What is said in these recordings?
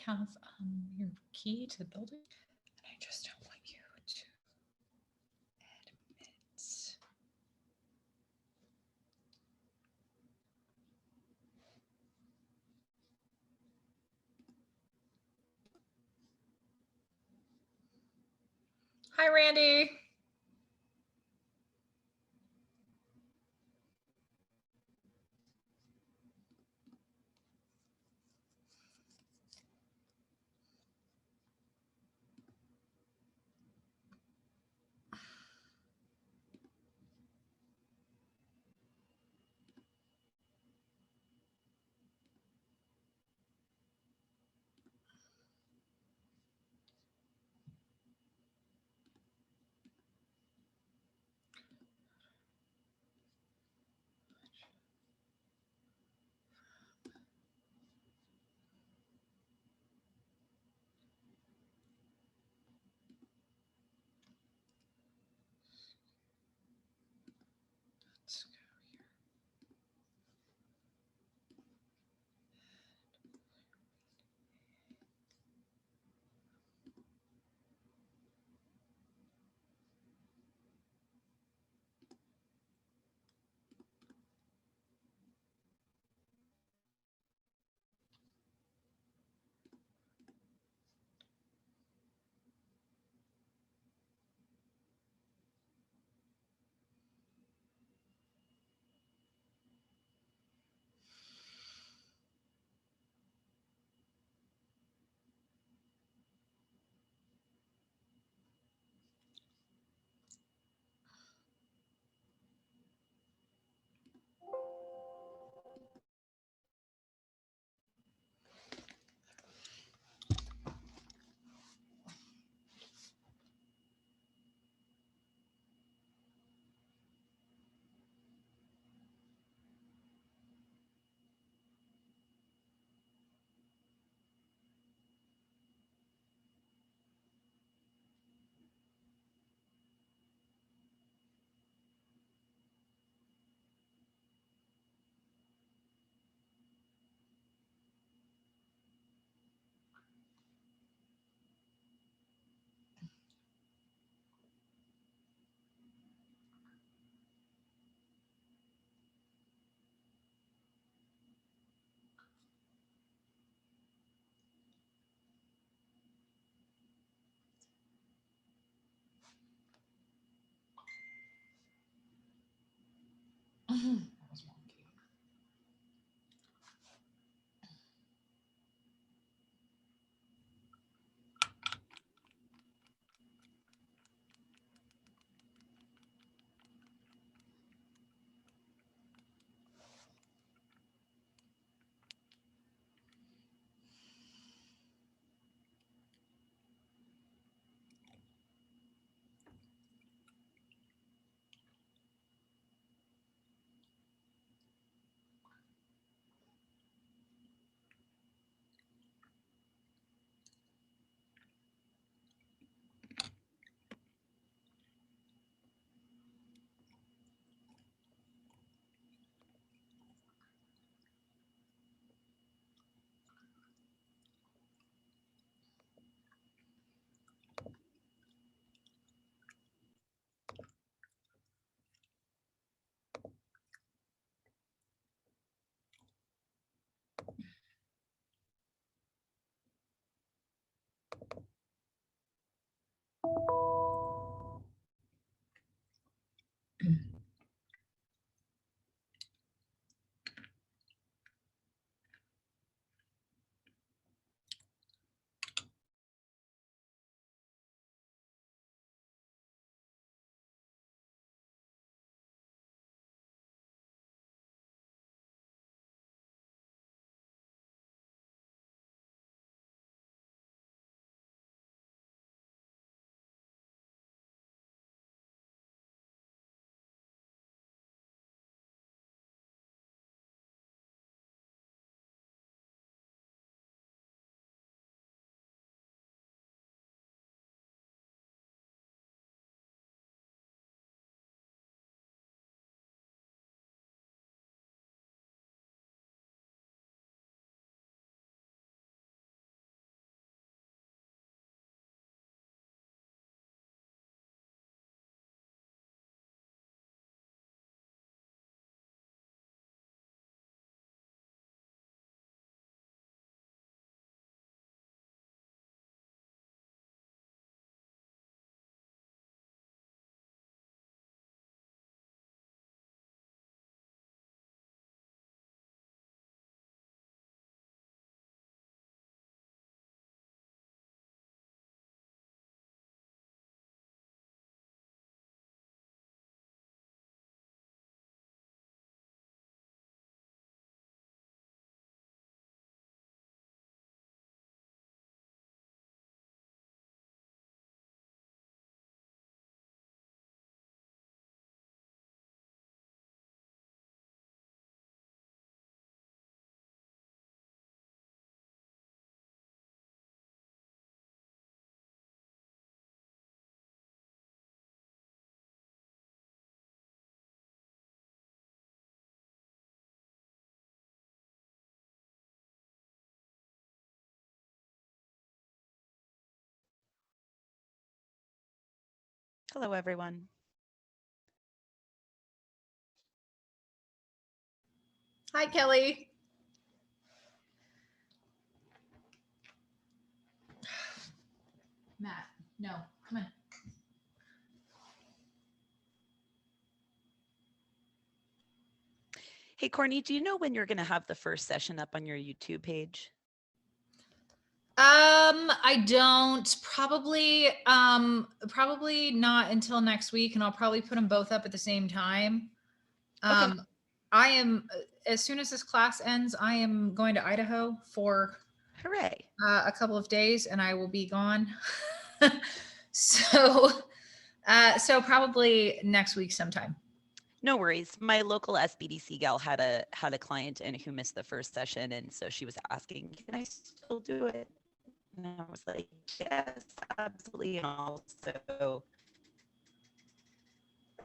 have your key to the building, and I just don't want you to admit. Hi, Randy. Hello, everyone. Hi, Kelly. Matt, no, come on. Hey, Courtney, do you know when you're going to have the first session up on your YouTube page? I don't. Probably not until next week, and I'll probably put them both up at the same time. Okay. I am as soon as this class ends, I am going to Idaho for Hooray. a couple of days, and I will be gone. so, so probably next week sometime. No worries. My local SBDC gal had a client in who missed the first session, and so she was asking, "Can I still do it?" And I was like, "Yes, absolutely." And also,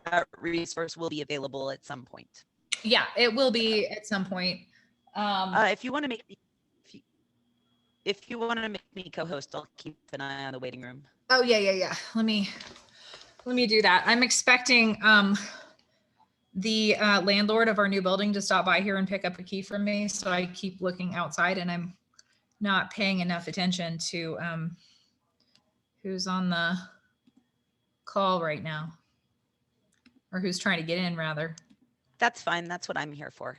that resource will be available at some point. Yeah, it will be at some point. If you want to make me, if you want to make me co-host, I'll keep an eye on the waiting room. Oh yeah. Let me do that. I'm expecting the landlord of our new building to stop by here and pick up a key from me. So I keep looking outside, and I'm not paying enough attention to who's on the call right now, or who's trying to get in rather. That's fine. That's what I'm here for.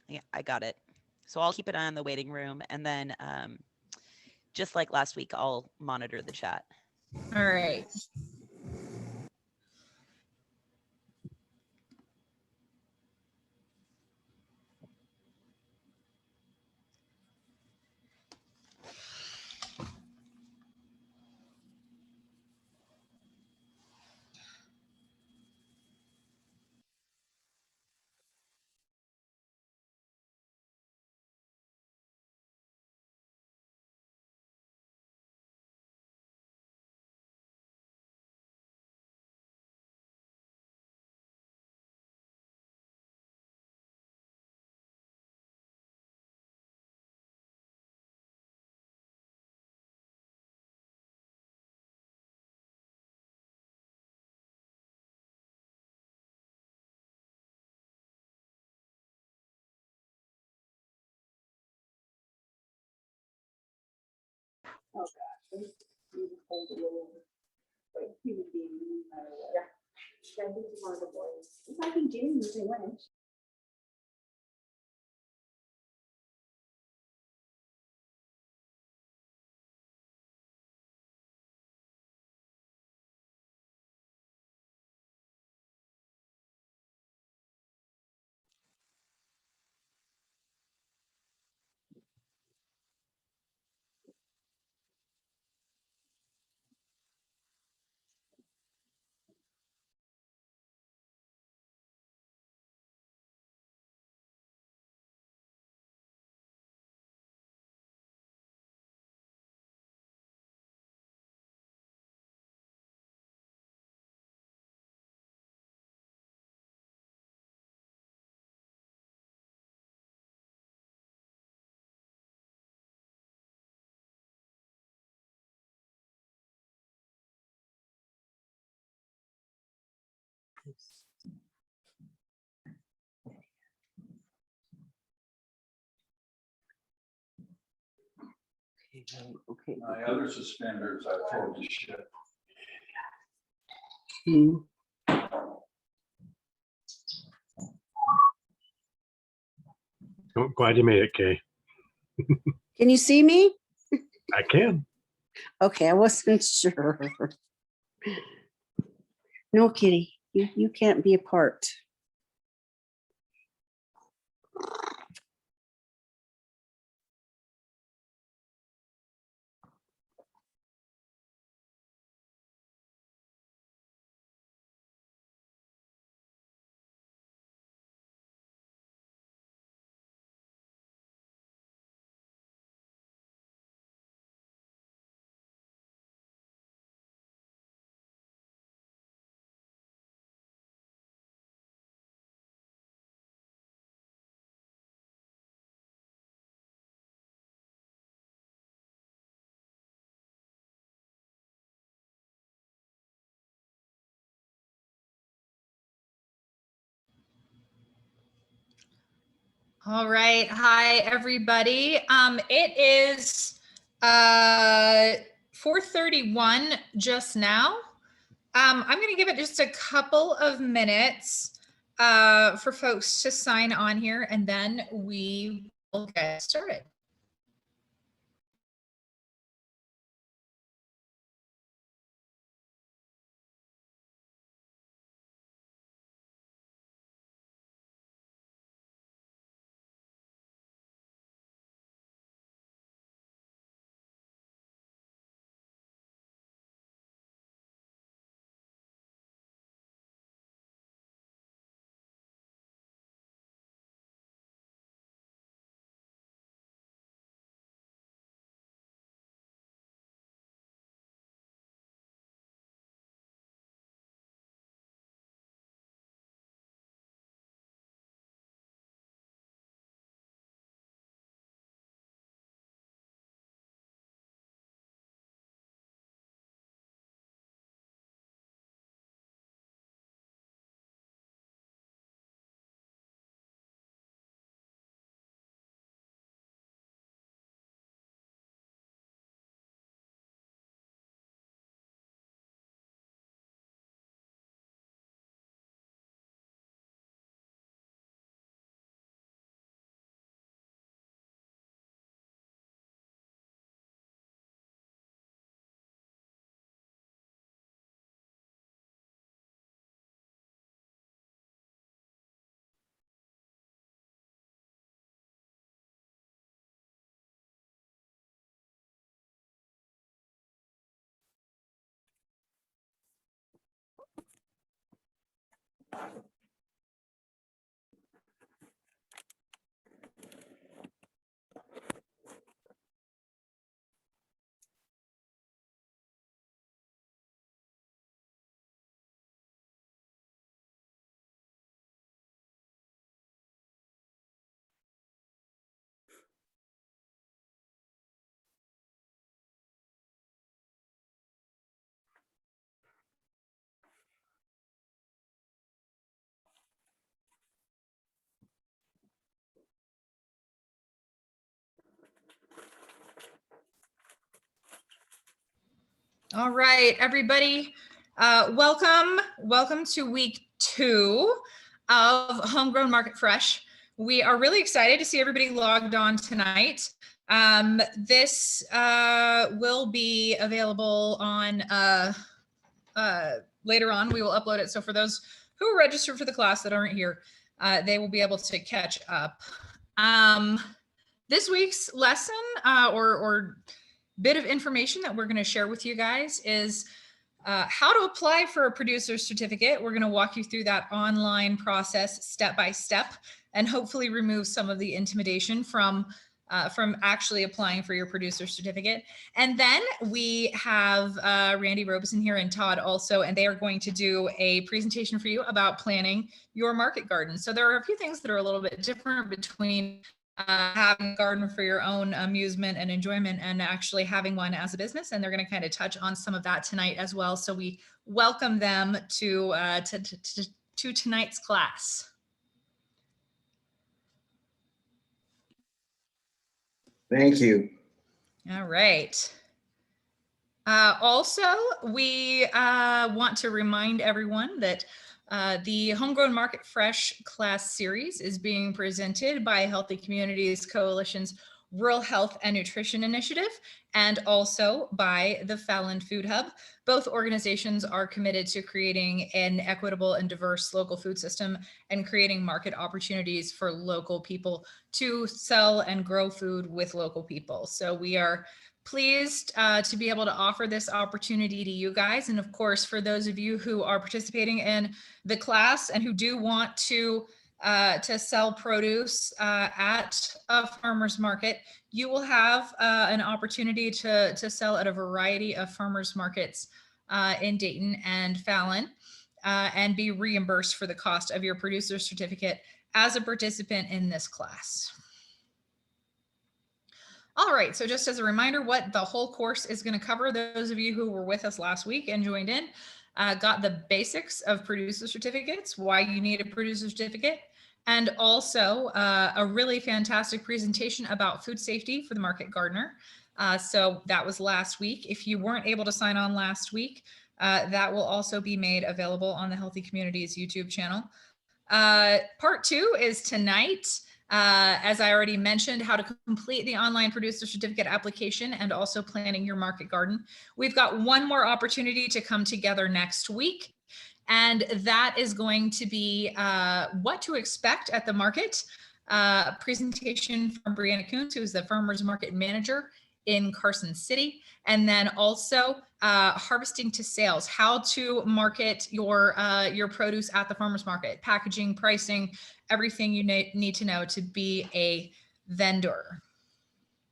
Yeah, I got it. So I'll keep an eye on the waiting room, and then just like last week, I'll monitor the chat. All right. Oh gosh, you hold a little like human being no matter what. Yeah. I think it's one of the boys. It's like in June, they went. Okay. My other suspenders, I throw to shit. Oh, glad you made it, Kay. Can you see me? I can. Okay, I wasn't sure. No, Kitty, you can't be a part. All right. Hi, everybody. It is 4:31 just now. I'm going to give it just a couple of minutes for folks to sign on here, and then we will get started. All right, everybody. Welcome to week 2 of Homegrown Market Fresh. We are really excited to see everybody logged on tonight. This will be available on later on. We will upload it. So for those who are registered for the class that aren't here, they will be able to catch up. This week's lesson or bit of information that we're going to share with you guys is how to apply for a producer's certificate. We're going to walk you through that online process step by step and hopefully remove some of the intimidation from actually applying for your producer's certificate. And then we have Randy Robeson here and Todd also, and they are going to do a presentation for you about planning your market garden. So there are a few things that are a little bit different between having a garden for your own amusement and enjoyment and actually having one as a business. And they're going to kind of touch on some of that tonight as well. So we welcome them to tonight's class. Thank you. All right. Also, we want to remind everyone that the Homegrown Market Fresh class series is being presented by Healthy Communities Coalition's Rural Health and Nutrition Initiative and also by the Fallon Food Hub. Both organizations are committed to creating an equitable and diverse local food system and creating market opportunities for local people to sell and grow food with local people. So we are pleased to be able to offer this opportunity to you guys. And of course, for those of you who are participating in the class and who do want to sell produce at a farmer's market, you will have an opportunity to sell at a variety of farmers markets in Dayton and Fallon and be reimbursed for the cost of your producer's certificate as a participant in this class. All right, so just as a reminder, what the whole course is going to cover, those of you who were with us last week and joined in, got the basics of producer certificates, why you need a producer certificate, and also a really fantastic presentation about food safety for the market gardener. So that was last week. If you weren't able to sign on last week, that will also be made available on the Healthy Communities YouTube channel. Part 2 is tonight. As I already mentioned, how to complete the online producer certificate application and also planning your market garden. We've got one more opportunity to come together next week, and that is going to be what to expect at the market. Presentation from Brianna Coons, who is the Farmers Market Manager in Carson City, and then also harvesting to sales, how to market your produce at the farmers market, packaging, pricing, everything you need to know to be a vendor.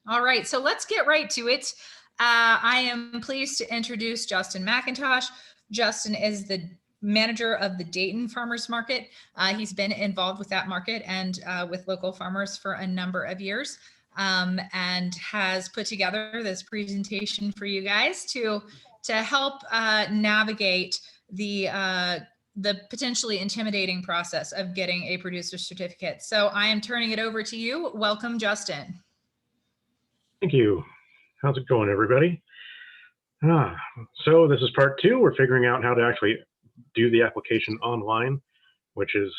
All right, so let's get right to it. I am pleased to introduce Justin McIntosh. Justin is the manager of the Dayton Farmers Market. He's been involved with that market and with local farmers for a number of years. And has put together this presentation for you guys to help navigate the potentially intimidating process of getting a producer certificate. So I am turning it over to you. Welcome, Justin. Thank you. How's it going, everybody? So this is part 2. We're figuring out how to actually do the application online, which is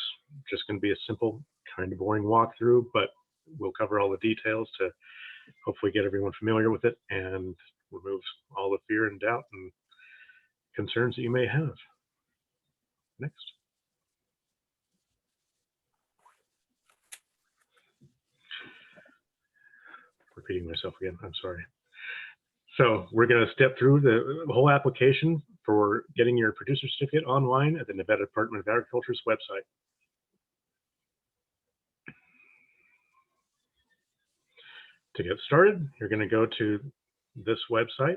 just going to be a simple, kind of boring walkthrough, but we'll cover all the details to hopefully get everyone familiar with it and remove all the fear and doubt and concerns that you may have. Next. Repeating myself again, I'm sorry. So we're going to step through the whole application for getting your producer certificate online at the Nevada Department of Agriculture's website. To get started, you're going to go to this website.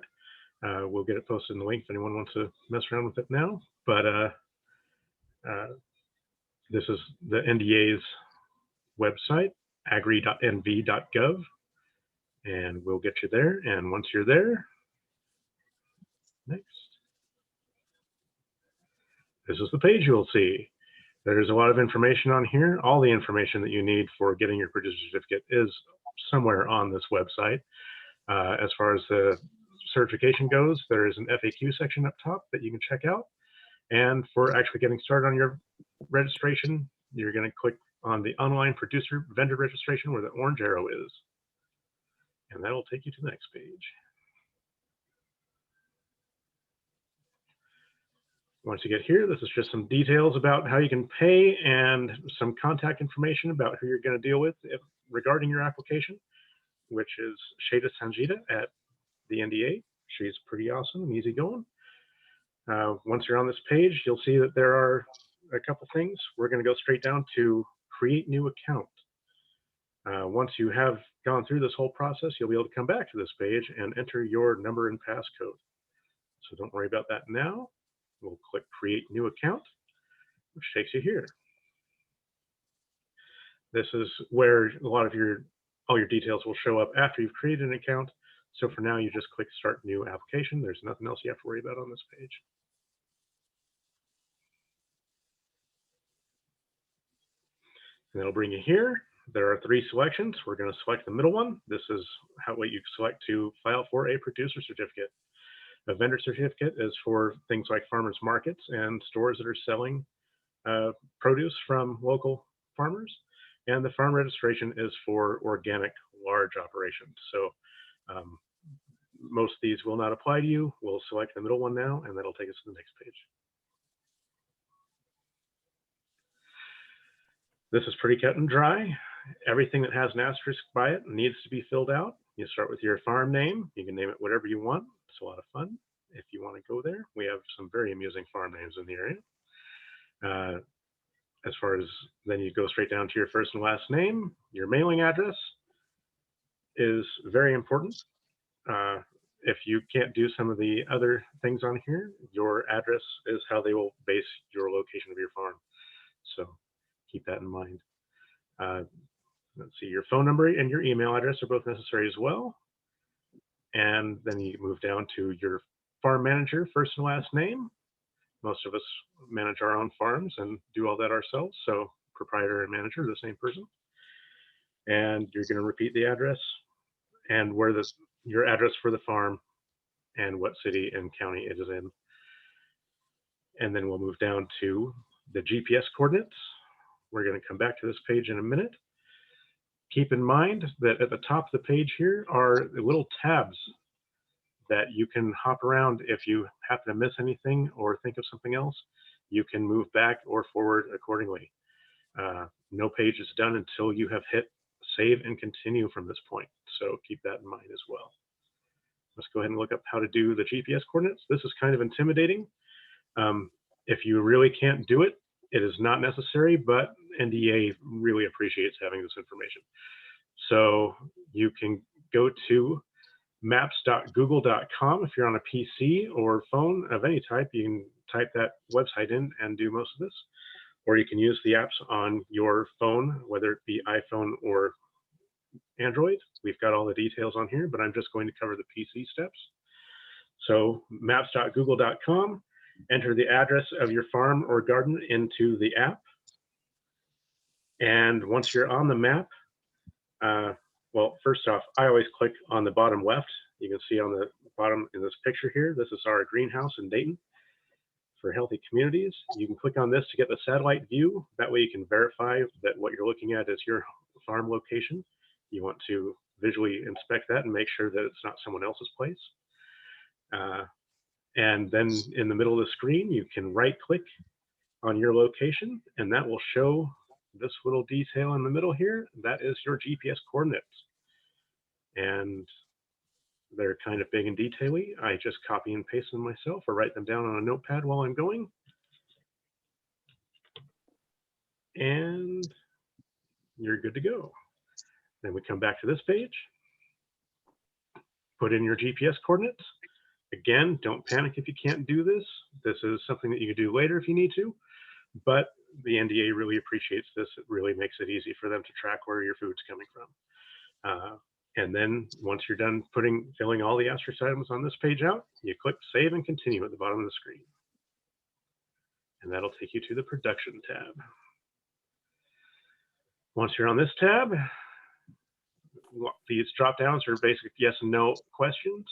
We'll get it posted in the link if anyone wants to mess around with it now. But this is the NDA's website, agri.nv.gov, and we'll get you there. And once you're there, next. This is the page you'll see. There's a lot of information on here. All the information that you need for getting your producer certificate is somewhere on this website. As far as the certification goes, there is an FAQ section up top that you can check out. And for actually getting started on your registration, you're going to click on the online producer vendor registration where the orange arrow is. And that'll take you to the next page. Once you get here, this is just some details about how you can pay and some contact information about who you're going to deal with regarding your application, which is Shada Sanjita at the NDA. She's pretty awesome and easygoing. Once you're on this page, you'll see that there are a couple things. We're going to go straight down to create new account. Once you have gone through this whole process, you'll be able to come back to this page and enter your number and passcode. So don't worry about that now. We'll click create new account, which takes you here. This is where a lot of all your details will show up after you've created an account. So for now, you just click start new application. There's nothing else you have to worry about on this page. And that'll bring you here. There are 3 selections. We're going to select the middle one. This is what you select to file for a producer certificate. A vendor certificate is for things like farmers markets and stores that are selling produce from local farmers. And the farm registration is for organic large operations. So most of these will not apply to you. We'll select the middle one now, and that'll take us to the next page. This is pretty cut and dry. Everything that has an asterisk by it needs to be filled out. You start with your farm name. You can name it whatever you want. It's a lot of fun if you want to go there. We have some very amusing farm names in the area. As far as then you go straight down to your first and last name. Your mailing address is very important. If you can't do some of the other things on here, your address is how they will base your location of your farm. So keep that in mind. Let's see, your phone number and your email address are both necessary as well. And then you move down to your farm manager, first and last name, Most of us manage our own farms and do all that ourselves. So proprietor and manager are the same person. And you're going to repeat the address and where your address for the farm and what city and county it is in. And then we'll move down to the GPS coordinates. We're going to come back to this page in a minute. Keep in mind that at the top of the page here are the little tabs that you can hop around if you happen to miss anything or think of something else. You can move back or forward accordingly. No page is done until you have hit save and continue from this point. So keep that in mind as well. Let's go ahead and look up how to do the GPS coordinates. This is kind of intimidating. If you really can't do it, it is not necessary, but NDA really appreciates having this information. So you can go to maps.google.com if you're on a PC or phone of any type. You can type that website in and do most of this, or you can use the apps on your phone, whether it be iPhone or Android. We've got all the details on here, but I'm just going to cover the PC steps. So maps.google.com, enter the address of your farm or garden into the app. And once you're on the map, well, first off, I always click on the bottom left. You can see on the bottom in this picture here, this is our greenhouse in Dayton for healthy communities. You can click on this to get the satellite view. That way you can verify that what you're looking at is your farm location. You want to visually inspect that and make sure that it's not someone else's place. And then in the middle of the screen, you can right click on your location and that will show this little detail in the middle here. That is your GPS coordinates. And they're kind of big and detaily. I just copy and paste them myself or write them down on a notepad while I'm going. And you're good to go. Then we come back to this page, put in your GPS coordinates. Again, don't panic if you can't do this. This is something that you can do later if you need to, but the NDA really appreciates this. It really makes it easy for them to track where your food's coming from. And then once you're done filling all the asterisk items on this page out, you click save and continue at the bottom of the screen. And that'll take you to the production tab. Once you're on this tab, these drop downs are basic yes and no questions.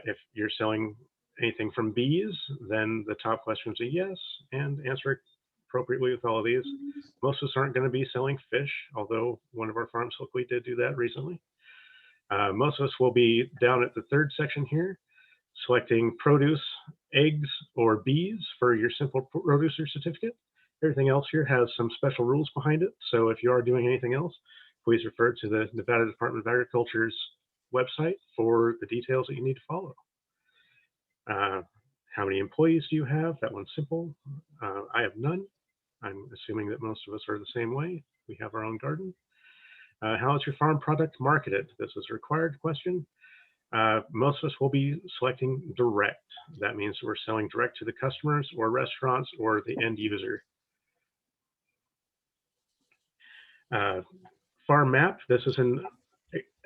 If you're selling anything from bees, then the top question is a yes, and answer appropriately with all of these. Most of us aren't going to be selling fish, although one of our farms luckily did do that recently. Most of us will be down at the third section here, selecting produce, eggs, or bees for your simple producer certificate. Everything else here has some special rules behind it, so if you are doing anything else, please refer to the Nevada Department of Agriculture's website for the details that you need to follow. How many employees do you have? That one's simple. I have none. I'm assuming that most of us are the same way. We have our own garden. How is your farm product marketed? This is a required question. Most of us will be selecting direct. That means we're selling direct to the customers or restaurants or the end user. Farm map, this is an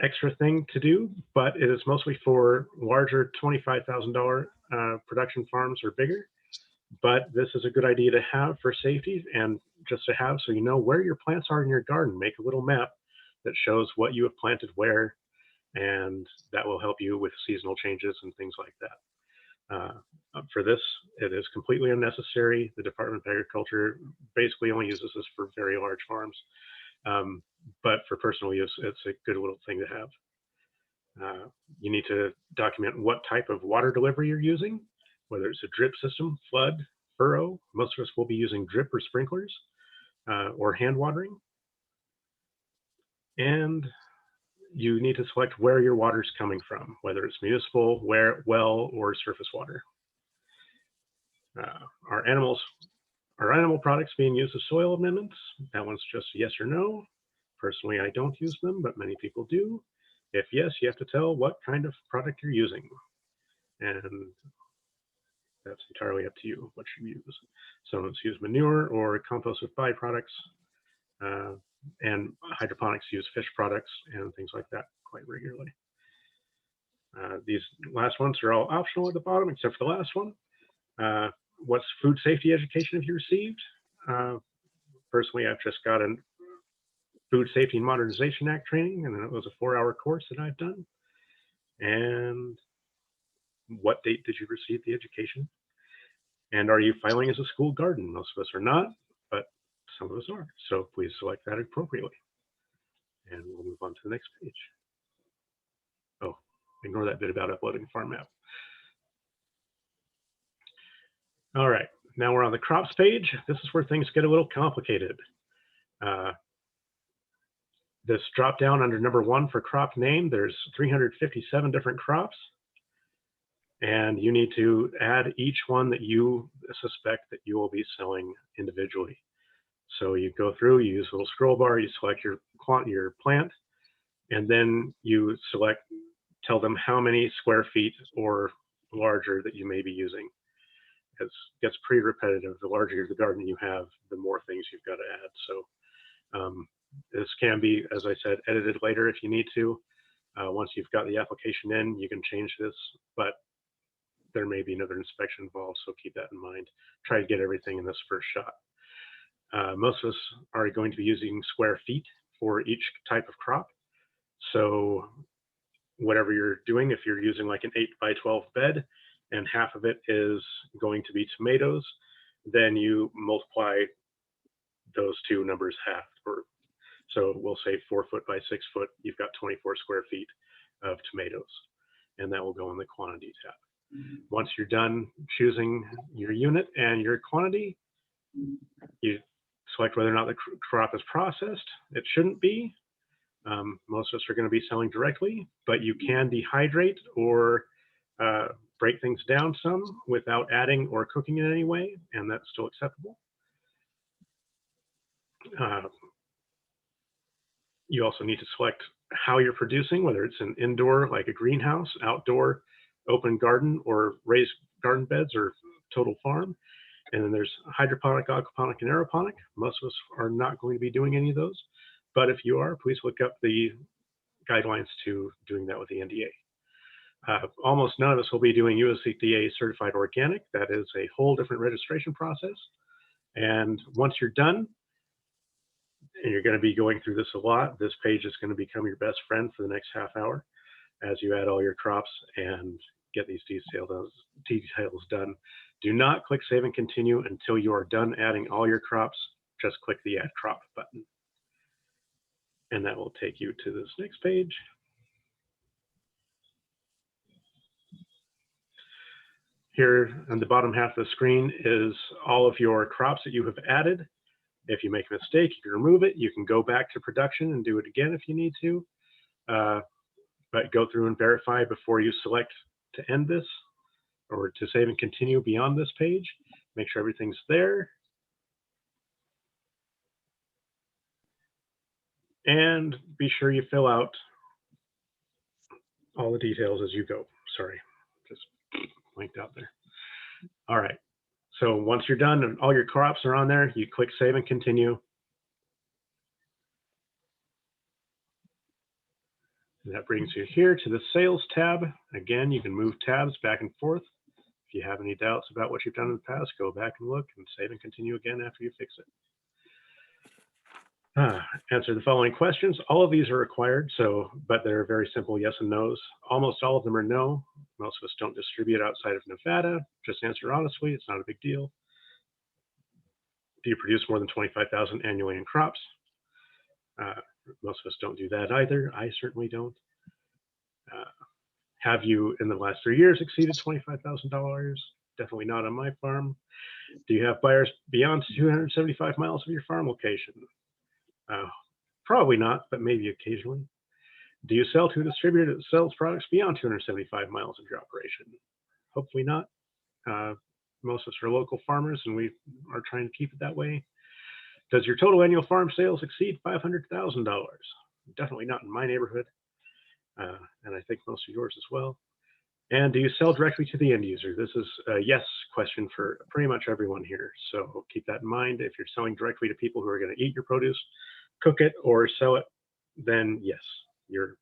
extra thing to do, but it is mostly for larger $25,000 production farms or bigger. But this is a good idea to have for safety and just to have so you know where your plants are in your garden. Make a little map that shows what you have planted where, and that will help you with seasonal changes and things like that. For this, it is completely unnecessary. The Department of Agriculture basically only uses this for very large farms. But for personal use, it's a good little thing to have. You need to document what type of water delivery you're using, whether it's a drip system, flood, furrow. Most of us will be using drip or sprinklers or hand watering. And you need to select where your water is coming from, whether it's municipal, well, or surface water. Our animal products being used as soil amendments, that one's just yes or no. Personally, I don't use them, but many people do. If yes, you have to tell what kind of product you're using. And that's entirely up to you what you use. Some of us use manure or compost with byproducts, and hydroponics use fish products and things like that quite regularly. These last ones are all optional at the bottom, except for the last one. What food safety education have you received? Personally, I've just got a Food Safety and Modernization Act training, and it was a 4-hour course that I've done. And what date did you receive the education? And are you filing as a school garden? Most of us are not, but some of us are. So please select that appropriately. And we'll move on to the next page. Oh, ignore that bit about uploading the farm map. All right, now we're on the crops page. This is where things get a little complicated. This drop down under number 1 for crop name, there's 357 different crops. And you need to add each one that you suspect that you will be selling individually. So you go through, you use a little scroll bar, you select your plant, and then you select, tell them how many square feet or larger that you may be using. It gets pretty repetitive. The larger the garden you have, the more things you've got to add. So this can be, as I said, edited later if you need to. Once you've got the application in, you can change this, but there may be another inspection involved, so keep that in mind. Try to get everything in this first shot. Most of us are going to be using square feet for each type of crop. So whatever you're doing, if you're using like an 8 by 12 bed and half of it is going to be tomatoes, then you multiply those two numbers half. So we'll say 4 foot by 6 foot, you've got 24 square feet of tomatoes, and that will go in the quantity tab. Once you're done choosing your unit and your quantity, you select whether or not the crop is processed. It shouldn't be. Most of us are going to be selling directly, but you can dehydrate or break things down some without adding or cooking in any way, and that's still acceptable. You also need to select how you're producing, whether it's an indoor, like a greenhouse, outdoor, open garden, or raised garden beds, or total farm. And then there's hydroponic, aquaponic, and aeroponic. Most of us are not going to be doing any of those. But if you are, please look up the guidelines to doing that with the NDA. Almost none of us will be doing USDA certified organic. That is a whole different registration process. And once you're done, and you're going to be going through this a lot, this page is going to become your best friend for the next half hour as you add all your crops and get these details done. Do not click Save and Continue until you are done adding all your crops. Just click the Add Crop button. And that will take you to this next page. Here on the bottom half of the screen is all of your crops that you have added. If you make a mistake, you can remove it. You can go back to production and do it again if you need to. But go through and verify before you select to end this or to save and continue beyond this page. Make sure everything's there. And be sure you fill out all the details as you go. Sorry, just blinked out there. All right. So once you're done and all your crops are on there, you click Save and Continue. And that brings you here to the Sales tab. Again, you can move tabs back and forth. If you have any doubts about what you've done in the past, go back and look and Save and Continue again after you fix it. Answer the following questions. All of these are required, but they're very simple yes and no's. Almost all of them are no. Most of us don't distribute outside of Nevada. Just answer honestly, it's not a big deal. Do you produce more than 25,000 annually in crops? Most of us don't do that either. I certainly don't. Have you in the last 3 years exceeded $25,000? Definitely not on my farm. Do you have buyers beyond 275 miles of your farm location? Probably not, but maybe occasionally. Do you sell to a distributor that sells products beyond 275 miles of your operation? Hopefully not. Most of us are local farmers and we are trying to keep it that way. Does your total annual farm sales exceed $500,000? Definitely not in my neighborhood. And I think most of yours as well. And do you sell directly to the end user? This is a yes question for pretty much everyone here. So keep that in mind. If you're selling directly to people who are going to eat your produce, cook it, or sell it, then yes, you're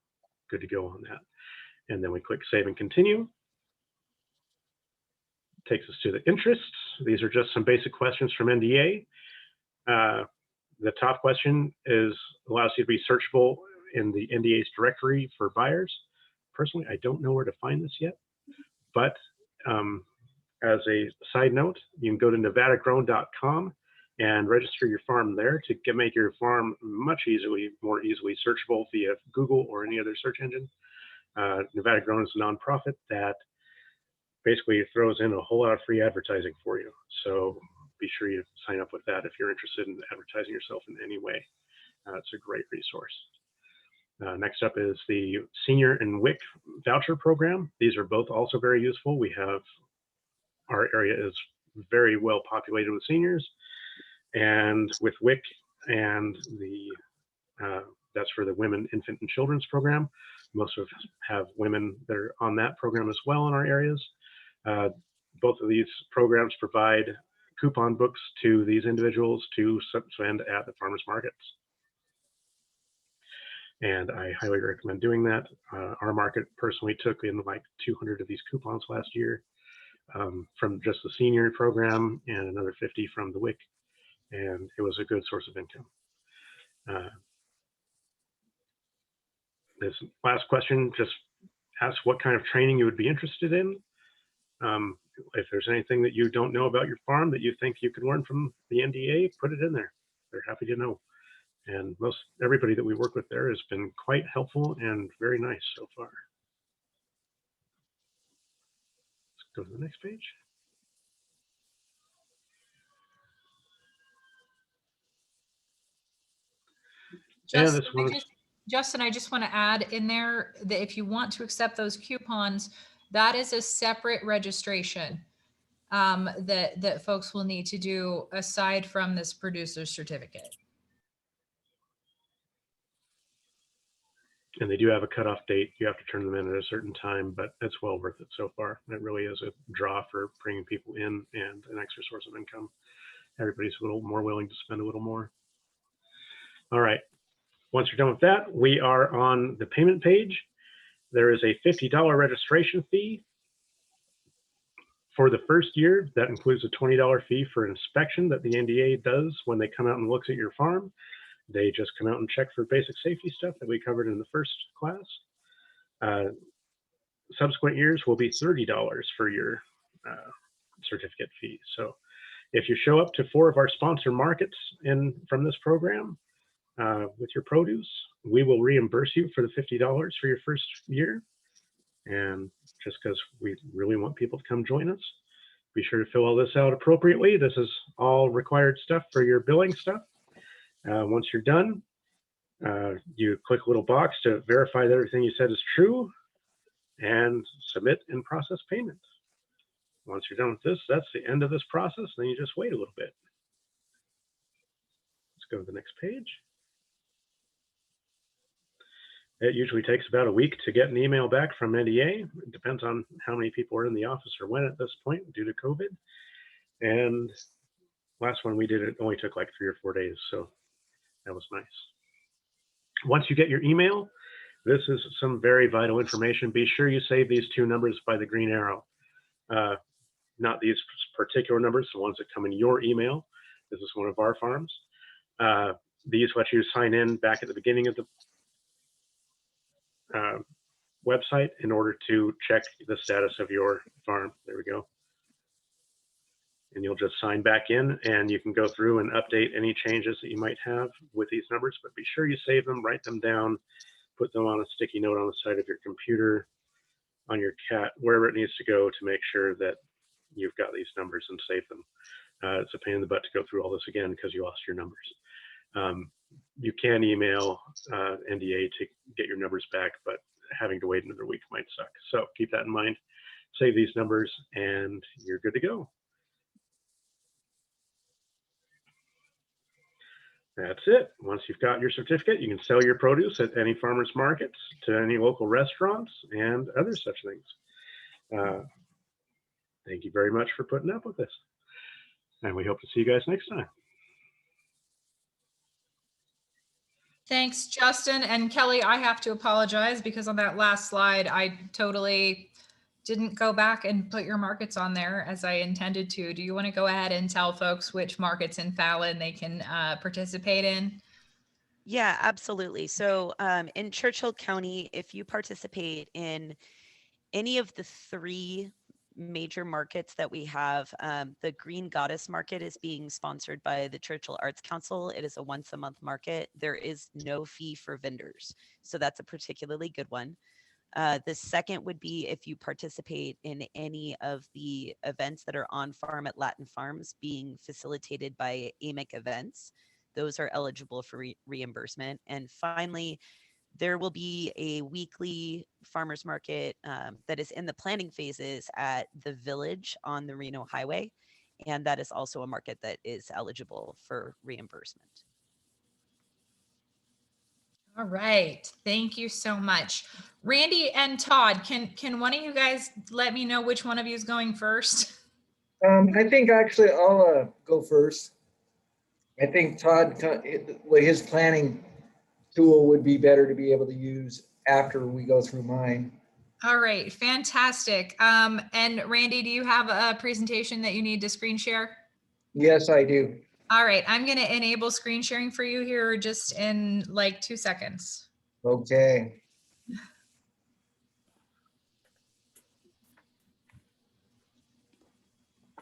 good to go on that. And then we click Save and Continue. takes us to the interests. These are just some basic questions from NDA. The top question allows you to be searchable in the NDA's directory for buyers. Personally, I don't know where to find this yet, but as a side note, you can go to nevadagrown.com and register your farm there to make your farm more easily searchable via Google or any other search engine. Nevada Grown is a nonprofit that basically throws in a whole lot of free advertising for you. So be sure you sign up with that if you're interested in advertising yourself in any way. It's a great resource. Next up is the Senior and WIC voucher program. These are both also very useful. Our area is very well populated with seniors, and with WIC and that's for the Women, Infant, and Children's program. Most of us have women that are on that program as well in our areas. Both of these programs provide coupon books to these individuals to spend at the farmers markets. And I highly recommend doing that. Our market personally took in like 200 of these coupons last year from just the senior program and another 50 from the WIC. And it was a good source of income. This last question just asks what kind of training you would be interested in. If there's anything that you don't know about your farm that you think you could learn from the NDA, put it in there. They're happy to know. And everybody that we work with there has been quite helpful and very nice so far. Let's go to the next page. Justin, I just want to add in there that if you want to accept those coupons, that is a separate registration that folks will need to do aside from this producer's certificate. And they do have a cutoff date. You have to turn them in at a certain time, but it's well worth it so far. It really is a draw for bringing people in and an extra source of income. Everybody's a little more willing to spend a little more. All right. Once you're done with that, we are on the payment page. There is a $50 registration fee for the first year. That includes a $20 fee for inspection that the NDA does when they come out and looks at your farm. They just come out and check for basic safety stuff that we covered in the first class. Subsequent years will be $30 for your certificate fee. So if you show up to 4 of our sponsor markets from this program with your produce, we will reimburse you for the $50 for your first year. And just because we really want people to come join us, be sure to fill all this out appropriately. This is all required stuff for your billing stuff. Once you're done, you click a little box to verify that everything you said is true and submit and process payment. Once you're done with this, that's the end of this process. Then you just wait a little bit. Let's go to the next page. It usually takes about a week to get an email back from NDA. It depends on how many people are in the office or when at this point due to COVID. And last one we did, it only took like 3 or 4 days. So that was nice. Once you get your email, this is some very vital information. Be sure you save these 2 numbers by the green arrow. Not these particular numbers, the ones that come in your email. This is one of our farms. These let you sign in back at the beginning of the website in order to check the status of your farm. There we go. And you'll just sign back in and you can go through and update any changes that you might have with these numbers, but be sure you save them, write them down, put them on a sticky note on the side of your computer, on your cat, wherever it needs to go to make sure that you've got these numbers and save them. It's a pain in the butt to go through all this again because you lost your numbers. You can email NDA to get your numbers back, but having to wait another week might suck. So keep that in mind, save these numbers and you're good to go. That's it. Once you've got your certificate, you can sell your produce at any farmers markets, to any local restaurants, and other such things. Thank you very much for putting up with this. And we hope to see you guys next time. Thanks, Justin. And Kelly, I have to apologize because on that last slide, I totally didn't go back and put your markets on there as I intended to. Do you want to go ahead and tell folks which markets in Fallon they can participate in? Yeah, absolutely. So in Churchill County, if you participate in any of the 3 major markets that we have, the Green Goddess Market is being sponsored by the Churchill Arts Council. It is a once a month market. There is no fee for vendors. So that's a particularly good one. The second would be if you participate in any of the events that are on farm at Latin Farms being facilitated by AMIC events. Those are eligible for reimbursement. And finally, there will be a weekly farmers market that is in the planning phases at the Village on the Reno Highway. And that is also a market that is eligible for reimbursement. All right. Thank you so much. Randy and Todd, can one of you guys let me know which one of you is going first? I think actually I'll go first. I think Todd, his planning tool would be better to be able to use after we go through mine. All right, fantastic. And Randy, do you have a presentation that you need to screen share? Yes, I do. All right, I'm going to enable screen sharing for you here just in like 2 seconds. Okay.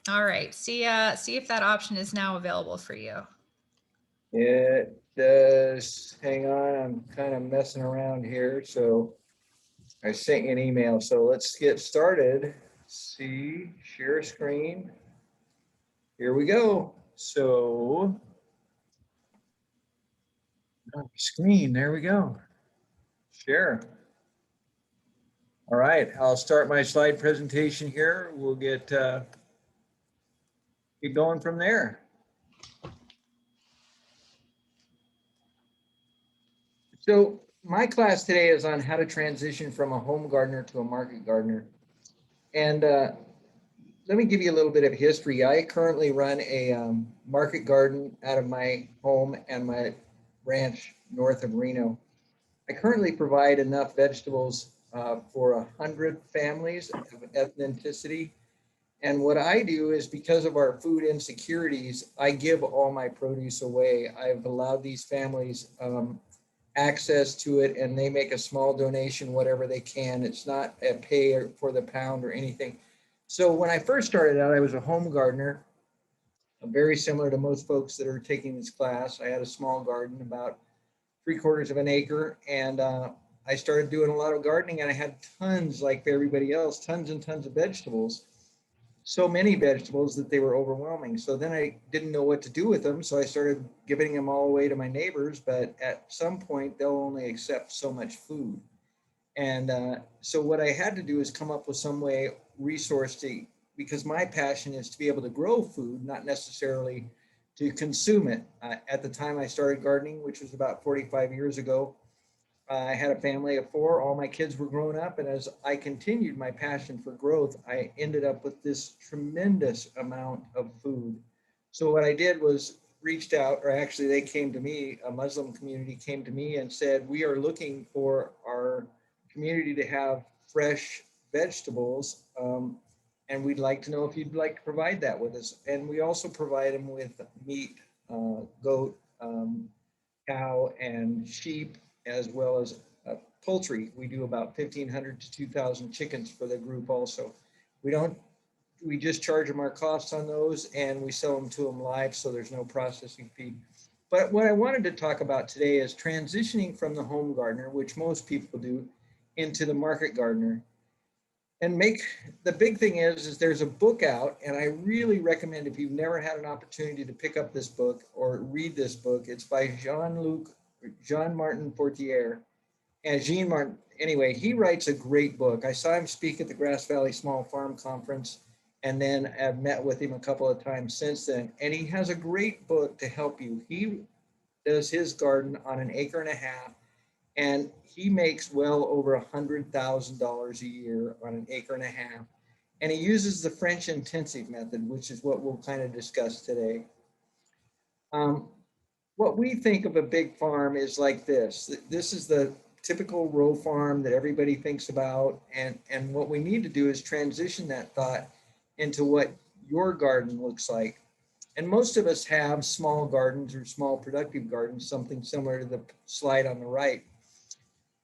All right, see if that option is now available for you. It does. Hang on, I'm kind of messing around here. So I sent you an email. So let's get started. See, share screen. Here we go. So screen, there we go. Share. All right, I'll start my slide presentation here. We'll get going from there. So my class today is on how to transition from a home gardener to a market gardener. And let me give you a little bit of history. I currently run a market garden out of my home and my ranch north of Reno. I currently provide enough vegetables for 100 families of ethnicity. And what I do is, because of our food insecurities, I give all my produce away. I've allowed these families access to it, and they make a small donation, whatever they can. It's not a pay for the pound or anything. So when I first started out, I was a home gardener, very similar to most folks that are taking this class. I had a small garden, about 3/4 of an acre, and I started doing a lot of gardening, and I had tons, like everybody else, tons and tons of vegetables. So many vegetables that they were overwhelming. So then I didn't know what to do with them. So I started giving them all away to my neighbors, but at some point they'll only accept so much food. And so what I had to do is come up with some way, resource to, because my passion is to be able to grow food, not necessarily to consume it. At the time I started gardening, which was about 45 years ago, I had a family of 4. All my kids were grown up. And as I continued my passion for growth, I ended up with this tremendous amount of food. So what I did was reached out, or actually they came to me, a Muslim community came to me and said, we are looking for our community to have fresh vegetables. And we'd like to know if you'd like to provide that with us. And we also provide them with meat, goat, cow, and sheep, as well as poultry. We do about 1,500 to 2,000 chickens for the group also. We just charge them our costs on those, and we sell them to them live, so there's no processing fee. But what I wanted to talk about today is transitioning from the home gardener, which most people do, into the market gardener. And the big thing is there's a book out, and I really recommend, if you've never had an opportunity to pick up this book or read this book, it's by Jean-Martin Fortier. And Jean Martin, anyway, he writes a great book. I saw him speak at the Grass Valley Small Farm Conference, and then I've met with him a couple of times since then. And he has a great book to help you. He does his garden on 1.5 acres, and he makes well over $100,000 a year on 1.5 acres. And he uses the French intensive method, which is what we'll kind of discuss today. What we think of a big farm is like this. This is the typical row farm that everybody thinks about. And what we need to do is transition that thought into what your garden looks like. And most of us have small gardens or small productive gardens, something similar to the slide on the right.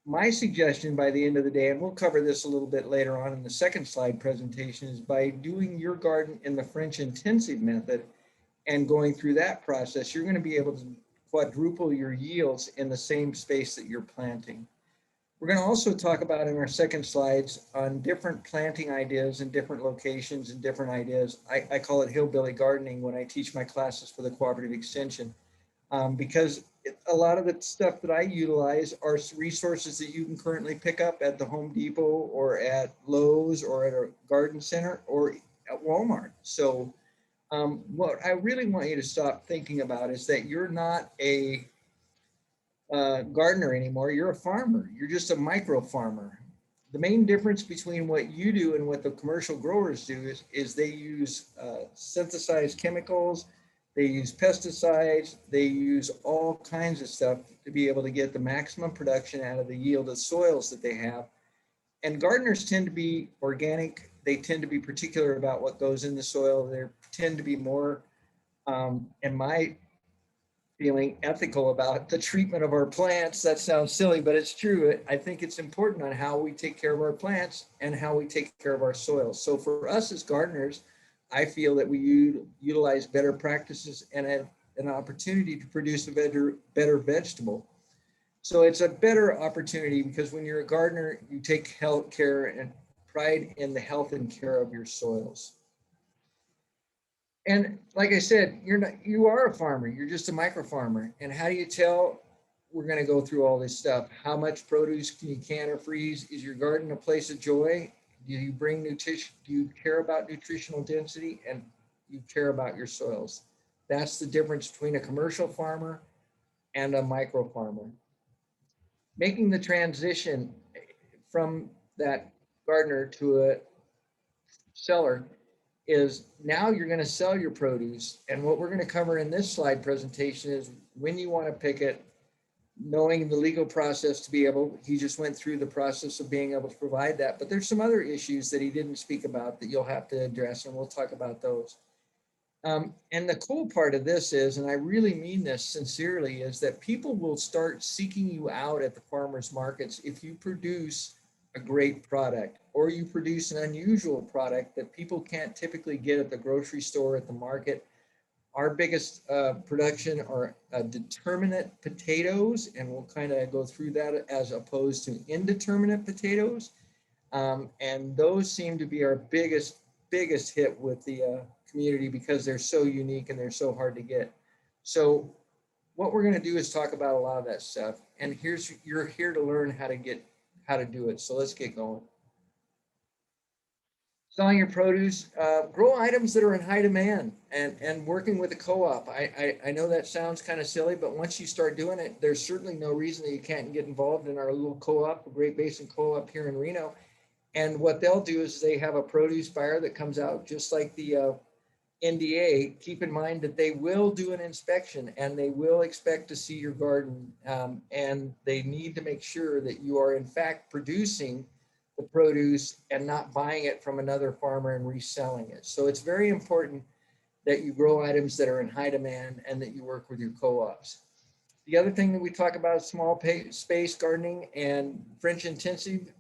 My suggestion by the end of the day, and we'll cover this a little bit later on in the second slide presentation, is by doing your garden in the French intensive method and going through that process, you're going to be able to quadruple your yields in the same space that you're planting. We're going to also talk about in our second slides on different planting ideas in different locations and different ideas. I call it hillbilly gardening when I teach my classes for the cooperative extension, because a lot of the stuff that I utilize are resources that you can currently pick up at the Home Depot or at Lowe's or at a garden center or at Walmart. So what I really want you to stop thinking about is that you're not a gardener anymore. You're a farmer. You're just a micro farmer. The main difference between what you do and what the commercial growers do is they use synthesized chemicals, they use pesticides, they use all kinds of stuff to be able to get the maximum production out of the yield of soils that they have. And gardeners tend to be organic. They tend to be particular about what goes in the soil. They tend to be more, in my feeling, ethical about the treatment of our plants. That sounds silly, but it's true. I think it's important on how we take care of our plants and how we take care of our soils. So for us as gardeners, I feel that we utilize better practices and an opportunity to produce a better vegetable. So it's a better opportunity because when you're a gardener, you take health care and pride in the health and care of your soils. And like I said, you are a farmer. You're just a micro farmer. And how do you tell? We're going to go through all this stuff. How much produce can you can or freeze? Is your garden a place of joy? Do you bring nutrition? Do you care about nutritional density? And you care about your soils? That's the difference between a commercial farmer and a micro farmer. Making the transition from that gardener to a seller is now you're going to sell your produce. And what we're going to cover in this slide presentation is when you want to pick it, knowing the legal process to be able, he just went through the process of being able to provide that. But there's some other issues that he didn't speak about that you'll have to address, and we'll talk about those. And the cool part of this is, and I really mean this sincerely, is that people will start seeking you out at the farmers markets if you produce a great product or you produce an unusual product that people can't typically get at the grocery store, at the market. Our biggest production are determinate potatoes, and we'll kind of go through that as opposed to indeterminate potatoes. And those seem to be our biggest hit with the community because they're so unique and they're so hard to get. So what we're going to do is talk about a lot of that stuff. And you're here to learn how to do it. So let's get going. Selling your produce, grow items that are in high demand, and working with a co-op. I know that sounds kind of silly, but once you start doing it, there's certainly no reason that you can't get involved in our little co-op, the Great Basin Co-op here in Reno. And what they'll do is they have a produce buyer that comes out just like the NDA. Keep in mind that they will do an inspection and they will expect to see your garden, and they need to make sure that you are in fact producing the produce and not buying it from another farmer and reselling it. So it's very important that you grow items that are in high demand and that you work with your co-ops. The other thing that we talk about is small space gardening and French intensive.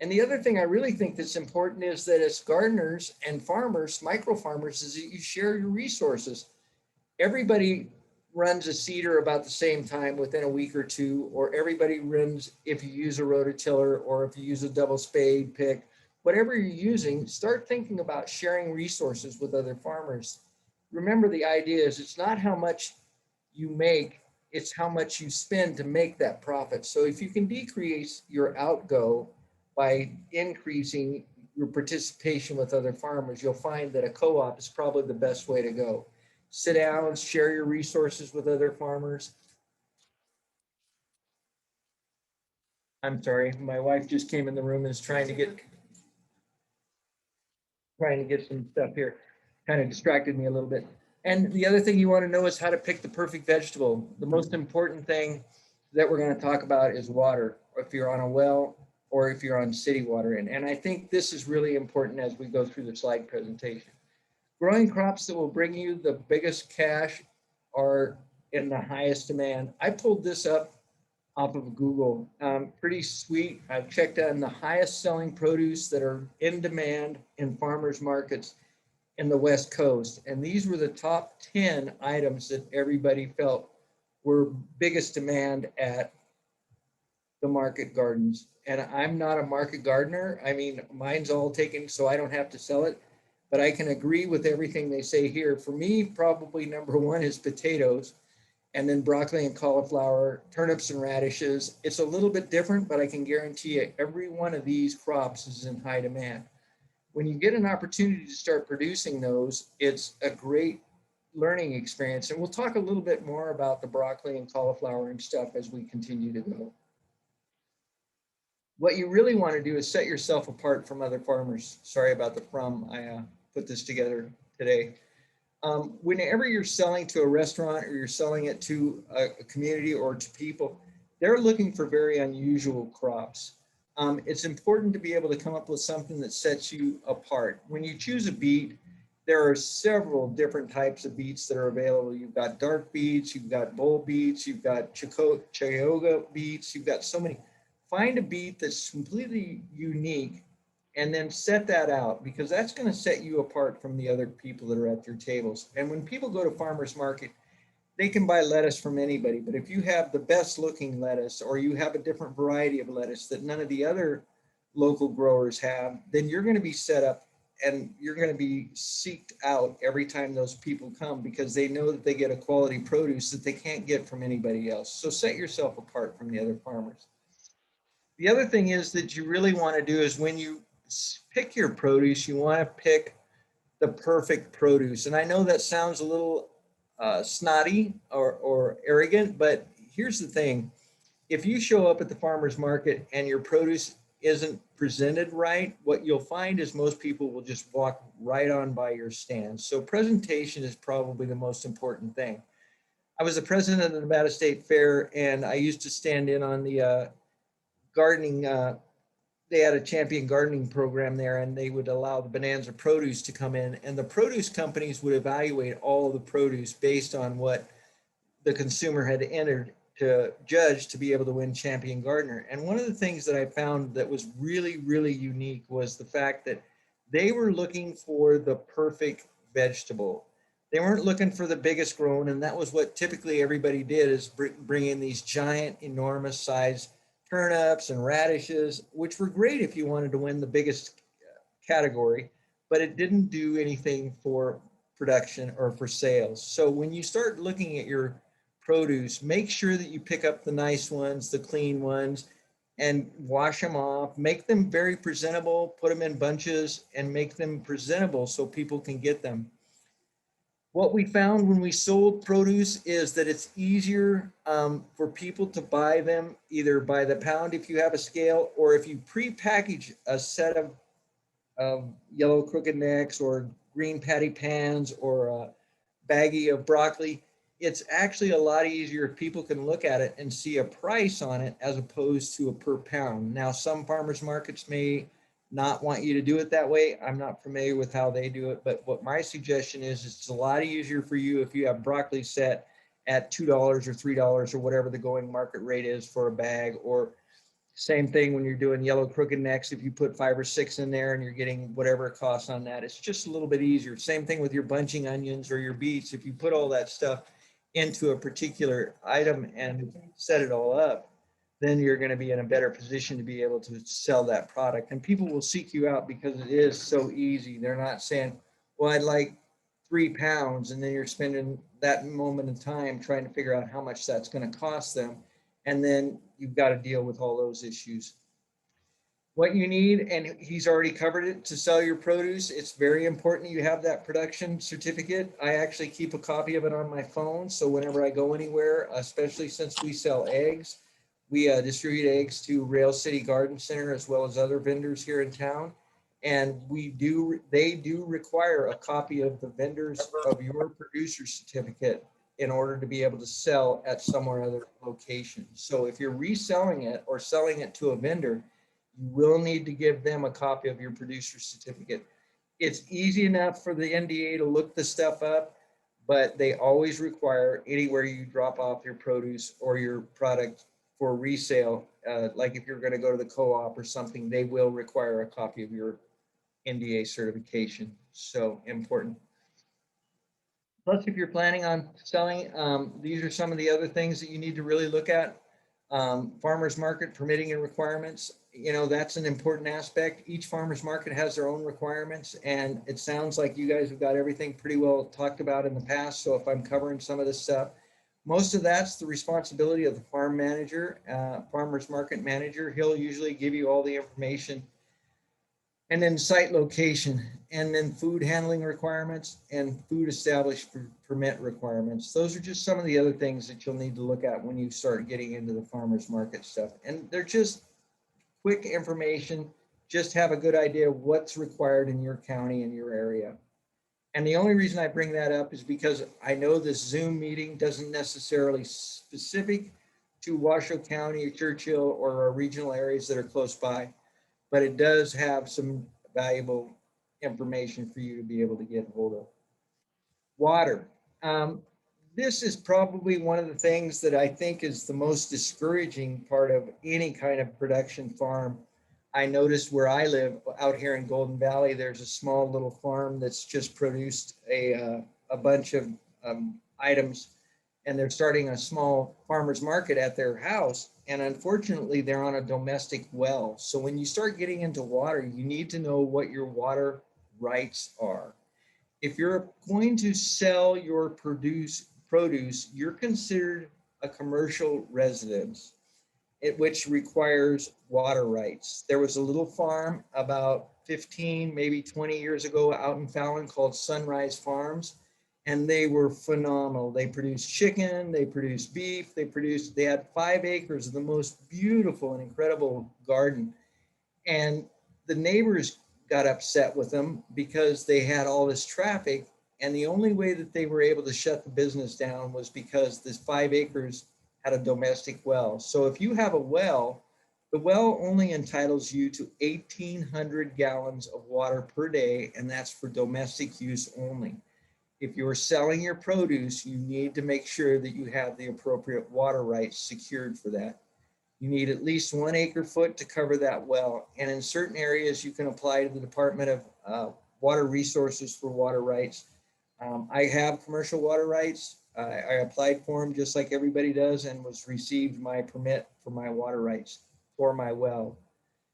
And the other thing I really think that's important is that as gardeners and farmers, micro farmers, is that you share your resources. Everybody runs a seeder about the same time within a week or two, or everybody runs, if you use a rototiller or if you use a double spade pick, whatever you're using, start thinking about sharing resources with other farmers. Remember, the idea is it's not how much you make, it's how much you spend to make that profit. So if you can decrease your outgo by increasing your participation with other farmers, you'll find that a co-op is probably the best way to go. Sit down, share your resources with other farmers. I'm sorry, my wife just came in the room and is trying to get some stuff here. Kind of distracted me a little bit. And the other thing you want to know is how to pick the perfect vegetable. The most important thing that we're going to talk about is water, if you're on a well or if you're on city water. And I think this is really important as we go through the slide presentation. Growing crops that will bring you the biggest cash are in the highest demand. I pulled this up off of Google. Pretty sweet. I've checked on the highest selling produce that are in demand in farmers markets in the West Coast. And these were the top 10 items that everybody felt were biggest demand at the market gardens. And I'm not a market gardener. I mean, mine's all taken, so I don't have to sell it. But I can agree with everything they say here. For me, probably number one is potatoes, and then broccoli and cauliflower, turnips and radishes. It's a little bit different, but I can guarantee you every one of these crops is in high demand. When you get an opportunity to start producing those, it's a great learning experience. And we'll talk a little bit more about the broccoli and cauliflower and stuff as we continue to go. What you really want to do is set yourself apart from other farmers. Sorry about the from, I put this together today. Whenever you're selling to a restaurant or you're selling it to a community or to people, they're looking for very unusual crops. It's important to be able to come up with something that sets you apart. When you choose a beet, there are several different types of beets that are available. You've got dark beets, you've got bull beets, you've got Chayoga beets, you've got so many. Find a beet that's completely unique and then set that out, because that's going to set you apart from the other people that are at your tables. And when people go to farmers market, they can buy lettuce from anybody, but if you have the best looking lettuce or you have a different variety of lettuce that none of the other local growers have, then you're going to be set up and you're going to be seeked out every time those people come, because they know that they get a quality produce that they can't get from anybody else. So set yourself apart from the other farmers. The other thing is that you really want to do is when you pick your produce, you want to pick the perfect produce. And I know that sounds a little snotty or arrogant, but here's the thing. If you show up at the farmer's market and your produce isn't presented right, what you'll find is most people will just walk right on by your stand. So presentation is probably the most important thing. I was the president of the Nevada State Fair, and I used to stand in on the gardening, they had a champion gardening program there, and they would allow the Bonanza produce to come in, and the produce companies would evaluate all of the produce based on what the consumer had entered to judge to be able to win champion gardener. And one of the things that I found that was really, really unique was the fact that they were looking for the perfect vegetable. They weren't looking for the biggest grown, and that was what typically everybody did, is bring in these giant, enormous size turnips and radishes, which were great if you wanted to win the biggest category, but it didn't do anything for production or for sales. So when you start looking at your produce, make sure that you pick up the nice ones, the clean ones, and wash them off, make them very presentable, put them in bunches and make them presentable so people can get them. What we found when we sold produce is that it's easier for people to buy them either by the pound if you have a scale, or if you pre-package a set of yellow crooked necks or green patty pans or a baggie of broccoli. It's actually a lot easier if people can look at it and see a price on it as opposed to a per pound. Now, some farmers markets may not want you to do it that way. I'm not familiar with how they do it, but what my suggestion is it's a lot easier for you if you have broccoli set at $2 or $3 or whatever the going market rate is for a bag, or same thing when you're doing yellow crooked necks. If you put 5 or 6 in there and you're getting whatever it costs on that, it's just a little bit easier. Same thing with your bunching onions or your beets. If you put all that stuff into a particular item and set it all up, then you're going to be in a better position to be able to sell that product. And people will seek you out because it is so easy. They're not saying, well, I'd like 3 pounds. And then you're spending that moment in time trying to figure out how much that's going to cost them. And then you've got to deal with all those issues. What you need, and he's already covered it, to sell your produce, it's very important you have that production certificate. I actually keep a copy of it on my phone. So whenever I go anywhere, especially since we sell eggs, we distribute eggs to Rail City Garden Center as well as other vendors here in town. And they do require a copy of the vendors of your producer certificate in order to be able to sell at somewhere other location. So if you're reselling it or selling it to a vendor, you will need to give them a copy of your producer certificate. It's easy enough for the NDA to look the stuff up, but they always require anywhere you drop off your produce or your product for resale, like if you're going to go to the co-op or something, they will require a copy of your NDA certification. So important. Plus, if you're planning on selling, these are some of the other things that you need to really look at. Farmers market permitting and requirements, you know, that's an important aspect. Each farmers market has their own requirements, and it sounds like you guys have got everything pretty well talked about in the past. So if I'm covering some of this stuff, most of that's the responsibility of the farm manager, farmers market manager. He'll usually give you all the information. And then site location, and then food handling requirements and food established permit requirements. Those are just some of the other things that you'll need to look at when you start getting into the farmers market stuff. And they're just quick information. Just have a good idea of what's required in your county and your area. And the only reason I bring that up is because I know this Zoom meeting doesn't necessarily specific to Washoe County or Churchill or our regional areas that are close by, but it does have some valuable information for you to be able to get hold of. Water. This is probably one of the things that I think is the most discouraging part of any kind of production farm. I noticed where I live out here in Golden Valley, there's a small little farm that's just produced a bunch of items, and they're starting a small farmer's market at their house. And unfortunately, they're on a domestic well. So when you start getting into water, you need to know what your water rights are. If you're going to sell your produce, you're considered a commercial residence, which requires water rights. There was a little farm about 15, maybe 20 years ago out in Fallon called Sunrise Farms, and they were phenomenal. They produced chicken, they produced beef, they had 5 acres of the most beautiful and incredible garden. And the neighbors got upset with them because they had all this traffic. And the only way that they were able to shut the business down was because this 5 acres had a domestic well. So if you have a well, the well only entitles you to 1,800 gallons of water per day, and that's for domestic use only. If you're selling your produce, you need to make sure that you have the appropriate water rights secured for that. You need at least 1 acre foot to cover that well. And in certain areas, you can apply to the Department of Water Resources for water rights. I have commercial water rights. I applied for them just like everybody does and was received my permit for my water rights for my well.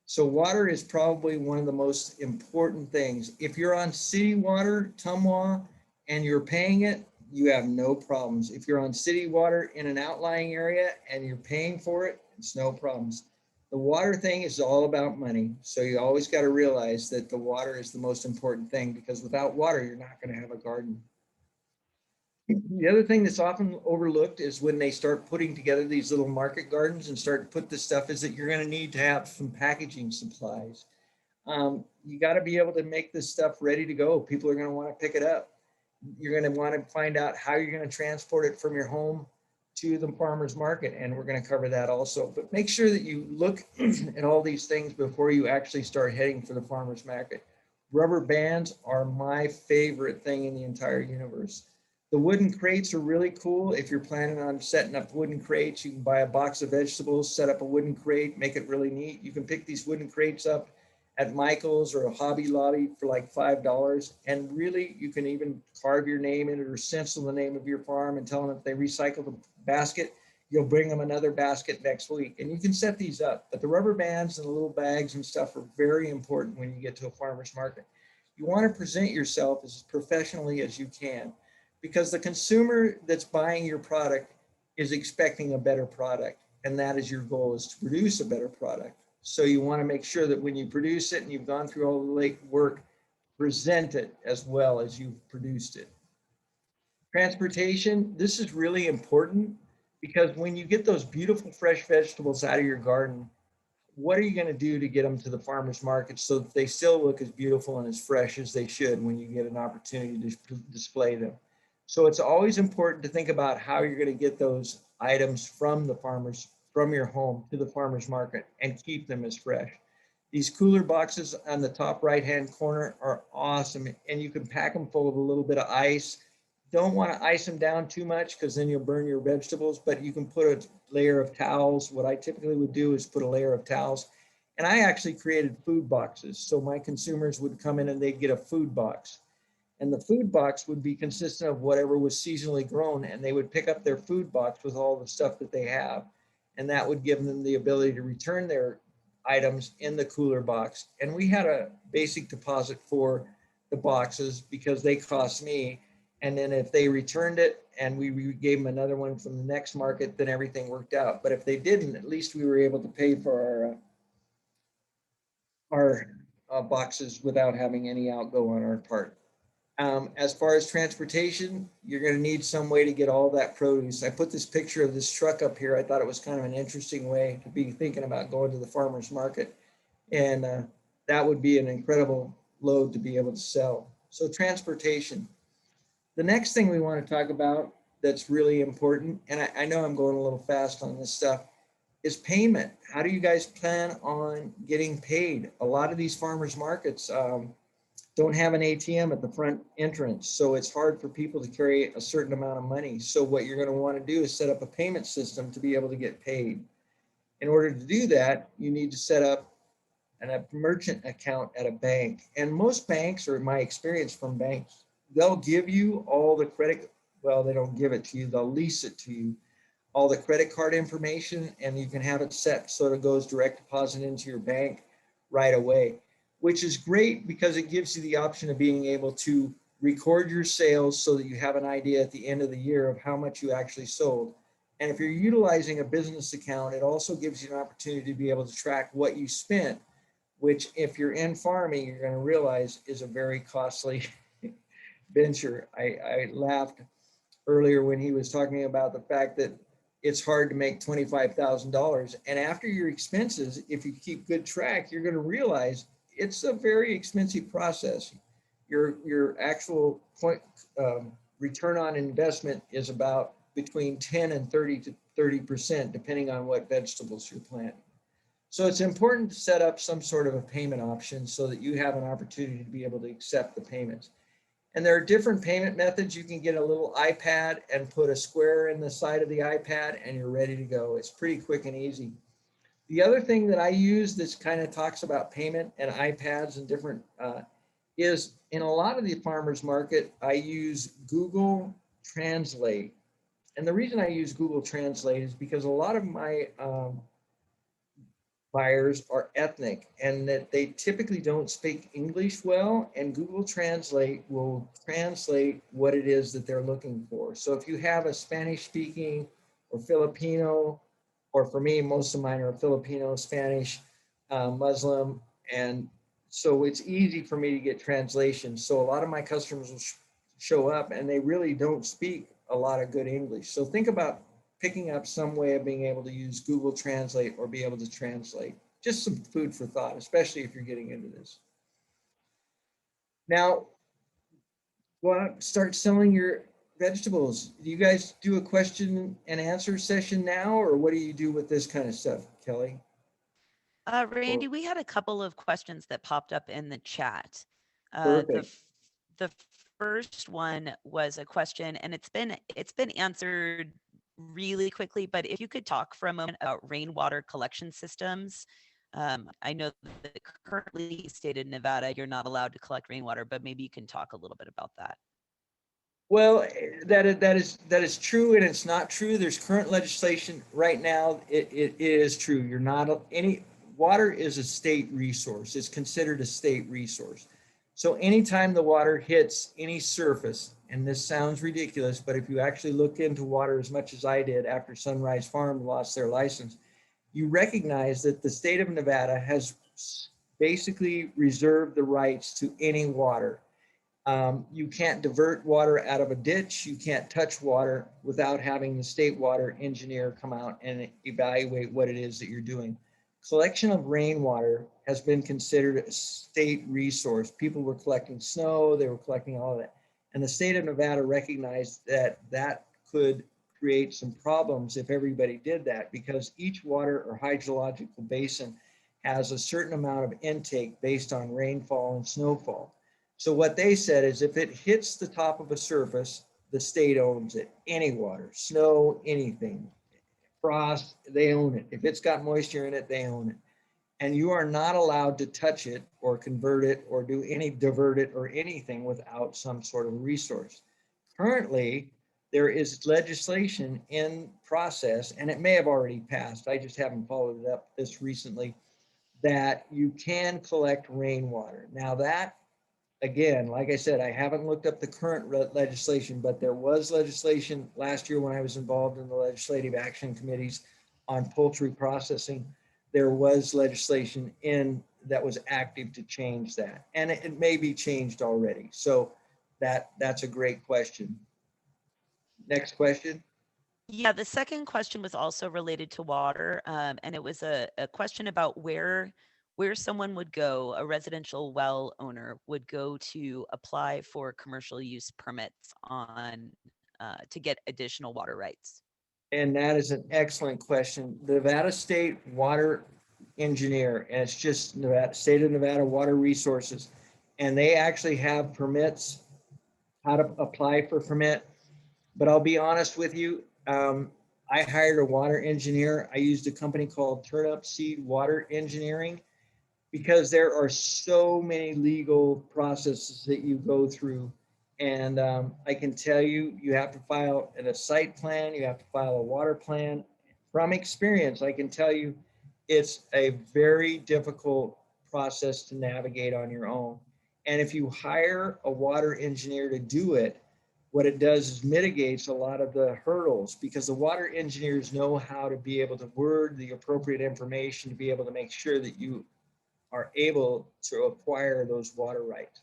So water is probably one of the most important things. If you're on city water, Tumwa, and you're paying it, you have no problems. If you're on city water in an outlying area and you're paying for it, it's no problems. The water thing is all about money. So you always got to realize that the water is the most important thing, because without water, you're not going to have a garden. The other thing that's often overlooked is when they start putting together these little market gardens and start to put this stuff, is that you're going to need to have some packaging supplies. You got to be able to make this stuff ready to go. People are going to want to pick it up. You're going to want to find out how you're going to transport it from your home to the farmer's market, and we're going to cover that also. But make sure that you look at all these things before you actually start heading for the farmer's market. Rubber bands are my favorite thing in the entire universe. The wooden crates are really cool. If you're planning on setting up wooden crates, you can buy a box of vegetables, set up a wooden crate, make it really neat. You can pick these wooden crates up at Michael's or a Hobby Lobby for like $5. And really, you can even carve your name in it or stencil the name of your farm and tell them if they recycle the basket, you'll bring them another basket next week. And you can set these up. But the rubber bands and the little bags and stuff are very important when you get to a farmer's market. You want to present yourself as professionally as you can, because the consumer that's buying your product is expecting a better product. And that is your goal, is to produce a better product. So you want to make sure that when you produce it and you've gone through all the late work, present it as well as you've produced it. Transportation, this is really important, because when you get those beautiful fresh vegetables out of your garden, what are you going to do to get them to the farmer's market so that they still look as beautiful and as fresh as they should when you get an opportunity to display them? So it's always important to think about how you're going to get those items from the farmers, from your home to the farmer's market and keep them as fresh. These cooler boxes on the top right-hand corner are awesome, and you can pack them full of a little bit of ice. Don't want to ice them down too much because then you'll burn your vegetables, but you can put a layer of towels. What I typically would do is put a layer of towels. And I actually created food boxes. So my consumers would come in and they'd get a food box. And the food box would be consistent of whatever was seasonally grown, and they would pick up their food box with all the stuff that they have. And that would give them the ability to return their items in the cooler box. And we had a basic deposit for the boxes because they cost me. And then if they returned it and we gave them another one from the next market, then everything worked out. But if they didn't, at least we were able to pay for our boxes without having any outgo on our part. As far as transportation, you're going to need some way to get all that produce. I put this picture of this truck up here. I thought it was kind of an interesting way to be thinking about going to the farmer's market. And that would be an incredible load to be able to sell. So transportation. The next thing we want to talk about that's really important, and I know I'm going a little fast on this stuff, is payment. How do you guys plan on getting paid? A lot of these farmers markets don't have an ATM at the front entrance, so it's hard for people to carry a certain amount of money. So what you're going to want to do is set up a payment system to be able to get paid. In order to do that, you need to set up a merchant account at a bank. And most banks, or in my experience from banks, they'll give you all the credit, well, they don't give it to you, they'll lease it to you, all the credit card information, and you can have it set so it goes direct deposit into your bank right away, which is great because it gives you the option of being able to record your sales so that you have an idea at the end of the year of how much you actually sold. And if you're utilizing a business account, it also gives you an opportunity to be able to track what you spent, which if you're in farming, you're going to realize is a very costly venture. I laughed earlier when he was talking about the fact that it's hard to make $25,000. And after your expenses, if you keep good track, you're going to realize it's a very expensive process. Your actual point return on investment is about between 10 and 30%, depending on what vegetables you're planting. So it's important to set up some sort of a payment option so that you have an opportunity to be able to accept the payments. And there are different payment methods. You can get a little iPad and put a square in the side of the iPad and you're ready to go. It's pretty quick and easy. The other thing that I use that's kind of talks about payment and iPads and different is in a lot of the farmers market, I use Google Translate. And the reason I use Google Translate is because a lot of my buyers are ethnic and that they typically don't speak English well, and Google Translate will translate what it is that they're looking for. So if you have a Spanish speaking or Filipino, or for me, most of mine are Filipino, Spanish, Muslim, and so it's easy for me to get translations. So a lot of my customers will show up and they really don't speak a lot of good English. So think about picking up some way of being able to use Google Translate or be able to translate. Just some food for thought, especially if you're getting into this. Now, go out, start selling your vegetables. Do you guys do a question and answer session now, or what do you do with this kind of stuff, Kelly? Randy, we had a couple of questions that popped up in the chat. Perfect. The first one was a question, and it's been answered really quickly, but if you could talk for a moment about rainwater collection systems. I know that currently state of Nevada, you're not allowed to collect rainwater, but maybe you can talk a little bit about that. Well, that is true, and it's not true. There's current legislation right now. It is true. You're not any water is a state resource. It's considered a state resource. So anytime the water hits any surface, and this sounds ridiculous, but if you actually look into water as much as I did after Sunrise Farm lost their license, you recognize that the state of Nevada has basically reserved the rights to any water. You can't divert water out of a ditch. You can't touch water without having the state water engineer come out and evaluate what it is that you're doing. Collection of rainwater has been considered a state resource. People were collecting snow, they were collecting all of that. And the state of Nevada recognized that that could create some problems if everybody did that, because each water or hydrological basin has a certain amount of intake based on rainfall and snowfall. So what they said is if it hits the top of a surface, the state owns it. Any water, snow, anything, frost, they own it. If it's got moisture in it, they own it. And you are not allowed to touch it or convert it or do any divert it or anything without some sort of resource. Currently, there is legislation in process, and it may have already passed, I just haven't followed it up this recently, that you can collect rainwater. Now that, again, like I said, I haven't looked up the current legislation, but there was legislation last year when I was involved in the legislative action committees on poultry processing. There was legislation in that was active to change that, and it may be changed already. So that's a great question. Next question. Yeah, the second question was also related to water, and it was a question about where someone would go, a residential well owner would go to apply for commercial use permits on to get additional water rights. And that is an excellent question. The Nevada State Water Engineer, and it's just Nevada, State of Nevada Water Resources, and they actually have permits, how to apply for permit. But I'll be honest with you, I hired a water engineer. I used a company called Turnip Seed Water Engineering, because there are so many legal processes that you go through. And I can tell you, you have to file a site plan, you have to file a water plan. From experience, I can tell you, it's a very difficult process to navigate on your own. And if you hire a water engineer to do it, what it does is mitigates a lot of the hurdles, because the water engineers know how to be able to word the appropriate information to be able to make sure that you are able to acquire those water rights.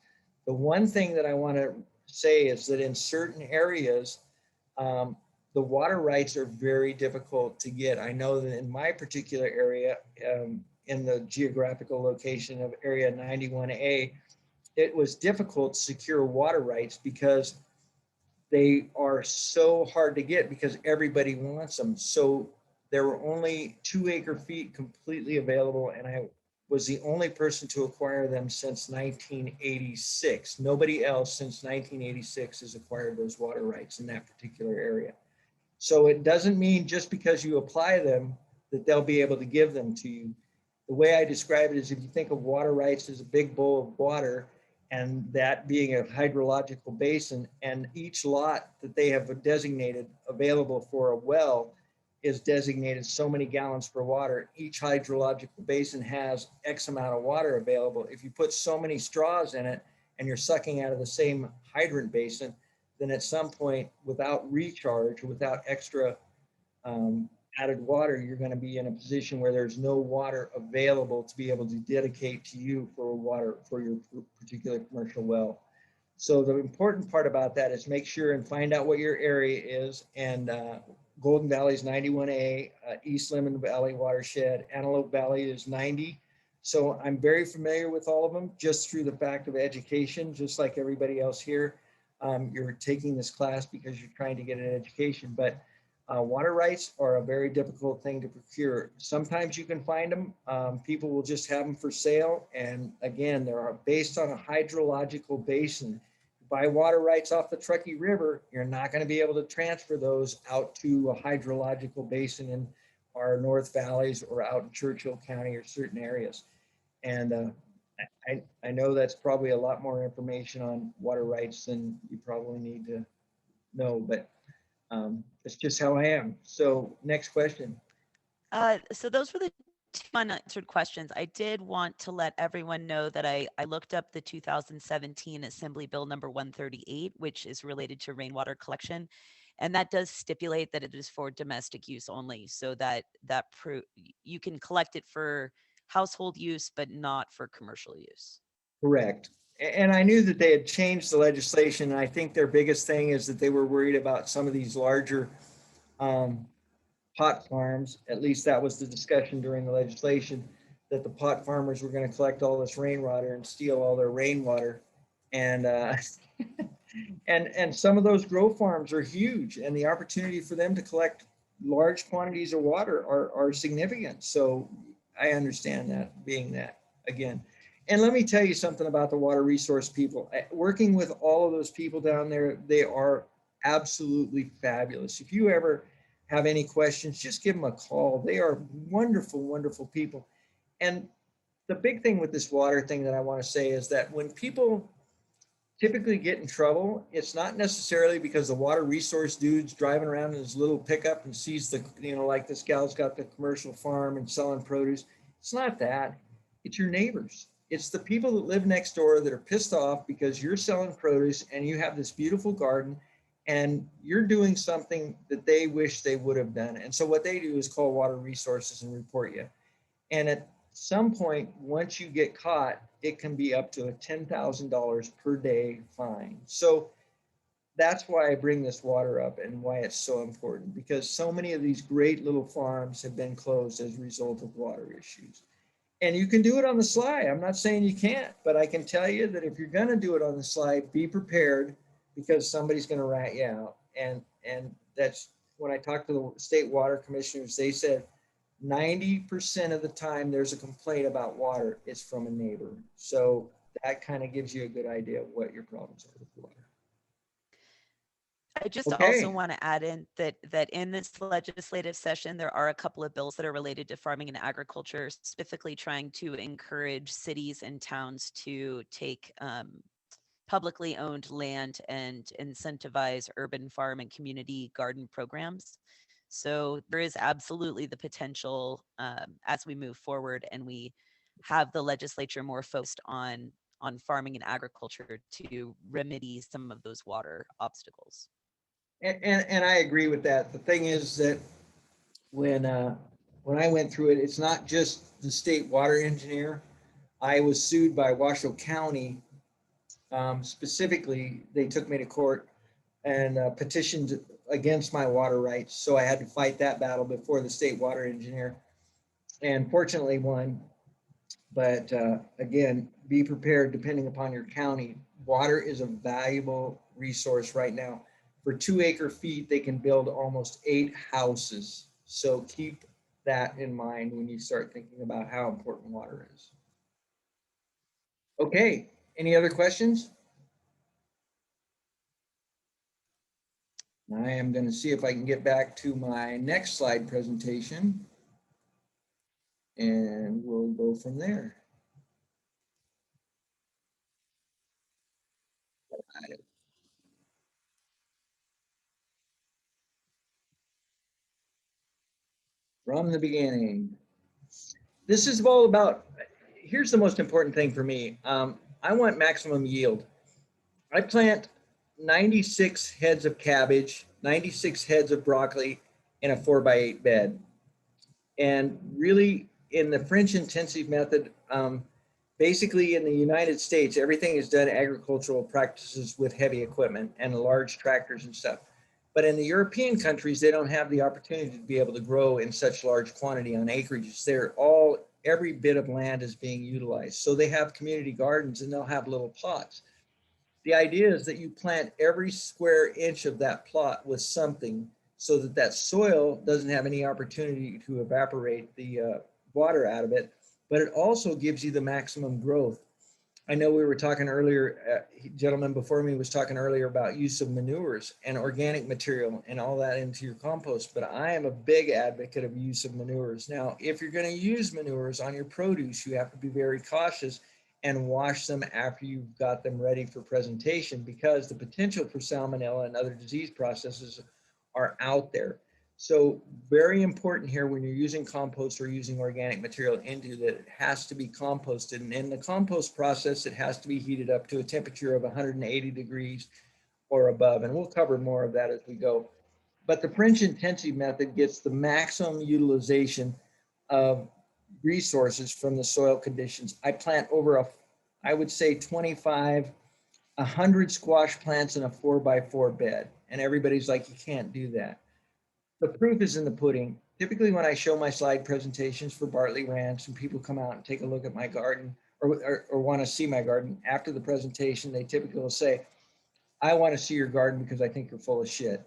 The one thing that I want to say is that in certain areas, the water rights are very difficult to get. I know that in my particular area, in the geographical location of area 91A, it was difficult to secure water rights because they are so hard to get because everybody wants them. So there were only 2 acre feet completely available, and I was the only person to acquire them since 1986. Nobody else since 1986 has acquired those water rights in that particular area. So it doesn't mean just because you apply them that they'll be able to give them to you. The way I describe it is, if you think of water rights as a big bowl of water, and that being a hydrological basin, and each lot that they have designated available for a well is designated so many gallons per water. Each hydrological basin has X amount of water available. If you put so many straws in it and you're sucking out of the same hydrant basin, then at some point, without recharge, without extra added water, you're going to be in a position where there's no water available to be able to dedicate to you for water for your particular commercial well. So the important part about that is make sure and find out what your area is. And Golden Valley is 91A, East Lemon Valley watershed, Antelope Valley is 90. So I'm very familiar with all of them just through the fact of education, just like everybody else here. You're taking this class because you're trying to get an education, but water rights are a very difficult thing to procure. Sometimes you can find them. People will just have them for sale. And again, they are based on a hydrological basin. Buy water rights off the Truckee River, you're not going to be able to transfer those out to a hydrological basin in our North Valleys or out in Churchill County or certain areas. And I know that's probably a lot more information on water rights than you probably need to know, but it's just how I am. So next question. So those were the 2 unanswered questions. I did want to let everyone know that I looked up the 2017 Assembly Bill number 138, which is related to rainwater collection. And that does stipulate that it is for domestic use only, so that you can collect it for household use, but not for commercial use. Correct. And I knew that they had changed the legislation. And I think their biggest thing is that they were worried about some of these larger pot farms. At least that was the discussion during the legislation, that the pot farmers were going to collect all this rainwater and steal all their rainwater. And And some of those grow farms are huge, and the opportunity for them to collect large quantities of water are significant. So I understand that, being that again. And let me tell you something about the water resource people. Working with all of those people down there, they are absolutely fabulous. If you ever have any questions, just give them a call. They are wonderful, wonderful people. And the big thing with this water thing that I want to say is that when people typically get in trouble, it's not necessarily because the water resource dude's driving around in his little pickup and sees the, like this gal's got the commercial farm and selling produce. It's not that. It's your neighbors. It's the people that live next door that are pissed off because you're selling produce and you have this beautiful garden and you're doing something that they wish they would have done. And so what they do is call water resources and report you. And at some point, once you get caught, it can be up to a $10,000 per day fine. So that's why I bring this water up and why it's so important, because so many of these great little farms have been closed as a result of water issues. And you can do it on the sly. I'm not saying you can't, but I can tell you that if you're going to do it on the sly, be prepared, because somebody's going to rat you out. And that's when I talked to the state water commissioners, they said 90% of the time there's a complaint about water, it's from a neighbor. So that kind of gives you a good idea of what your problems are with water. I just Okay. also want to add in that in this legislative session, there are a couple of bills that are related to farming and agriculture, specifically trying to encourage cities and towns to take publicly owned land and incentivize urban farm and community garden programs. So there is absolutely the potential as we move forward and we have the legislature more focused on farming and agriculture to remedy some of those water obstacles. And I agree with that. The thing is that when I went through it, it's not just the state water engineer. I was sued by Washoe County. Specifically, they took me to court and petitioned against my water rights. So I had to fight that battle before the state water engineer, and fortunately won. But again, be prepared depending upon your county. Water is a valuable resource right now. For 2 acre feet, they can build almost 8 houses. So keep that in mind when you start thinking about how important water is. Okay, any other questions? I am going to see if I can get back to my next slide presentation, and we'll go from there. From the beginning. This is all about, here's the most important thing for me. I want maximum yield. I plant 96 heads of cabbage, 96 heads of broccoli in a 4x8 bed. And really, in the French intensive method, basically in the United States, everything is done agricultural practices with heavy equipment and large tractors and stuff. But in the European countries, they don't have the opportunity to be able to grow in such large quantity on acreages. Every bit of land is being utilized. So they have community gardens and they'll have little plots. The idea is that you plant every square inch of that plot with something so that that soil doesn't have any opportunity to evaporate the water out of it, but it also gives you the maximum growth. I know we were talking earlier, gentleman before me was talking earlier about use of manures and organic material and all that into your compost, but I am a big advocate of use of manures. Now, if you're going to use manures on your produce, you have to be very cautious and wash them after you've got them ready for presentation, because the potential for salmonella and other disease processes are out there. So very important here when you're using compost or using organic material into that, it has to be composted. And in the compost process, it has to be heated up to a temperature of 180 degrees or above. And we'll cover more of that as we go. But the French intensive method gets the maximum utilization of resources from the soil conditions. I plant over I would say 100 squash plants in a 4x4 bed. And everybody's like, you can't do that. The proof is in the pudding. Typically when I show my slide presentations for Bartley Ranch and people come out and take a look at my garden or want to see my garden, after the presentation, they typically will say, I want to see your garden because I think you're full of shit.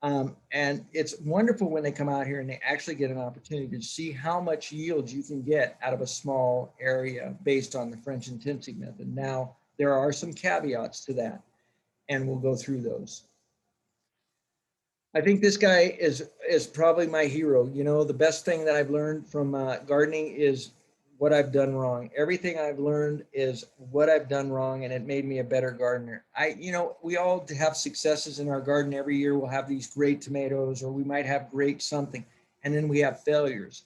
And it's wonderful when they come out here and they actually get an opportunity to see how much yield you can get out of a small area based on the French intensity method. Now, there are some caveats to that, and we'll go through those. I think this guy is probably my hero. You know, the best thing that I've learned from gardening is what I've done wrong. Everything I've learned is what I've done wrong, and it made me a better gardener. You know, we all have successes in our garden every year. We'll have these great tomatoes, or we might have great something, and then we have failures.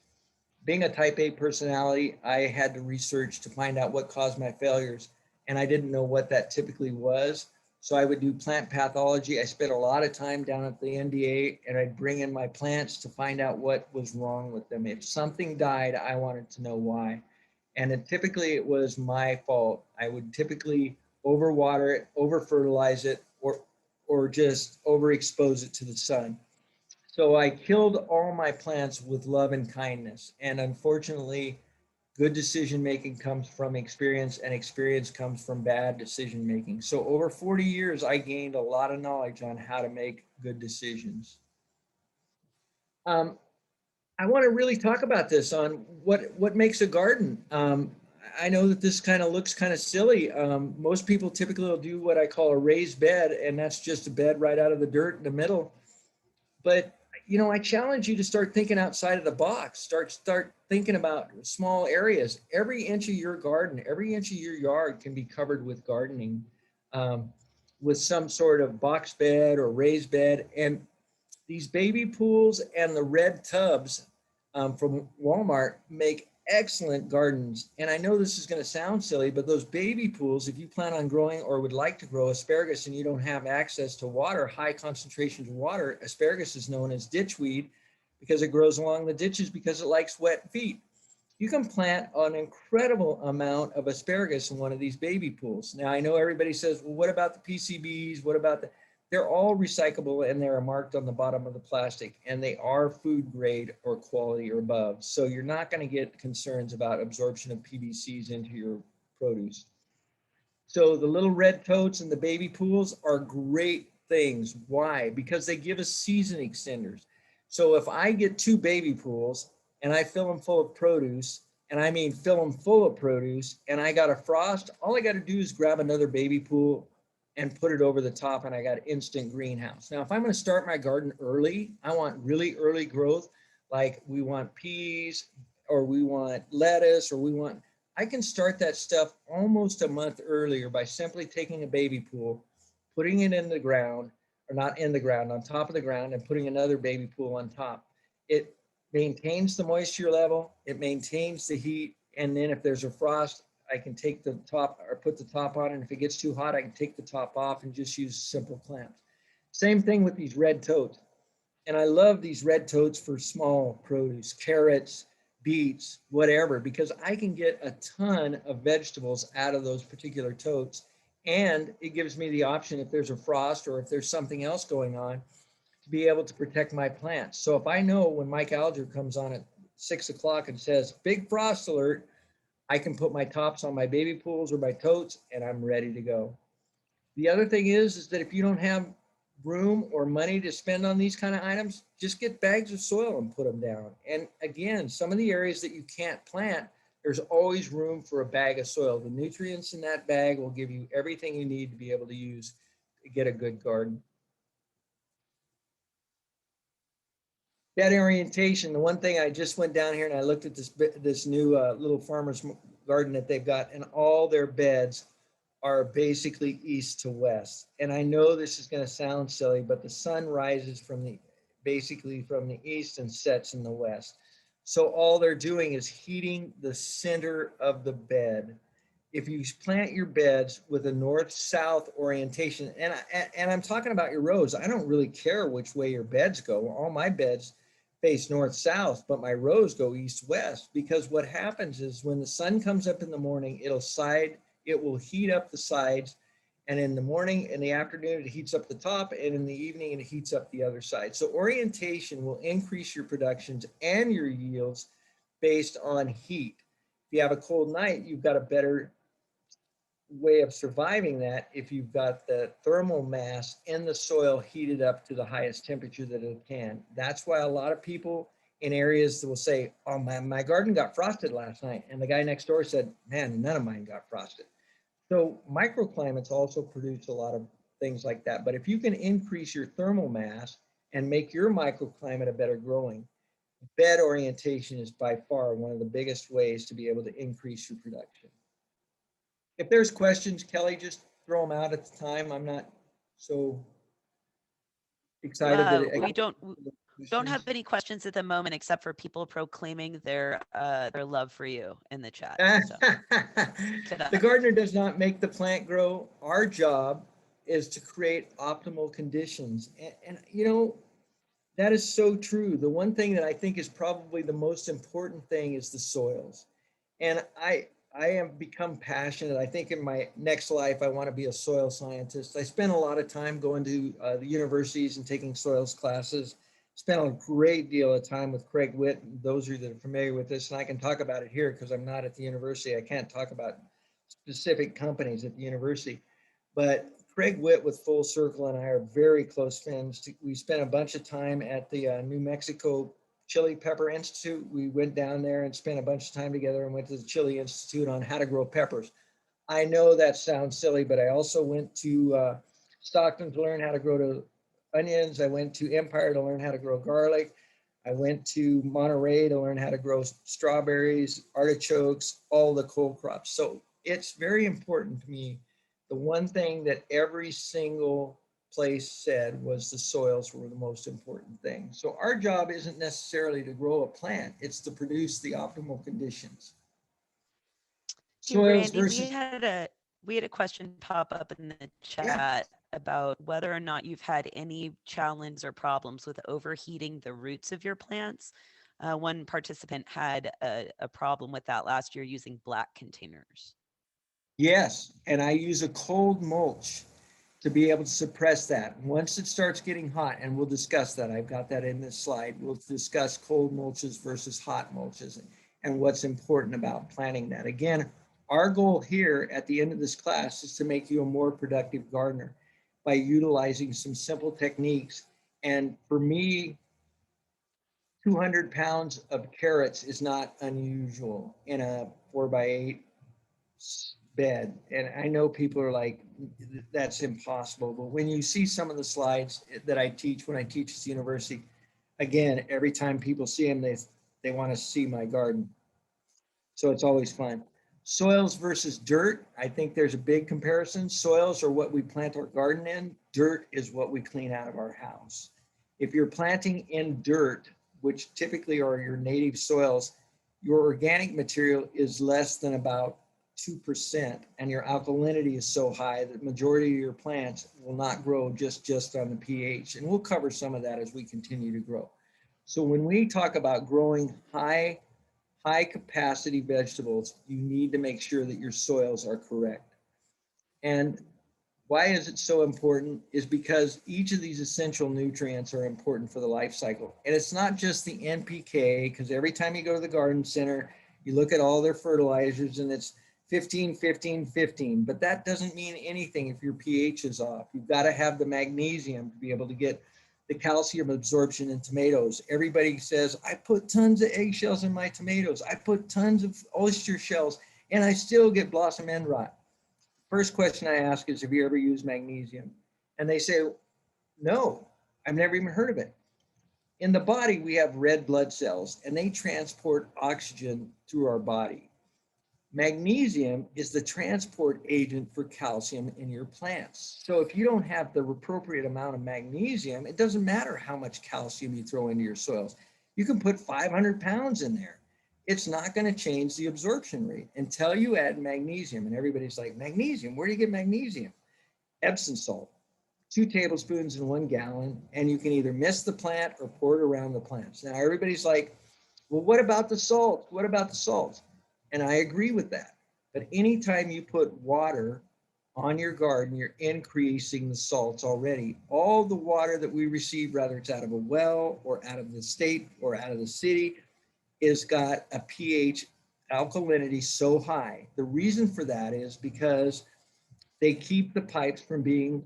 Being a type A personality, I had to research to find out what caused my failures, and I didn't know what that typically was. So I would do plant pathology. I spent a lot of time down at the NDA, and I'd bring in my plants to find out what was wrong with them. If something died, I wanted to know why. And typically it was my fault. I would typically overwater it, over fertilize it, or just overexpose it to the sun. So I killed all my plants with love and kindness. And unfortunately, good decision making comes from experience, and experience comes from bad decision making. So over 40 years, I gained a lot of knowledge on how to make good decisions. I want to really talk about this on what makes a garden. I know that this kind of looks kind of silly. Most people typically will do what I call a raised bed, and that's just a bed right out of the dirt in the middle. But you know, I challenge you to start thinking outside of the box. Start thinking about small areas. Every inch of your garden, every inch of your yard can be covered with gardening, with some sort of box bed or raised bed. And these baby pools and the red tubs from Walmart make excellent gardens. And I know this is going to sound silly, but those baby pools, if you plan on growing or would like to grow asparagus and you don't have access to water, high concentrations of water, asparagus is known as ditchweed because it grows along the ditches because it likes wet feet. You can plant an incredible amount of asparagus in one of these baby pools. Now, I know everybody says, well, what about the PCBs? What about the... They're all recyclable, and they're marked on the bottom of the plastic, and they are food grade or quality or above. So you're not going to get concerns about absorption of PVCs into your produce. So the little red totes and the baby pools are great things. Why? Because they give us season extenders. So if I get 2 baby pools and I fill them full of produce, and I mean fill them full of produce, and I got a frost, all I got to do is grab another baby pool and put it over the top, and I got instant greenhouse. Now, if I'm going to start my garden early, I want really early growth, like we want peas, or we want lettuce, or I can start that stuff almost a month earlier by simply taking a baby pool, putting it in the ground, or not in the ground, on top of the ground, and putting another baby pool on top. It maintains the moisture level, it maintains the heat, and then if there's a frost, I can take the top or put the top on, and if it gets too hot, I can take the top off and just use simple clamps. Same thing with these red totes. And I love these red totes for small produce, carrots, beets, whatever, because I can get a ton of vegetables out of those particular totes. And it gives me the option, if there's a frost or if there's something else going on, to be able to protect my plants. So if I know when Mike Alger comes on at 6 o'clock and says, big frost alert, I can put my tops on my baby pools or my totes, and I'm ready to go. The other thing is that if you don't have room or money to spend on these kind of items, just get bags of soil and put them down. And again, some of the areas that you can't plant, there's always room for a bag of soil. The nutrients in that bag will give you everything you need to be able to use to get a good garden. That orientation, the one thing I just went down here and I looked at this new little farmer's garden that they've got, and all their beds are basically east to west. And I know this is going to sound silly, but the sun rises basically from the east and sets in the west. So all they're doing is heating the center of the bed. If you plant your beds with a north-south orientation, and I'm talking about your rows, I don't really care which way your beds go. All my beds face north-south, but my rows go east-west, because what happens is when the sun comes up in the morning, it will heat up the sides, and in the morning and the afternoon, it heats up the top, and in the evening, it heats up the other side. So orientation will increase your productions and your yields based on heat. If you have a cold night, you've got a better way of surviving that if you've got the thermal mass in the soil heated up to the highest temperature that it can. That's why a lot of people in areas will say, oh, my garden got frosted last night. And the guy next door said, man, none of mine got frosted. So microclimates also produce a lot of things like that. But if you can increase your thermal mass and make your microclimate a better growing, bed orientation is by far one of the biggest ways to be able to increase your production. If there's questions, Kelly, just throw them out at the time. I'm not so excited that We don't have any questions at the moment, except for people proclaiming their love for you in the chat. So. The gardener does not make the plant grow. Our job is to create optimal conditions. And you know, that is so true. The one thing that I think is probably the most important thing is the soils. And I have become passionate. I think in my next life, I want to be a soil scientist. I spent a lot of time going to the universities and taking soils classes. Spent a great deal of time with Craig Witt. Those of you that are familiar with this, and I can talk about it here because I'm not at the university. I can't talk about specific companies at the university. But Craig Witt with Full Circle and I are very close friends. We spent a bunch of time at the New Mexico Chili Pepper Institute. We went down there and spent a bunch of time together and went to the Chili Institute on how to grow peppers. I know that sounds silly, but I also went to Stockton to learn how to grow onions. I went to Empire to learn how to grow garlic. I went to Monterey to learn how to grow strawberries, artichokes, all the cole crops. So it's very important to me. The one thing that every single place said was the soils were the most important thing. So our job isn't necessarily to grow a plant, it's to produce the optimal conditions. Hey, Soils Randy, versus, we had a question pop up in the chat about whether or not you've had any challenges or problems with overheating the roots of your plants. One participant had a problem with that last year using black containers. yes, and I use a cold mulch to be able to suppress that. Once it starts getting hot, and we'll discuss that, I've got that in this slide, we'll discuss cold mulches versus hot mulches and what's important about planting that. Again, our goal here at the end of this class is to make you a more productive gardener by utilizing some simple techniques. And for me, 200 pounds of carrots is not unusual in a 4x8 bed. And I know people are like, that's impossible. But when you see some of the slides that I teach when I teach at the university, again, every time people see them, they want to see my garden. So it's always fun. Soils versus dirt. I think there's a big comparison. Soils are what we plant our garden in. Dirt is what we clean out of our house. If you're planting in dirt, which typically are your native soils, your organic material is less than about 2%, and your alkalinity is so high that majority of your plants will not grow just on the pH. And we'll cover some of that as we continue to grow. So when we talk about growing high capacity vegetables, you need to make sure that your soils are correct. And why is it so important is because each of these essential nutrients are important for the life cycle. And it's not just the NPK, because every time you go to the garden center, you look at all their fertilizers and it's 15, 15, 15, but that doesn't mean anything if your pH is off. You've got to have the magnesium to be able to get the calcium absorption in tomatoes. Everybody says, I put tons of eggshells in my tomatoes. I put tons of oyster shells and I still get blossom end rot. First question I ask is, have you ever used magnesium? And they say, no, I've never even heard of it. In the body, we have red blood cells and they transport oxygen through our body. Magnesium is the transport agent for calcium in your plants. So if you don't have the appropriate amount of magnesium, it doesn't matter how much calcium you throw into your soils. You can put 500 pounds in there. It's not going to change the absorption rate until you add magnesium. And everybody's like, magnesium, where do you get magnesium? Epsom salt, 2 tablespoons in 1 gallon, and you can either mist the plant or pour it around the plants. Now everybody's like, well, what about the salt? What about the salt? And I agree with that. But anytime you put water on your garden, you're increasing the salts already. All the water that we receive, whether it's out of a well or out of the state or out of the city, is got a pH alkalinity so high. The reason for that is because They keep the pipes from being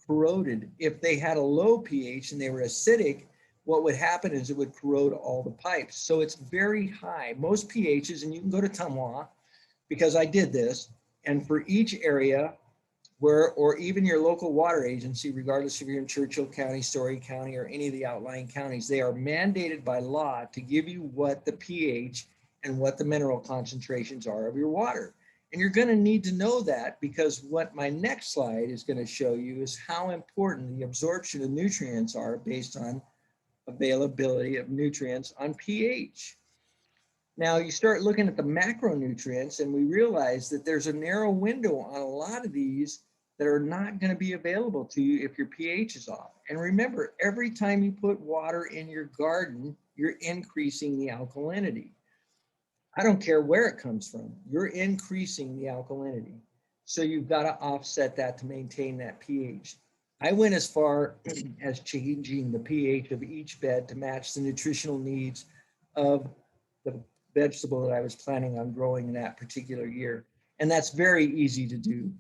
corroded. If they had a low pH and they were acidic, what would happen is it would corrode all the pipes. So it's very high. Most pHs, and you can go to Tumwa because I did this, and for each area where, or even your local water agency, regardless if you're in Churchill County, Story County, or any of the outlying counties, they are mandated by law to give you what the pH and what the mineral concentrations are of your water. And you're going to need to know that, because what my next slide is going to show you is how important the absorption of nutrients are based on availability of nutrients on pH. Now you start looking at the macronutrients and we realize that there's a narrow window on a lot of these that are not going to be available to you if your pH is off. And remember, every time you put water in your garden, you're increasing the alkalinity. I don't care where it comes from, you're increasing the alkalinity. So you've got to offset that to maintain that pH. I went as far as changing the pH of each bed to match the nutritional needs of the vegetable that I was planning on growing in that particular year. And that's very easy to do,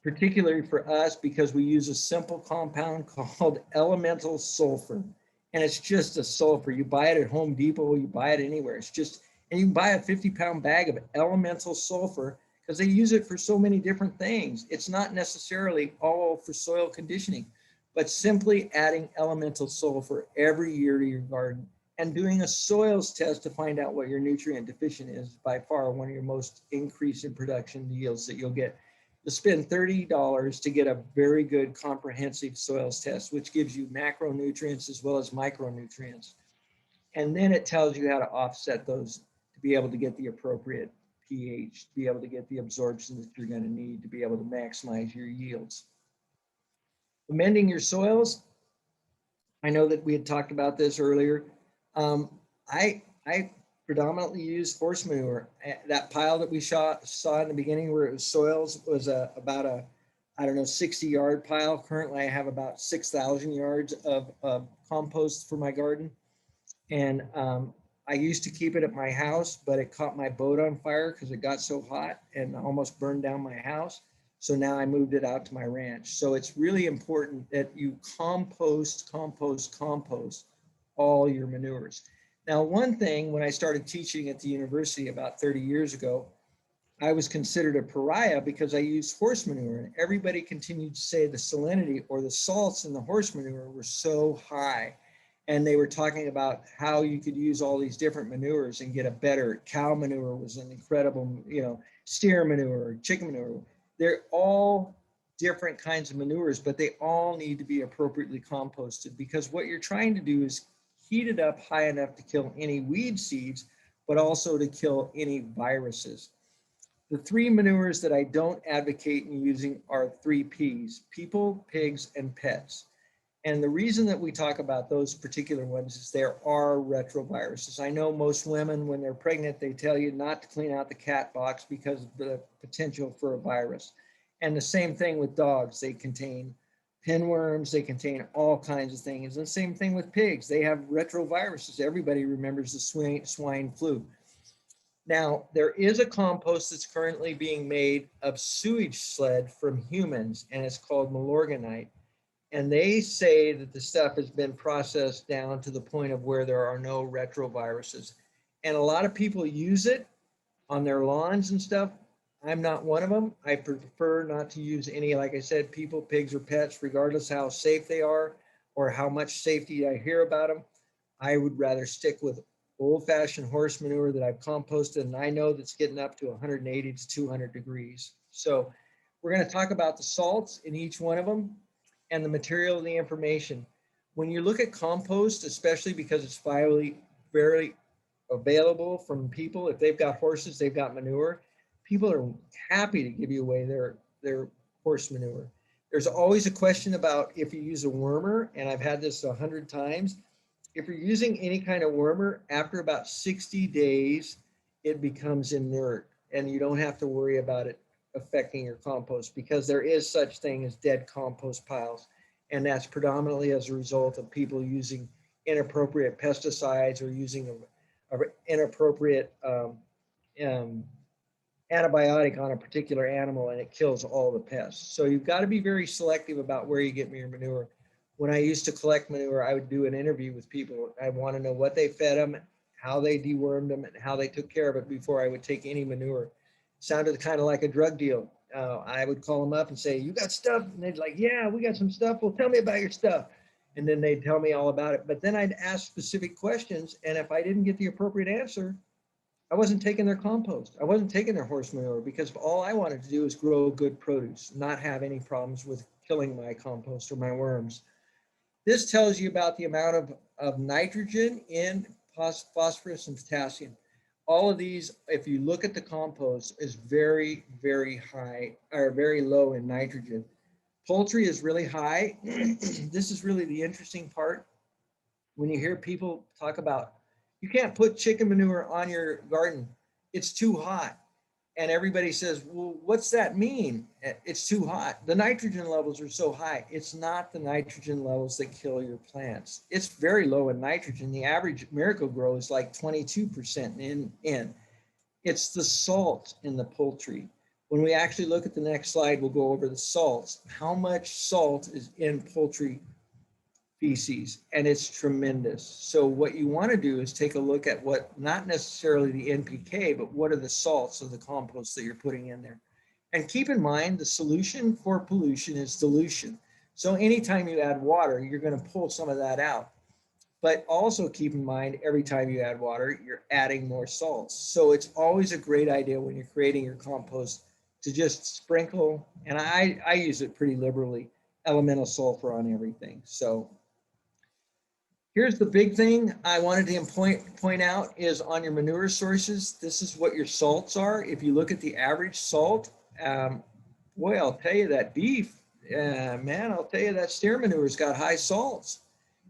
particularly for us because we use a simple compound called elemental sulfur. And it's just a sulfur. You buy it at Home Depot, you buy it anywhere. It's just, and you can buy a 50-pound bag of elemental sulfur because they use it for so many different things. It's not necessarily all for soil conditioning, but simply adding elemental sulfur every year to your garden and doing a soils test to find out what your nutrient deficient is by far one of your most increase in production yields that you'll get. You'll spend $30 to get a very good comprehensive soils test, which gives you macronutrients as well as micronutrients. And then it tells you how to offset those to be able to get the appropriate pH, to be able to get the absorption that you're going to need to be able to maximize your yields. Amending your soils. I know that we had talked about this earlier. I predominantly use horse manure. That pile that we saw in the beginning where it was soils was about a, I don't know, 60-yard pile. Currently, I have about 6,000 yards of compost for my garden. And I used to keep it at my house, but it caught my boat on fire because it got so hot and almost burned down my house. So now I moved it out to my ranch. So it's really important that you compost all your manures. Now, one thing, when I started teaching at the university about 30 years ago, I was considered a pariah because I used horse manure, and everybody continued to say the salinity or the salts in the horse manure were so high. And they were talking about how you could use all these different manures and get a better. Cow manure was an incredible, steer manure, chicken manure. They're all different kinds of manures, but they all need to be appropriately composted, because what you're trying to do is heat it up high enough to kill any weed seeds, but also to kill any viruses. The three manures that I don't advocate in using are 3 Ps: people, pigs, and pets. And the reason that we talk about those particular ones is there are retroviruses. I know most women, when they're pregnant, they tell you not to clean out the cat box because of the potential for a virus. And the same thing with dogs. They contain pinworms, they contain all kinds of things. And the same thing with pigs. They have retroviruses. Everybody remembers the swine flu. Now, there is a compost that's currently being made of sewage sled from humans, and it's called Milorganite. And they say that the stuff has been processed down to the point of where there are no retroviruses. And a lot of people use it on their lawns and stuff. I'm not one of them. I prefer not to use any, like I said, people, pigs, or pets, regardless how safe they are or how much safety I hear about them. I would rather stick with old-fashioned horse manure that I've composted, and I know that's getting up to 180 to 200 degrees. So we're going to talk about the salts in each one of them and the material and the information. When you look at compost, especially because it's very available from people, if they've got horses, they've got manure, people are happy to give you away their horse manure. There's always a question about if you use a wormer, and I've had this 100 times. If you're using any kind of wormer, after about 60 days, it becomes inert, and you don't have to worry about it affecting your compost, because there is such thing as dead compost piles. And that's predominantly as a result of people using inappropriate pesticides or using inappropriate antibiotic on a particular animal and it kills all the pests. So you've got to be very selective about where you get your manure. When I used to collect manure, I would do an interview with people. I want to know what they fed them, how they dewormed them, and how they took care of it before I would take any manure. Sounded kind of like a drug deal. I would call them up and say, "You got stuff?" And they'd like, "Yeah, we got some stuff." "Well, tell me about your stuff." And then they'd tell me all about it. But then I'd ask specific questions. And if I didn't get the appropriate answer, I wasn't taking their compost. I wasn't taking their horse manure, because all I wanted to do is grow good produce, not have any problems with killing my compost or my worms. This tells you about the amount of nitrogen in phosphorus and potassium. All of these, if you look at the compost, is very, very high or very low in nitrogen. Poultry is really high. This is really the interesting part. When you hear people talk about, you can't put chicken manure on your garden, it's too hot. And everybody says, well, what's that mean? It's too hot. The nitrogen levels are so high. It's not the nitrogen levels that kill your plants. It's very low in nitrogen. The average Miracle-Gro is like 22% in. It's the salt in the poultry. When we actually look at the next slide, we'll go over the salts. How much salt is in poultry feces, and it's tremendous. So what you want to do is take a look at what, not necessarily the NPK, but what are the salts of the compost that you're putting in there. And keep in mind, the solution for pollution is dilution. So anytime you add water, you're going to pull some of that out. But also keep in mind, every time you add water, you're adding more salts. So it's always a great idea when you're creating your compost to just sprinkle, and I use it pretty liberally, elemental sulfur on everything. So here's the big thing I wanted to point out is on your manure sources, this is what your salts are. If you look at the average salt, boy, I'll tell you that beef, man, I'll tell you that steer manure's got high salts.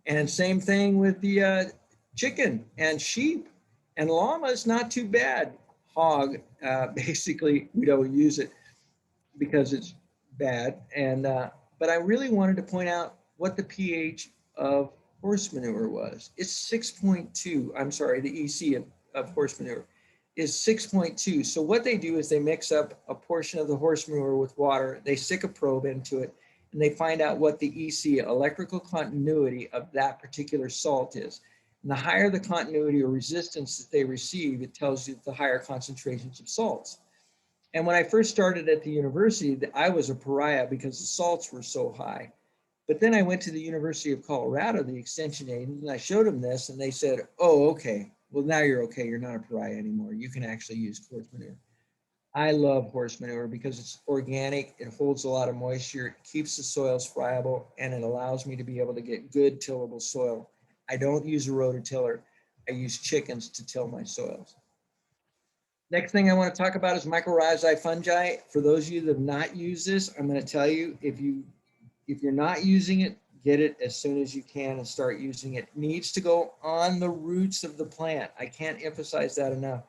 And same thing with the chicken and sheep and llama's not too bad. Hog, basically, we don't use it because it's bad. And but I really wanted to point out what the pH of horse manure was. It's 6.2. I'm sorry, the EC of horse manure is 6.2. So what they do is they mix up a portion of the horse manure with water. They stick a probe into it, and they find out what the EC, electrical continuity, of that particular salt is. And the higher the continuity or resistance that they receive, it tells you the higher concentrations of salts. And when I first started at the university, I was a pariah because the salts were so high. But then I went to the University of Colorado, the extension agent, and I showed them this, and they said, oh, okay, well, now you're okay. You're not a pariah anymore. You can actually use horse manure. I love horse manure because it's organic, it holds a lot of moisture, it keeps the soils friable, and it allows me to be able to get good tillable soil. I don't use a rototiller. I use chickens to till my soils. Next thing I want to talk about is mycorrhizae fungi. For those of you that have not used this, I'm going to tell you, if you're not using it, get it as soon as you can and start using it. It needs to go on the roots of the plant. I can't emphasize that enough.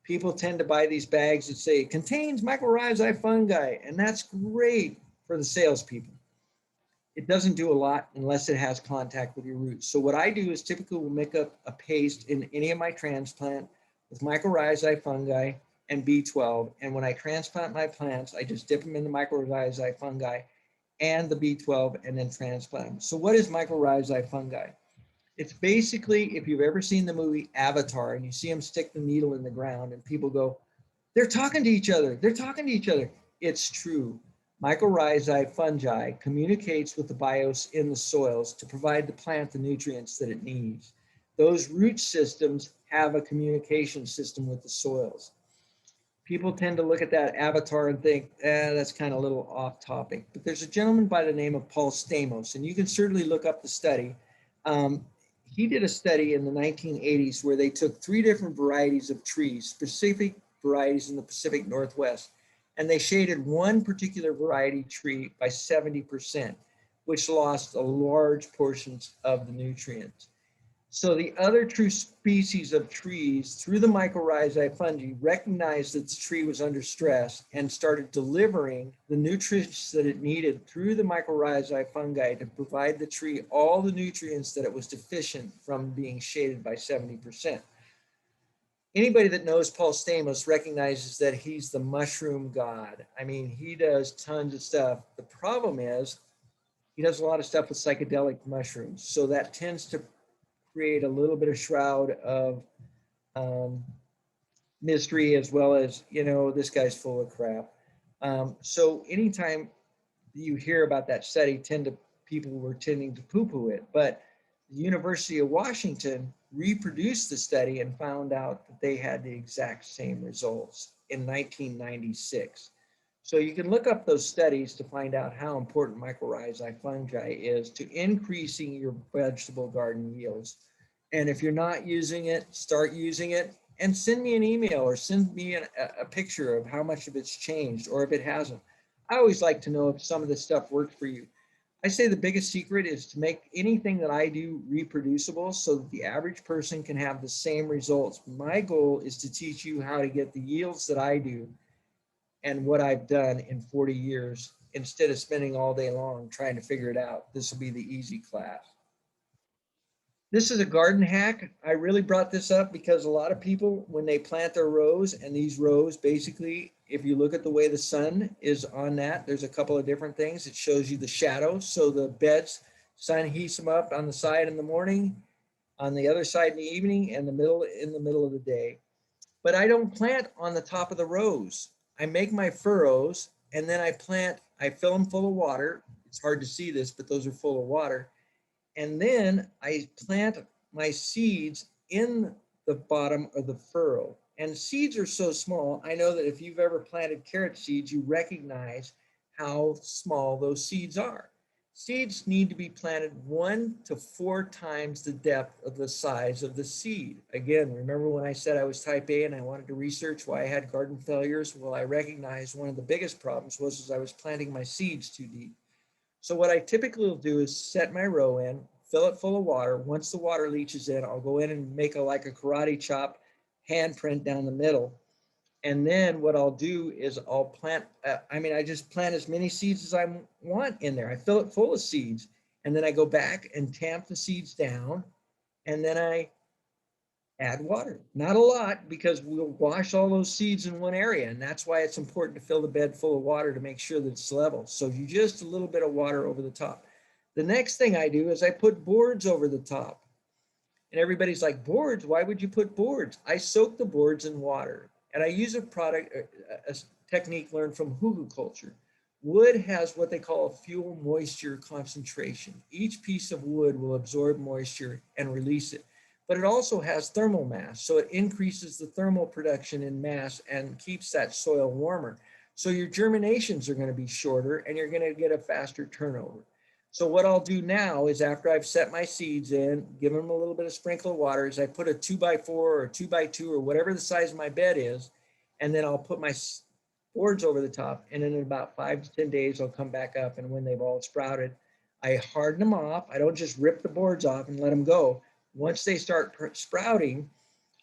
People tend to buy these bags that say it contains mycorrhizae fungi, and that's great for the salespeople. It doesn't do a lot unless it has contact with your roots. So what I do is typically will make up a paste in any of my transplant with mycorrhizae fungi and B12. And when I transplant my plants, I just dip them in the mycorrhizae fungi and the B12 and then transplant them. So what is mycorrhizae fungi? It's basically, if you've ever seen the movie Avatar and you see them stick the needle in the ground and people go, they're talking to each other. They're talking to each other. It's true. Mycorrhizae fungi communicates with the bios in the soils to provide the plant the nutrients that it needs. Those root systems have a communication system with the soils. People tend to look at that Avatar and think, that's kind of a little off topic. But there's a gentleman by the name of Paul Stamos, and you can certainly look up the study. He did a study in the 1980s where they took 3 different varieties of trees, specific varieties in the Pacific Northwest, and they shaded one particular variety tree by 70%, which lost a large portions of the nutrients. So the other true species of trees, through the mycorrhizae fungi, recognized that the tree was under stress and started delivering the nutrients that it needed through the mycorrhizae fungi to provide the tree all the nutrients that it was deficient from being shaded by 70%. anybody that knows Paul Stamos recognizes that he's the mushroom god. I mean, he does tons of stuff. The problem is he does a lot of stuff with psychedelic mushrooms. So that tends to create a little bit of shroud of mystery, as well as, you know, this guy's full of crap. So anytime you hear about that study, people were tending to poo-poo it. But the University of Washington reproduced the study and found out that they had the exact same results in 1996. So you can look up those studies to find out how important mycorrhizae fungi is to increasing your vegetable garden yields. And if you're not using it, start using it, and send me an email or send me a picture of how much of it's changed or if it hasn't. I always like to know if some of this stuff worked for you. I say the biggest secret is to make anything that I do reproducible so that the average person can have the same results. My goal is to teach you how to get the yields that I do and what I've done in 40 years instead of spending all day long trying to figure it out. This will be the easy class. This is a garden hack. I really brought this up because a lot of people, when they plant their rows, and these rows, basically, if you look at the way the sun is on that, there's a couple of different things. It shows you the shadows. So the beds, sun heats them up on the side in the morning, on the other side in the evening, and in the middle of the day. But I don't plant on the top of the rows. I make my furrows, and then I fill them full of water. It's hard to see this, but those are full of water. And then I plant my seeds in the bottom of the furrow. And seeds are so small. I know that if you've ever planted carrot seeds, you recognize how small those seeds are. Seeds need to be planted 1 to 4 times the depth of the size of the seed. Again, remember when I said I was type A and I wanted to research why I had garden failures? Well, I recognized one of the biggest problems was I was planting my seeds too deep. So what I typically will do is set my row in, fill it full of water. Once the water leaches in, I'll go in and make like a karate chop handprint down the middle. And then what I'll do is I'll plant, I just plant as many seeds as I want in there. I fill it full of seeds, and then I go back and tamp the seeds down, and then I add water. Not a lot, because we'll wash all those seeds in one area, and that's why it's important to fill the bed full of water to make sure that it's level. So you just a little bit of water over the top. The next thing I do is I put boards over the top. And everybody's like, boards? Why would you put boards? I soak the boards in water, and I use a technique learned from hugelkultur. Wood has what they call a fuel moisture concentration. Each piece of wood will absorb moisture and release it. But it also has thermal mass, so it increases the thermal production in mass and keeps that soil warmer. So your germinations are going to be shorter, and you're going to get a faster turnover. So what I'll do now is, after I've set my seeds in, give them a little bit of sprinkle of water, is I put a 2x4 or 2x2 or whatever the size of my bed is, and then I'll put my boards over the top, and in about 5 to 10 days, I'll come back up, and when they've all sprouted, I harden them off. I don't just rip the boards off and let them go. Once they start sprouting,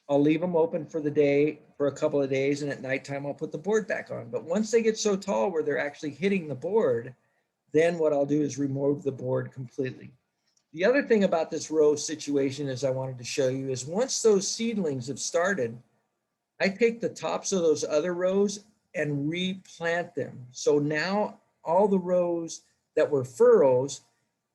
I'll leave them open for the day, for a couple of days, and at nighttime, I'll put the board back on. But once they get so tall where they're actually hitting the board, then what I'll do is remove the board completely. The other thing about this row situation is I wanted to show you is, once those seedlings have started, I take the tops of those other rows and replant them. So now all the rows that were furrows,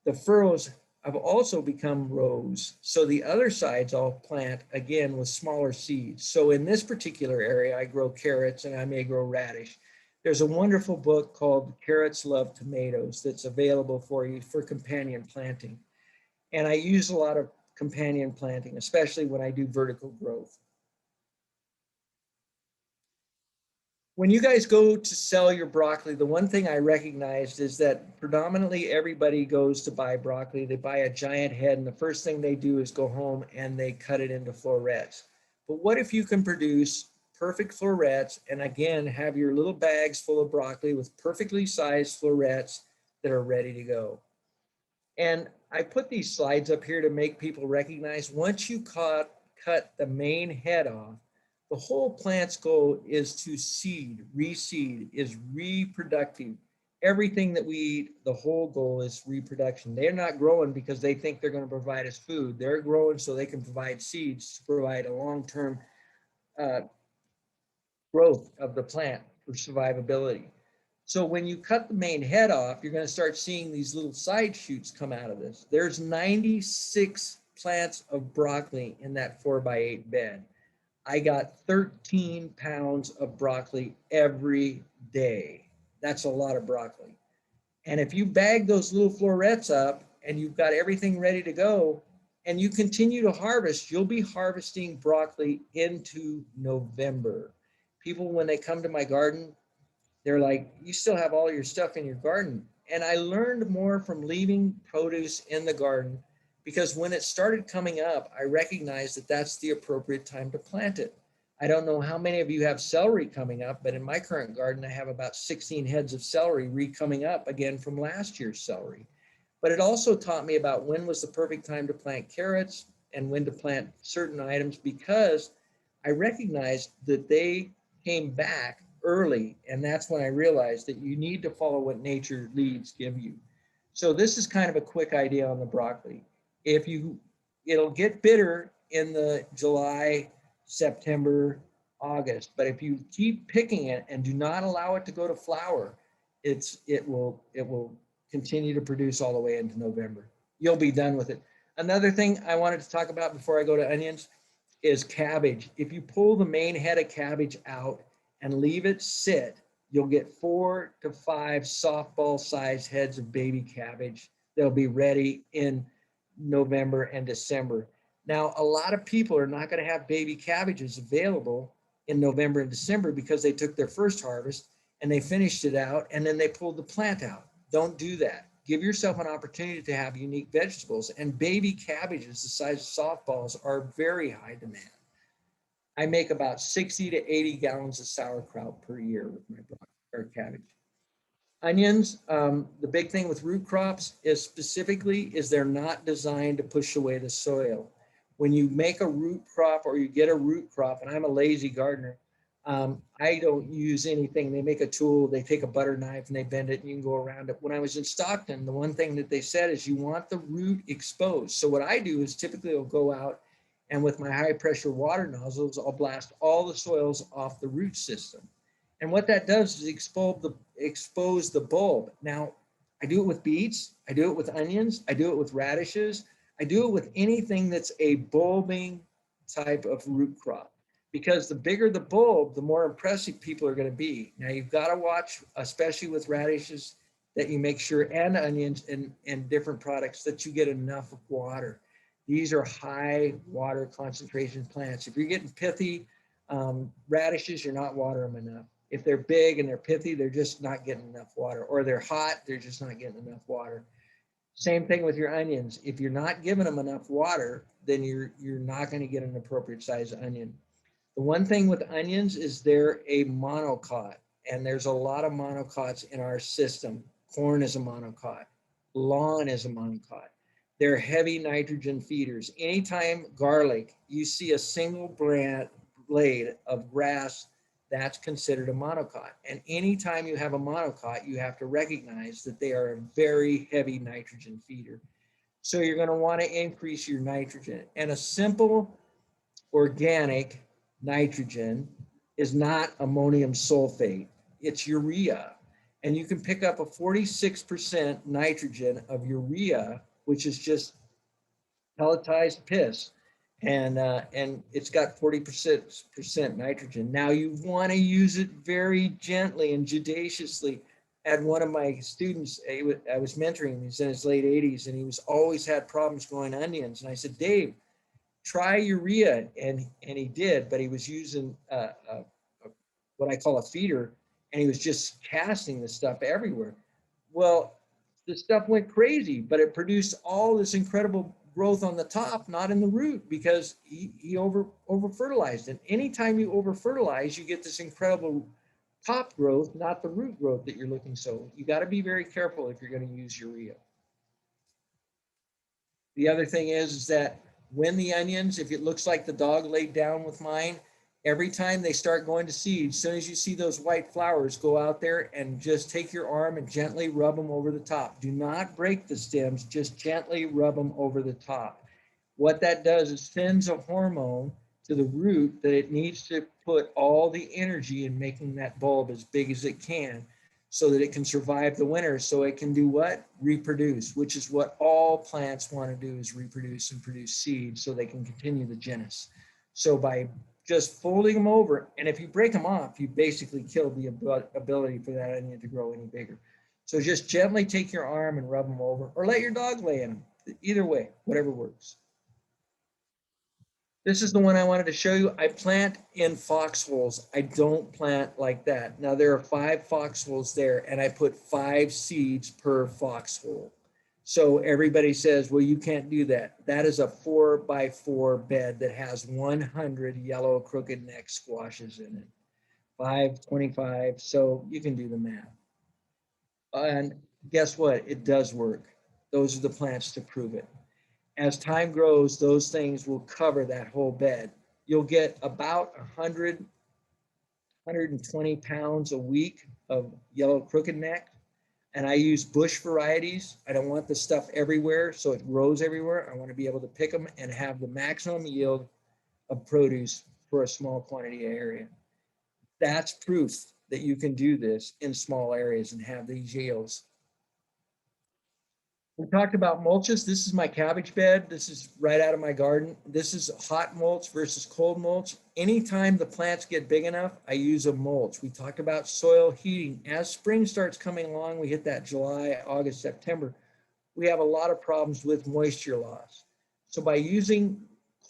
the furrows have also become rows. So the other sides I'll plant again with smaller seeds. So in this particular area, I grow carrots and I may grow radish. There's a wonderful book called Carrots Love Tomatoes that's available for you for companion planting. And I use a lot of companion planting, especially when I do vertical growth. When you guys go to sell your broccoli, the one thing I recognized is that predominantly everybody goes to buy broccoli. They buy a giant head, and the first thing they do is go home and they cut it into florets. But what if you can produce perfect florets, and again, have your little bags full of broccoli with perfectly sized florets that are ready to go? And I put these slides up here to make people recognize, once you cut the main head off, the whole plant's goal is to seed, reseed, is reproductive. Everything that we eat, the whole goal is reproduction. They're not growing because they think they're going to provide us food. They're growing so they can provide seeds to provide a long-term uh, growth of the plant for survivability. So when you cut the main head off, you're going to start seeing these little side shoots come out of this. There's 96 plants of broccoli in that 4x8 bed. I got 13 pounds of broccoli every day. That's a lot of broccoli. And if you bag those little florets up and you've got everything ready to go and you continue to harvest, you'll be harvesting broccoli into November. People, when they come to my garden, they're like, you still have all your stuff in your garden. And I learned more from leaving produce in the garden, because when it started coming up, I recognized that that's the appropriate time to plant it. I don't know how many of you have celery coming up, but in my current garden, I have about 16 heads of celery coming up again from last year's celery. But it also taught me about when was the perfect time to plant carrots and when to plant certain items, because I recognized that they came back early. And that's when I realized that you need to follow what nature leads give you. So this is kind of a quick idea on the broccoli. It'll get bitter in the July, September, August, but if you keep picking it and do not allow it to go to flower, it will continue to produce all the way into November. You'll be done with it. Another thing I wanted to talk about before I go to onions is cabbage. If you pull the main head of cabbage out and leave it sit, you'll get 4 to 5 softball sized heads of baby cabbage. They'll be ready in November and December. Now, a lot of people are not going to have baby cabbages available in November and December because they took their first harvest and they finished it out and then they pulled the plant out. Don't do that. Give yourself an opportunity to have unique vegetables, and baby cabbages the size of softballs are very high demand. I make about 60 to 80 gallons of sauerkraut per year with my cabbage. Onions, the big thing with root crops is they're not designed to push away the soil. When you make a root crop or you get a root crop, and I'm a lazy gardener, I don't use anything. They make a tool, they take a butter knife and they bend it and you can go around it. When I was in Stockton, the one thing that they said is you want the root exposed. So what I do is typically I'll go out and with my high pressure water nozzles, I'll blast all the soils off the root system. And what that does is expose the bulb. Now, I do it with beets, I do it with onions, I do it with radishes, I do it with anything that's a bulbing type of root crop. Because the bigger the bulb, the more impressive people are going to be. Now, you've got to watch, especially with radishes, that you make sure, and onions and different products, that you get enough water. These are high water concentration plants. If you're getting pithy radishes, you're not watering them enough. If they're big and they're pithy, they're just not getting enough water. Or they're hot, they're just not getting enough water. Same thing with your onions. If you're not giving them enough water, then you're not going to get an appropriate size onion. The one thing with onions is they're a monocot, and there's a lot of monocots in our system. Corn is a monocot. Lawn is a monocot. They're heavy nitrogen feeders. Anytime garlic, you see a single blade of grass, that's considered a monocot. And anytime you have a monocot, you have to recognize that they are a very heavy nitrogen feeder. So you're going to want to increase your nitrogen. And a simple organic nitrogen is not ammonium sulfate, it's urea. And you can pick up a 46% nitrogen of urea, which is just pelletized piss. And it's got 40% nitrogen. Now you want to use it very gently and judiciously. I had one of my students, I was mentoring him, he's in his late 80s, and he was always had problems growing onions. And I said, Dave, try urea, and he did, but he was using what I call a feeder, and he was just casting the stuff everywhere. Well, the stuff went crazy, but it produced all this incredible growth on the top, not in the root, because he over fertilized. And anytime you over fertilize, you get this incredible top growth, not the root growth that you're looking. So you got to be very careful if you're going to use urea. The other thing is that when the onions, if it looks like the dog laid down with mine, every time they start going to seed, as soon as you see those white flowers, go out there and just take your arm and gently rub them over the top. Do not break the stems, just gently rub them over the top. What that does is sends a hormone to the root that it needs to put all the energy in making that bulb as big as it can so that it can survive the winter, so it can do what? Reproduce, which is what all plants want to do, is reproduce and produce seeds so they can continue the genus. So by just folding them over, and if you break them off, you basically kill the ability for that onion to grow any bigger. So just gently take your arm and rub them over, or let your dog lay in them. Either way, whatever works. This is the one I wanted to show you. I plant in foxholes. I don't plant like that. Now there are 5 foxholes there, and I put 5 seeds per foxhole. So everybody says, well, you can't do that. That is a 4x4 bed that has 100 yellow crooked neck squashes in it. 525, so you can do the math. And guess what? It does work. Those are the plants to prove it. As time grows, those things will cover that whole bed. You'll get about 100, 120 pounds a week of yellow crooked neck. And I use bush varieties. I don't want the stuff everywhere, so it grows everywhere. I want to be able to pick them and have the maximum yield of produce for a small quantity of area. That's proof that you can do this in small areas and have these yields. We talked about mulches. This is my cabbage bed. This is right out of my garden. This is hot mulch versus cold mulch. Anytime the plants get big enough, I use a mulch. We talked about soil heating. As spring starts coming along, we hit that July, August, September, we have a lot of problems with moisture loss. So by using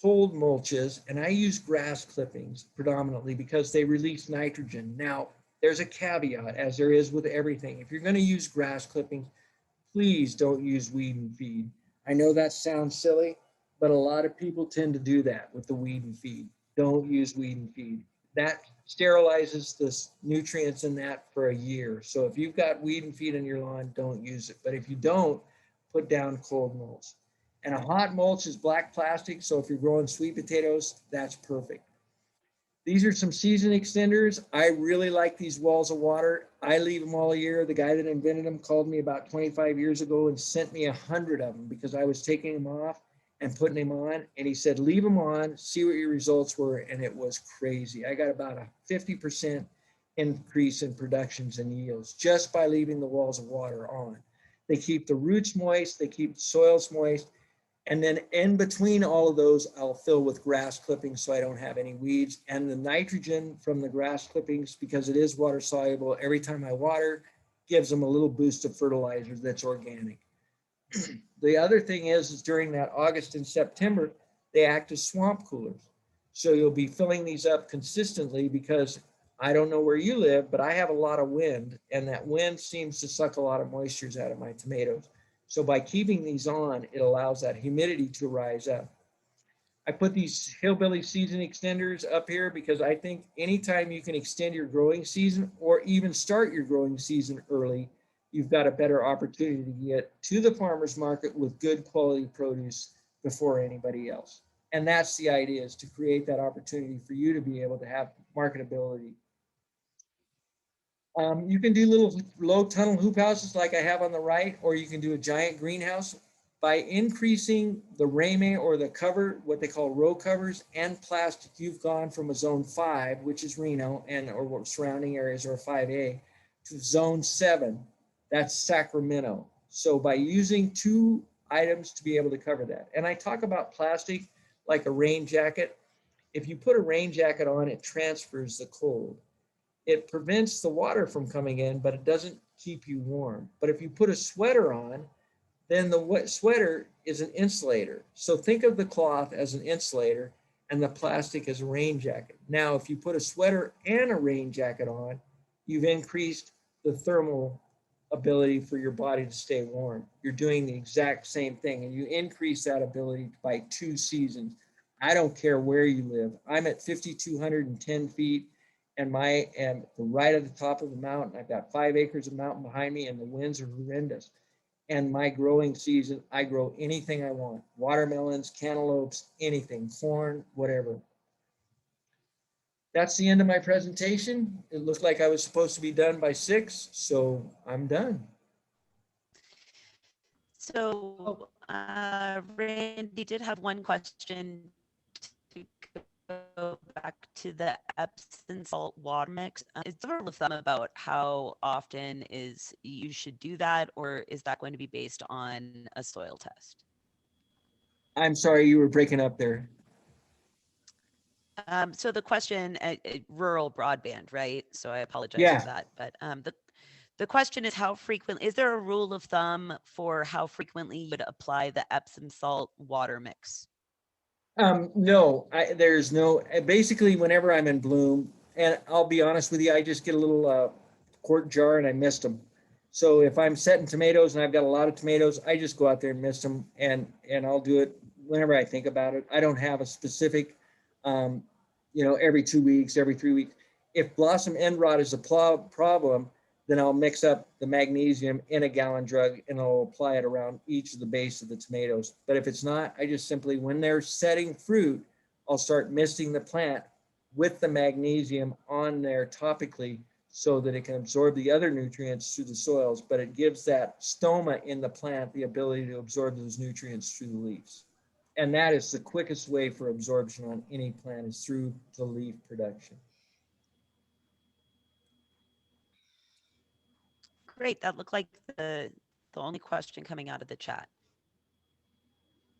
cold mulches, and I use grass clippings predominantly because they release nitrogen. Now, there's a caveat, as there is with everything. If you're going to use grass clippings, please don't use weed and feed. I know that sounds silly, but a lot of people tend to do that with the weed and feed. Don't use weed and feed. That sterilizes the nutrients in that for a year. So if you've got weed and feed on your lawn, don't use it. But if you don't, put down cold mulch. And a hot mulch is black plastic. So if you're growing sweet potatoes, that's perfect. These are some season extenders. I really like these walls of water. I leave them all year. The guy that invented them called me about 25 years ago and sent me 100 of them because I was taking them off and putting them on. And he said, leave them on, see what your results were. And it was crazy. I got about a 50% increase in productions and yields just by leaving the walls of water on. They keep the roots moist, they keep the soils moist. And then in between all of those, I'll fill with grass clippings so I don't have any weeds. And the nitrogen from the grass clippings, because it is water soluble, every time I water, gives them a little boost of fertilizer that's organic. The other thing is during that August and September, they act as swamp coolers. So you'll be filling these up consistently because I don't know where you live, but I have a lot of wind, and that wind seems to suck a lot of moistures out of my tomatoes. So by keeping these on, it allows that humidity to rise up. I put these hillbilly season extenders up here because I think anytime you can extend your growing season or even start your growing season early, you've got a better opportunity to get to the farmer's market with good quality produce before anybody else. And that's the idea, is to create that opportunity for you to be able to have marketability. You can do little low tunnel hoop houses like I have on the right, or you can do a giant greenhouse. By increasing the rame or the cover, what they call row covers and plastic, you've gone from a zone 5, which is Reno and or surrounding areas, or a 5A, to zone 7, that's Sacramento. So by using 2 items to be able to cover that. And I talk about plastic like a rain jacket. If you put a rain jacket on, it transfers the cold. It prevents the water from coming in, but it doesn't keep you warm. But if you put a sweater on, then the sweater is an insulator. So think of the cloth as an insulator and the plastic as a rain jacket. Now, if you put a sweater and a rain jacket on, you've increased the thermal ability for your body to stay warm. You're doing the exact same thing, and you increase that ability by 2 seasons. I don't care where you live. I'm at 5,210 feet. And right at the top of the mountain. I've got 5 acres of mountain behind me, and the winds are horrendous. And my growing season, I grow anything I want. Watermelons, cantaloupes, anything, corn, whatever. That's the end of my presentation. It looked like I was supposed to be done by 6, so I'm done. So Randy did have one question to go back to the Epsom salt water mix. Is there a rule of thumb about how often is you should do that, or is that going to be based on a soil test? I'm sorry, you were breaking up there. So the question, rural broadband, right? So I apologize Yeah. for that. But the question is, how frequent, is there a rule of thumb for how frequently you would apply the Epsom salt water mix? No, there's no, basically whenever I'm in bloom, and I'll be honest with you, I just get a little quart jar and I mist them. So if I'm setting tomatoes and I've got a lot of tomatoes, I just go out there and mist them, and I'll do it whenever I think about it. I don't have a specific, every 2 weeks, every 3 weeks. If blossom end rot is a problem, then I'll mix up the magnesium in a gallon jug and I'll apply it around each of the base of the tomatoes. But if it's not, I just simply, when they're setting fruit, I'll start misting the plant with the magnesium on there topically so that it can absorb the other nutrients through the soils, but it gives that stoma in the plant the ability to absorb those nutrients through the leaves. And that is the quickest way for absorption on any plant, is through the leaf production. Great. That looked like the only question coming out of the chat.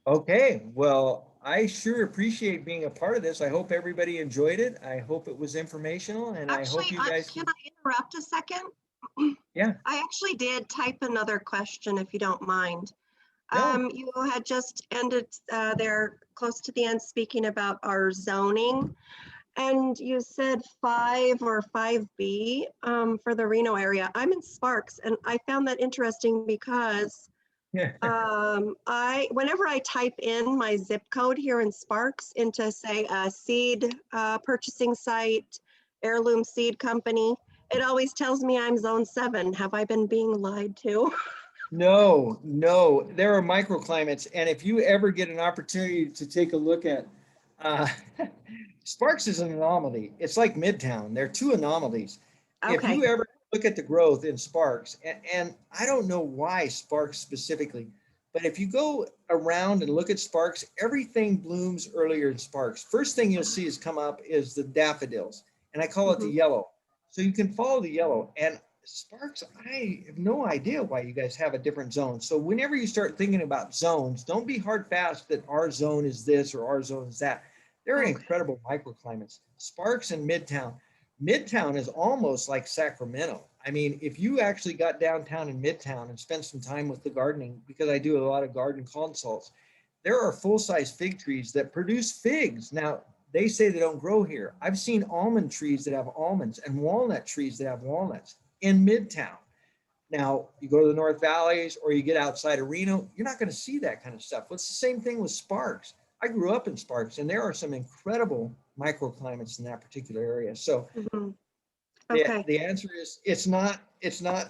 Okay, well, I sure appreciate being a part of this. I hope everybody enjoyed it. I hope it was informational, and I hope Actually, you guys can I interrupt a second? Yeah. I actually did type another question, if you don't mind. No. You had just ended there close to the end speaking about our zoning. And you said 5 or 5B for the Reno area. I'm in Sparks, and I found that interesting because Yeah. whenever I type in my zip code here in Sparks into, say, a seed purchasing site, heirloom seed company, it always tells me I'm zone 7. Have I been being lied to? No, there are microclimates. And if you ever get an opportunity to take a look at, Sparks is an anomaly. It's like Midtown. There are two anomalies. If Okay. you ever look at the growth in Sparks, and I don't know why Sparks specifically, but if you go around and look at Sparks, everything blooms earlier in Sparks. First thing you'll see is come up is the daffodils, and I call it the yellow. So you can follow the yellow. And Sparks, I have no idea why you guys have a different zone. So whenever you start thinking about zones, don't be hard fast that our zone is this or our zone is that. They're incredible microclimates. Sparks and Midtown. Midtown is almost like Sacramento. I mean, if you actually got downtown in Midtown and spent some time with the gardening, because I do a lot of garden consults, there are full-size fig trees that produce figs. Now, they say they don't grow here. I've seen almond trees that have almonds and walnut trees that have walnuts in Midtown. Now, you go to the North Valleys or you get outside of Reno, you're not going to see that kind of stuff. Well, it's the same thing with Sparks. I grew up in Sparks, and there are some incredible microclimates in that particular area. So the answer is it's not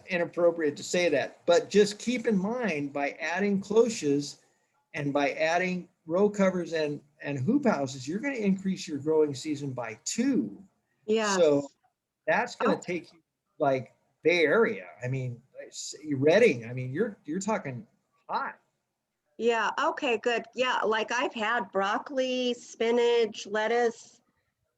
inappropriate to say that, but just keep in mind, by adding cloches and by adding row covers and hoop houses, you're going to increase your growing season by 2. Yeah. So that's going to take you like Bay Area. I mean, Redding. I mean, you're talking hot. Yeah. Okay, good. Yeah. Like I've had broccoli, spinach, lettuce,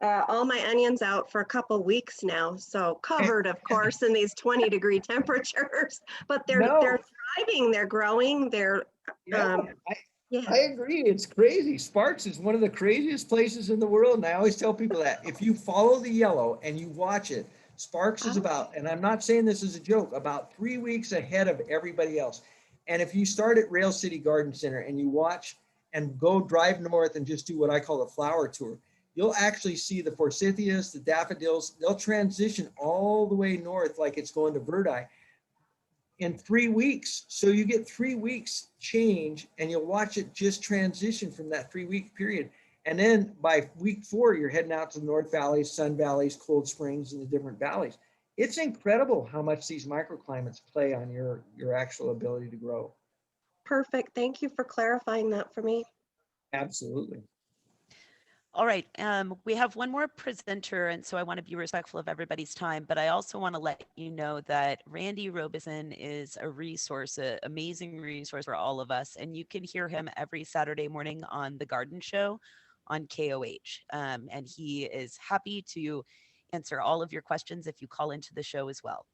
all my onions out for a couple weeks now. So covered, of course, in these 20-degree temperatures, but they're thriving, they're growing, they're, I agree. It's crazy. Sparks is one of the craziest places in the world. And I always tell people that if you follow the yellow and you watch it, Sparks is about, and I'm not saying this as a joke, about 3 weeks ahead of everybody else. And if you start at Rail City Garden Center and you watch and go drive north and just do what I call a flower tour, you'll actually see the forsythias, the daffodils, they'll transition all the way north like it's going to Verdi in 3 weeks. So you get 3 weeks change and you'll watch it just transition from that 3-week period. And then by week 4, you're heading out to the North Valleys, Sun Valleys, Cold Springs, and the different valleys. It's incredible how much these microclimates play on your actual ability to grow. Perfect. Thank you for clarifying that for me. Absolutely. All right, we have one more presenter, and so I want to be respectful of everybody's time, but I also want to let you know that Randy Robeson is a resource, an amazing resource for all of us, and you can hear him every Saturday morning on The Garden Show on KOH. And he is happy to answer all of your questions if you call into the show as well.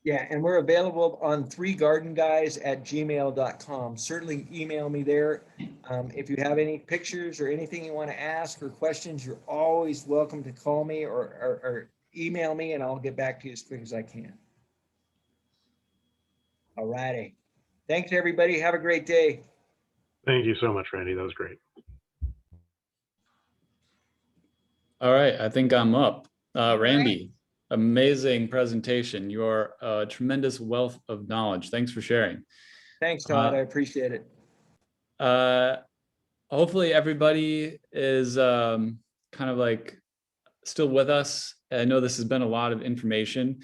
Yeah, and we're available on 3gardenguys@gmail.com. Certainly email me there. If you have any pictures or anything you want to ask or questions, you're always welcome to call me or email me, and I'll get back to you as quick as I can. All righty. Thanks, everybody. Have a great day. Thank you so much, Randy. That was great. All right, I think I'm up. All Randy, amazing presentation. You are a tremendous wealth of knowledge. Thanks for sharing. Thanks, Todd. I appreciate it. Hopefully everybody is kind of like still with us. I know this has been a lot of information.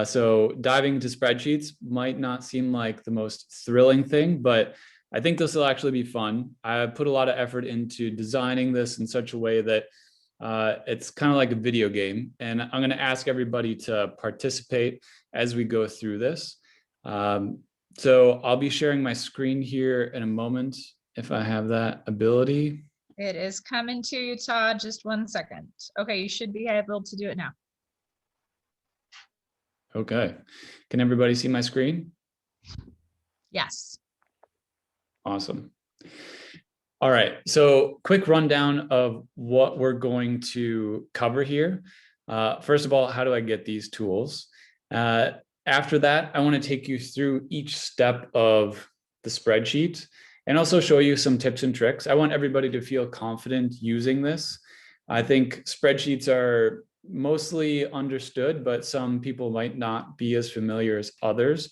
So diving into spreadsheets might not seem like the most thrilling thing, but I think this will actually be fun. I put a lot of effort into designing this in such a way that it's kind of like a video game. And I'm going to ask everybody to participate as we go through this. So I'll be sharing my screen here in a moment if I have that ability. It is coming to you, Todd. Just 1 second. Okay, you should be able to do it now. Okay. Can everybody see my screen? Yes. Awesome. All right. So quick rundown of what we're going to cover here. First of all, how do I get these tools? After that, I want to take you through each step of the spreadsheet and also show you some tips and tricks. I want everybody to feel confident using this. I think spreadsheets are mostly understood, but some people might not be as familiar as others.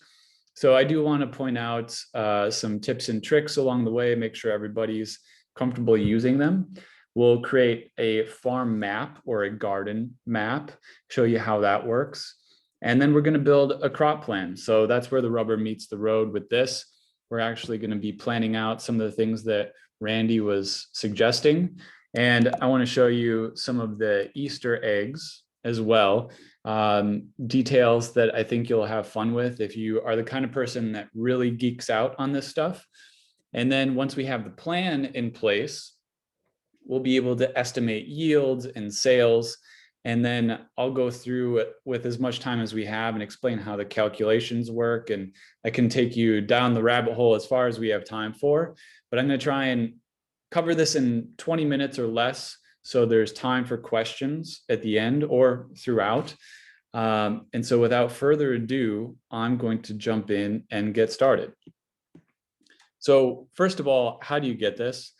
So I do want to point out some tips and tricks along the way, make sure everybody's comfortable using them. We'll create a farm map or a garden map, show you how that works. And then we're going to build a crop plan. So that's where the rubber meets the road with this. We're actually going to be planning out some of the things that Randy was suggesting. And I want to show you some of the Easter eggs as well. Details that I think you'll have fun with if you are the kind of person that really geeks out on this stuff. And then once we have the plan in place, we'll be able to estimate yields and sales. And then I'll go through it with as much time as we have and explain how the calculations work. And I can take you down the rabbit hole as far as we have time for, but I'm going to try and cover this in 20 minutes or less. So there's time for questions at the end or throughout. And so without further ado, I'm going to jump in and get started. So first of all, how do you get this?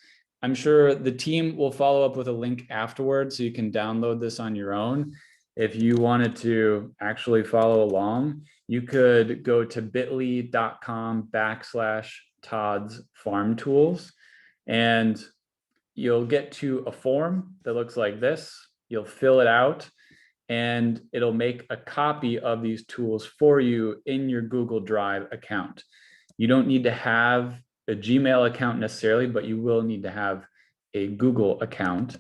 I'm sure the team will follow up with a link afterwards so you can download this on your own. If you wanted to actually follow along, you could go to bit.ly.com/Todd's Farm Tools, and you'll get to a form that looks like this. You'll fill it out, and it'll make a copy of these tools for you in your Google Drive account. You don't need to have a Gmail account necessarily, but you will need to have a Google account.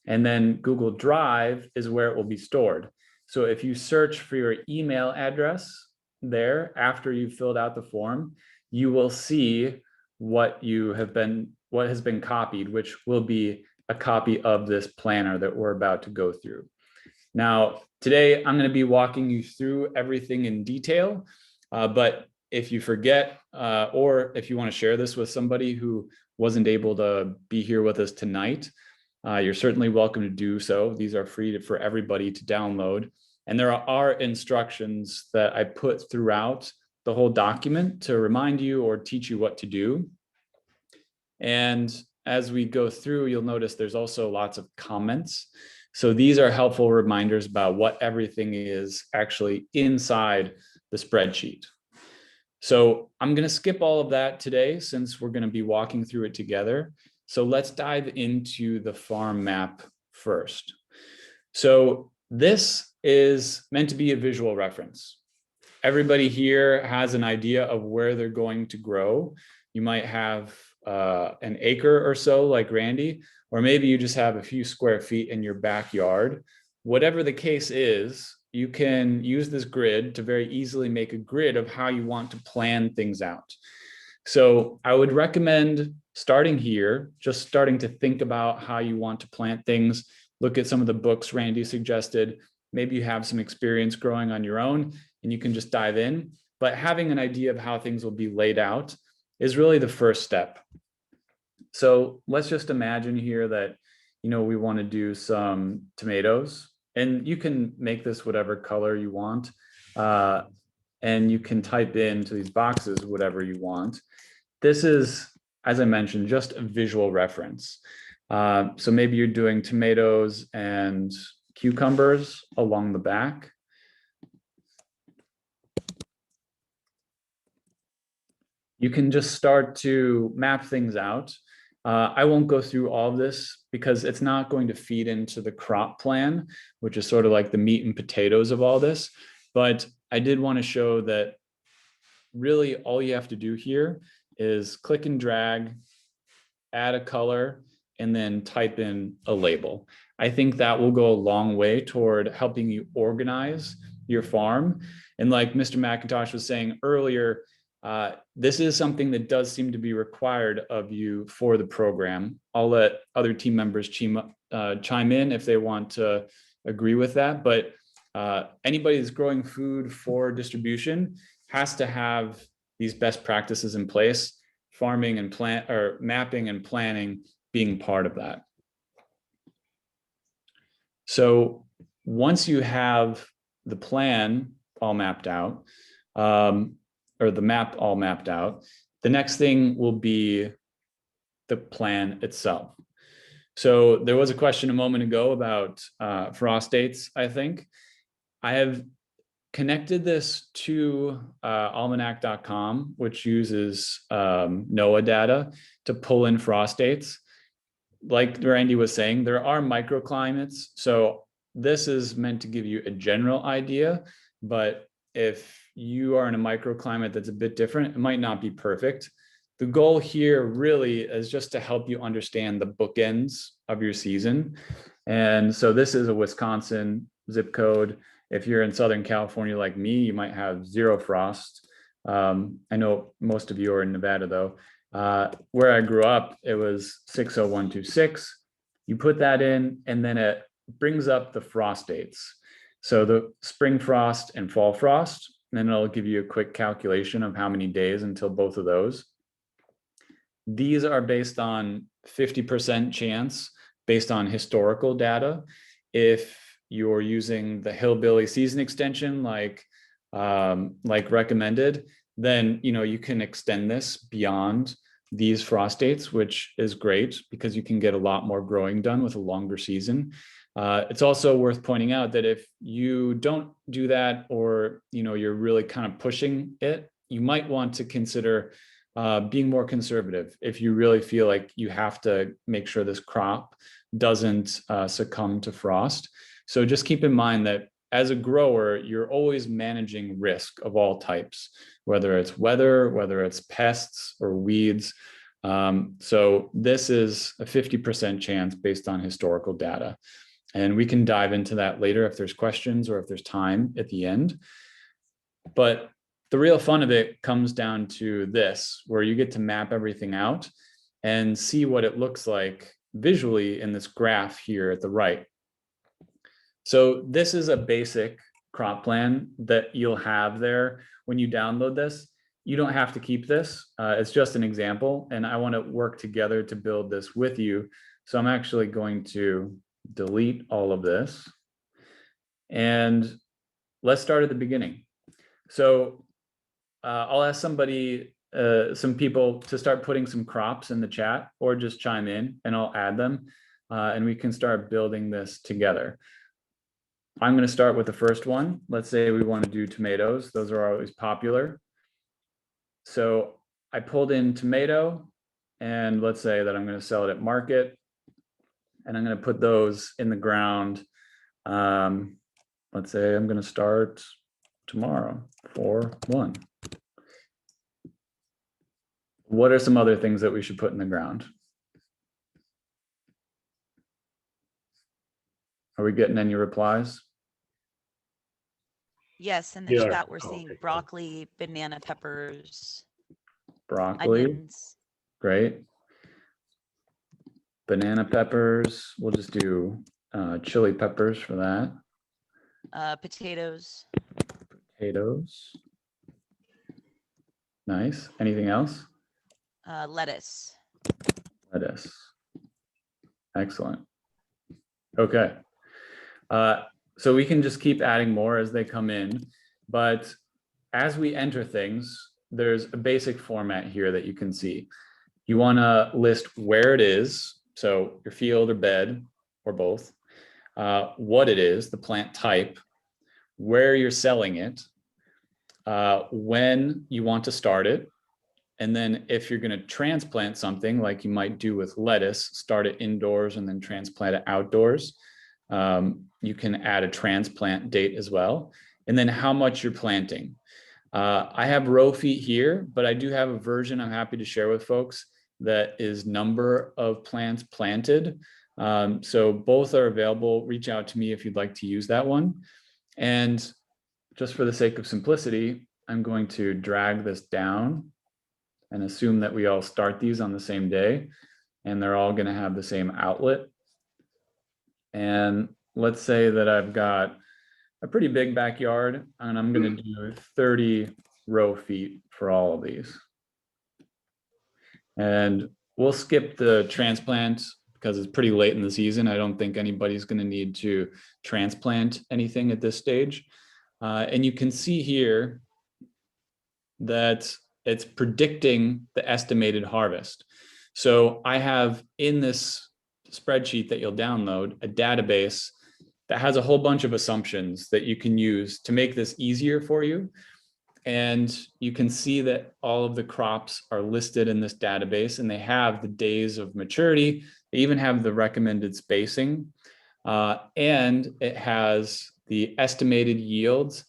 And then Google Drive is where it will be stored. So if you search for your email address there after you've filled out the form, you will see what has been copied, which will be a copy of this planner that we're about to go through. Now, today I'm going to be walking you through everything in detail, but if you forget, or if you want to share this with somebody who wasn't able to be here with us tonight, you're certainly welcome to do so. These are free for everybody to download. And there are instructions that I put throughout the whole document to remind you or teach you what to do. And as we go through, you'll notice there's also lots of comments. So these are helpful reminders about what everything is actually inside the spreadsheet. So I'm going to skip all of that today since we're going to be walking through it together. So let's dive into the farm map first. So this is meant to be a visual reference. Everybody here has an idea of where they're going to grow. You might have an acre or so like Randy, or maybe you just have a few square feet in your backyard. Whatever the case is, you can use this grid to very easily make a grid of how you want to plan things out. So I would recommend starting here, just starting to think about how you want to plant things. Look at some of the books Randy suggested. Maybe you have some experience growing on your own and you can just dive in. But having an idea of how things will be laid out is really the first step. So let's just imagine here that, we want to do some tomatoes, and you can make this whatever color you want. And you can type into these boxes whatever you want. This is, as I mentioned, just a visual reference. So maybe you're doing tomatoes and cucumbers along the back. You can just start to map things out. I won't go through all of this because it's not going to feed into the crop plan, which is sort of like the meat and potatoes of all this. But I did want to show that really all you have to do here is click and drag, add a color, and then type in a label. I think that will go a long way toward helping you organize your farm. And like Mr. McIntosh was saying earlier, this is something that does seem to be required of you for the program. I'll let other team members chime in if they want to agree with that. But anybody that's growing food for distribution has to have these best practices in place, farming and mapping and planning being part of that. So once you have the plan all mapped out, or the map all mapped out, the next thing will be the plan itself. So there was a question a moment ago about frost dates, I think. I have connected this to almanac.com, which uses NOAA data to pull in frost dates. Like Randy was saying, there are microclimates. So this is meant to give you a general idea, but if you are in a microclimate that's a bit different, it might not be perfect. The goal here really is just to help you understand the bookends of your season. And so this is a Wisconsin zip code. If you're in Southern California like me, you might have 0 frost. I know most of you are in Nevada though. Where I grew up, it was 60126. You put that in and then it brings up the frost dates. So the spring frost and fall frost, and then it'll give you a quick calculation of how many days until both of those. These are based on 50% chance based on historical data. If you're using the hillbilly season extension like recommended, then you can extend this beyond these frost dates, which is great because you can get a lot more growing done with a longer season. It's also worth pointing out that if you don't do that, or you're really kind of pushing it, you might want to consider being more conservative if you really feel like you have to make sure this crop doesn't succumb to frost. So just keep in mind that as a grower, you're always managing risk of all types, whether it's weather, whether it's pests or weeds. So this is a 50% chance based on historical data. And we can dive into that later if there's questions or if there's time at the end. But the real fun of it comes down to this, where you get to map everything out and see what it looks like visually in this graph here at the right. So this is a basic crop plan that you'll have there when you download this. You don't have to keep this. It's just an example, and I want to work together to build this with you. So I'm actually going to delete all of this. And let's start at the beginning. So I'll ask somebody, some people to start putting some crops in the chat or just chime in and I'll add them and we can start building this together. I'm going to start with the first one. Let's say we want to do tomatoes. Those are always popular. So I pulled in tomato and let's say that I'm going to sell it at market and I'm going to put those in the ground. Let's say I'm going to start tomorrow, 4/1. What are some other things that we should put in the ground? Are we getting any replies? Yes, in the Yeah. chat, we're Oh, seeing okay. broccoli, banana peppers. broccoli, onions, great. Banana peppers, we'll just do chili peppers for that. potatoes, Potatoes. Nice. Anything else? lettuce. Lettuce. Excellent. Okay. So we can just keep adding more as they come in, but as we enter things, there's a basic format here that you can see. You want to list where it is, so your field or bed or both, what it is, the plant type, where you're selling it, when you want to start it, and then if you're going to transplant something like you might do with lettuce, start it indoors and then transplant it outdoors. You can add a transplant date as well. And then how much you're planting. I have row feet here, but I do have a version I'm happy to share with folks that is number of plants planted. So both are available. Reach out to me if you'd like to use that one. And just for the sake of simplicity, I'm going to drag this down and assume that we all start these on the same day and they're all going to have the same outlet. And let's say that I've got a pretty big backyard and I'm going to do 30 row feet for all of these. And we'll skip the transplant because it's pretty late in the season. I don't think anybody's going to need to transplant anything at this stage. And you can see here that it's predicting the estimated harvest. So I have in this spreadsheet that you'll download a database that has a whole bunch of assumptions that you can use to make this easier for you. And you can see that all of the crops are listed in this database and they have the days of maturity. They even have the recommended spacing and it has the estimated yields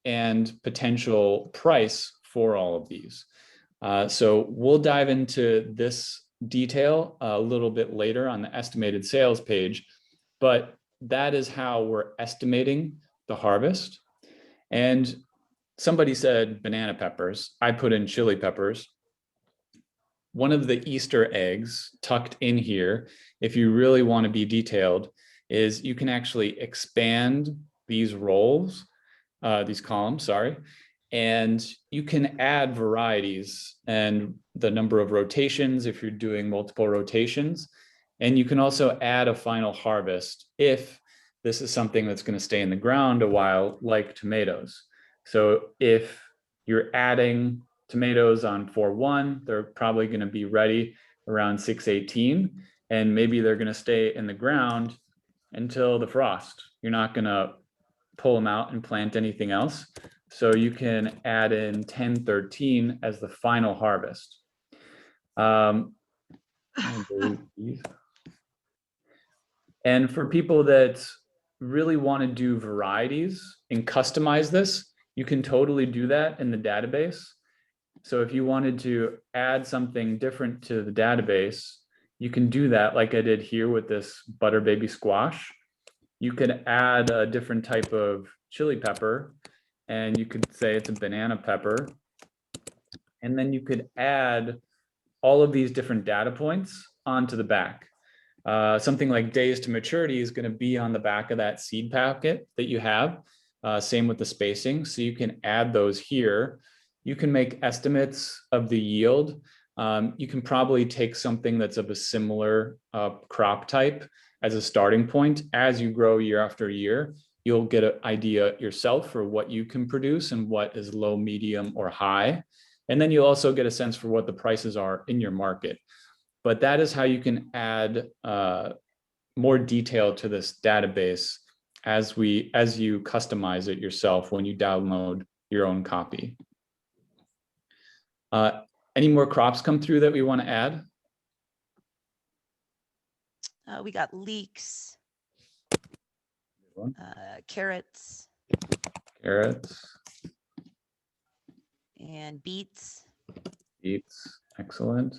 and potential price for all of these. So we'll dive into this detail a little bit later on the estimated sales page, but that is how we're estimating the harvest. And somebody said banana peppers. I put in chili peppers. One of the Easter eggs tucked in here, if you really want to be detailed, is you can actually expand these rows, these columns, sorry, and you can add varieties and the number of rotations if you're doing multiple rotations. And you can also add a final harvest if this is something that's going to stay in the ground a while, like tomatoes. So if you're adding tomatoes on 4/1, they're probably going to be ready around 6/18, and maybe they're going to stay in the ground until the frost. You're not going to pull them out and plant anything else. So you can add in 10/13 as the final harvest. And for people that really want to do varieties and customize this, you can totally do that in the database. So if you wanted to add something different to the database, you can do that like I did here with this butter baby squash. You could add a different type of chili pepper and you could say it's a banana pepper. And then you could add all of these different data points onto the back. Something like days to maturity is going to be on the back of that seed packet that you have. Same with the spacing. So you can add those here. You can make estimates of the yield. You can probably take something that's of a similar crop type as a starting point. As you grow year after year, you'll get an idea yourself for what you can produce and what is low, medium, or high. And then you'll also get a sense for what the prices are in your market. But that is how you can add more detail to this database as you customize it yourself when you download your own copy. Any more crops come through that we want to add? We got leeks, carrots, Carrots, and beets. beets, excellent.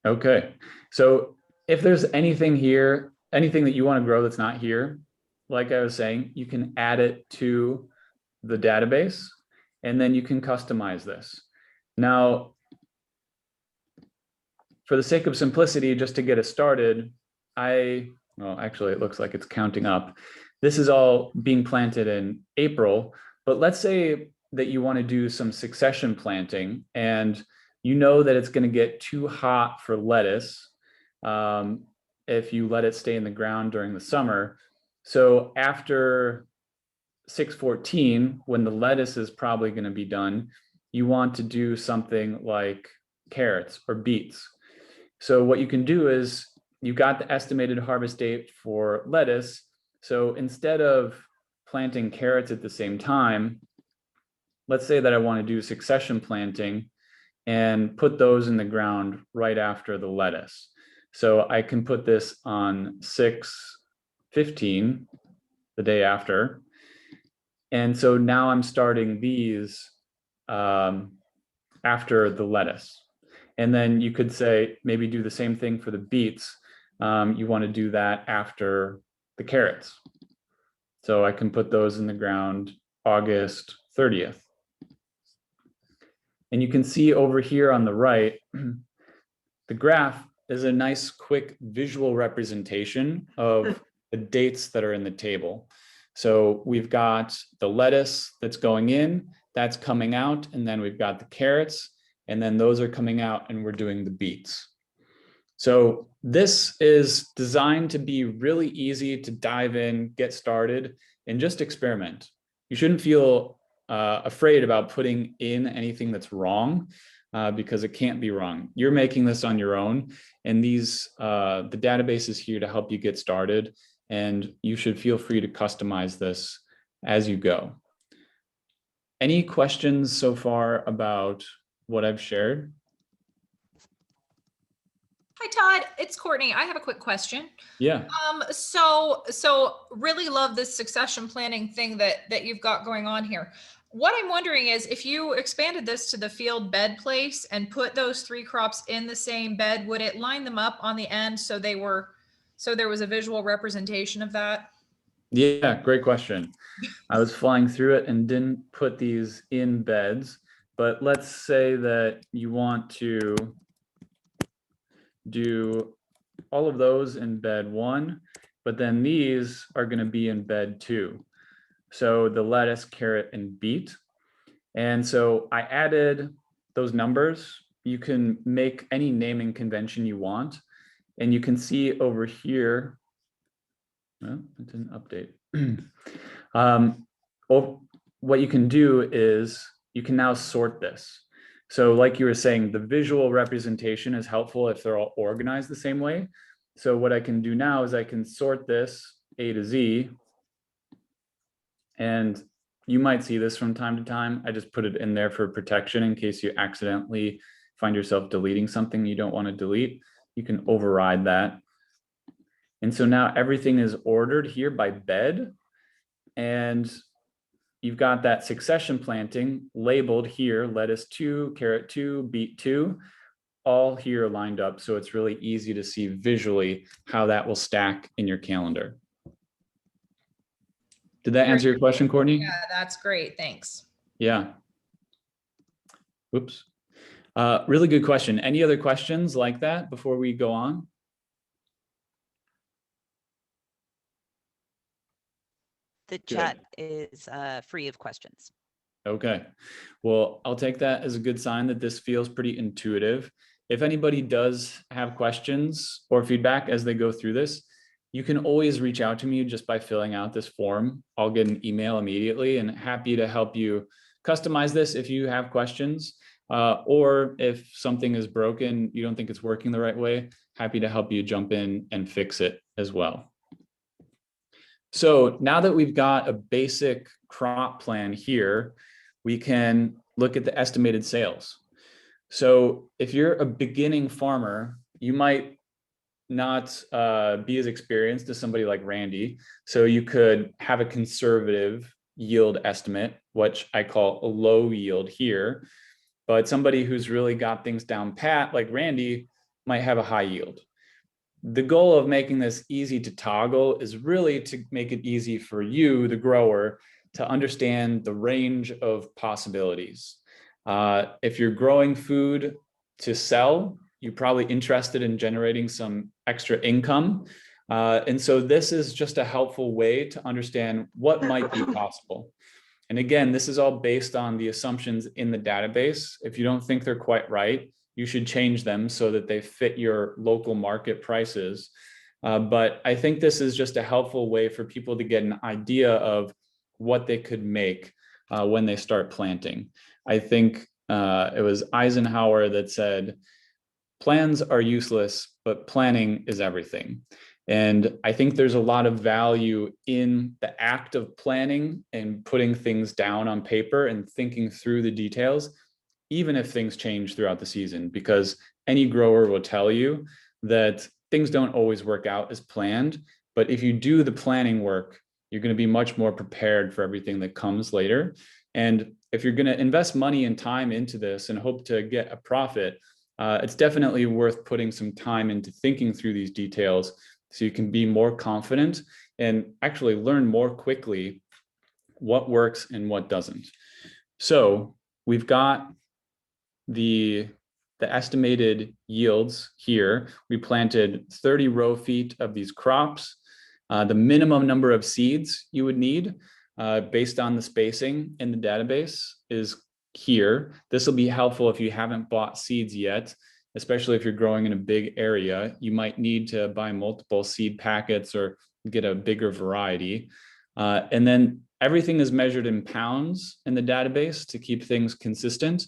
Okay, so if there's anything here, anything that you want to grow that's not here, like I was saying, you can add it to the database. and then you can customize this. Now, for the sake of simplicity, just to get us started, well, actually, it looks like it's counting up. This is all being planted in April, but let's say that you want to do some succession planting and you know that it's going to get too hot for lettuce if you let it stay in the ground during the summer. So after 6/14, when the lettuce is probably going to be done, you want to do something like carrots or beets. So what you can do is you got the estimated harvest date for lettuce. So instead of planting carrots at the same time, let's say that I want to do succession planting and put those in the ground right after the lettuce. So I can put this on 6/15, the day after. And so now I'm starting these after the lettuce. And then you could say, maybe do the same thing for the beets. You want to do that after the carrots. So I can put those in the ground August 30th. And you can see over here on the right, the graph is a nice quick visual representation of the dates that are in the table. So we've got the lettuce that's going in, that's coming out, and then we've got the carrots, and then those are coming out and we're doing the beets. So this is designed to be really easy to dive in, get started, and just experiment. You shouldn't feel afraid about putting in anything that's wrong because it can't be wrong. You're making this on your own, and the database is here to help you get started, and you should feel free to customize this as you go. Any questions so far about what I've shared? Hi, Todd. It's Courtney. I have a quick question. Yeah. So really love this succession planning thing that you've got going on here. What I'm wondering is if you expanded this to the field bed place and put those 3 crops in the same bed, would it line them up on the end so there was a visual representation of that? Yeah, great question. I was flying through it and didn't put these in beds, but let's say that you want to do all of those in bed 1, but then these are going to be in bed 2. So the lettuce, carrot, and beet. And so I added those numbers. You can make any naming convention you want. And you can see over here, well, it didn't update. What you can do is you can now sort this. So like you were saying, the visual representation is helpful if they're all organized the same way. So what I can do now is I can sort this A to Z. And you might see this from time to time. I just put it in there for protection in case you accidentally find yourself deleting something you don't want to delete. You can override that. And so now everything is ordered here by bed. And you've got that succession planting labeled here, lettuce 2, carrot 2, beet 2, all here lined up. So it's really easy to see visually how that will stack in your calendar. Did that answer your question, Courtney? Yeah, that's great. Thanks. Yeah. Oops. Really good question. Any other questions like that before we go on? The chat is free of questions. Okay. Well, I'll take that as a good sign that this feels pretty intuitive. If anybody does have questions or feedback as they go through this, you can always reach out to me just by filling out this form. I'll get an email immediately and happy to help you customize this if you have questions, or if something is broken, you don't think it's working the right way, happy to help you jump in and fix it as well. So now that we've got a basic crop plan here, we can look at the estimated sales. So if you're a beginning farmer, you might not be as experienced as somebody like Randy. So you could have a conservative yield estimate, which I call a low yield here. But somebody who's really got things down pat, like Randy, might have a high yield. the goal of making this easy to toggle is really to make it easy for you, the grower, to understand the range of possibilities. If you're growing food to sell, you're probably interested in generating some extra income. And so this is just a helpful way to understand what might be possible. And again, this is all based on the assumptions in the database. If you don't think they're quite right, you should change them so that they fit your local market prices. But I think this is just a helpful way for people to get an idea of what they could make when they start planting. I think it was Eisenhower that said, plans are useless, but planning is everything. And I think there's a lot of value in the act of planning and putting things down on paper and thinking through the details, even if things change throughout the season, because any grower will tell you that things don't always work out as planned. But if you do the planning work, you're going to be much more prepared for everything that comes later. And if you're going to invest money and time into this and hope to get a profit, it's definitely worth putting some time into thinking through these details so you can be more confident and actually learn more quickly what works and what doesn't. So we've got the estimated yields here. We planted 30 row feet of these crops. The minimum number of seeds you would need based on the spacing in the database is here. This will be helpful if you haven't bought seeds yet, especially if you're growing in a big area. You might need to buy multiple seed packets or get a bigger variety. And then everything is measured in pounds in the database to keep things consistent.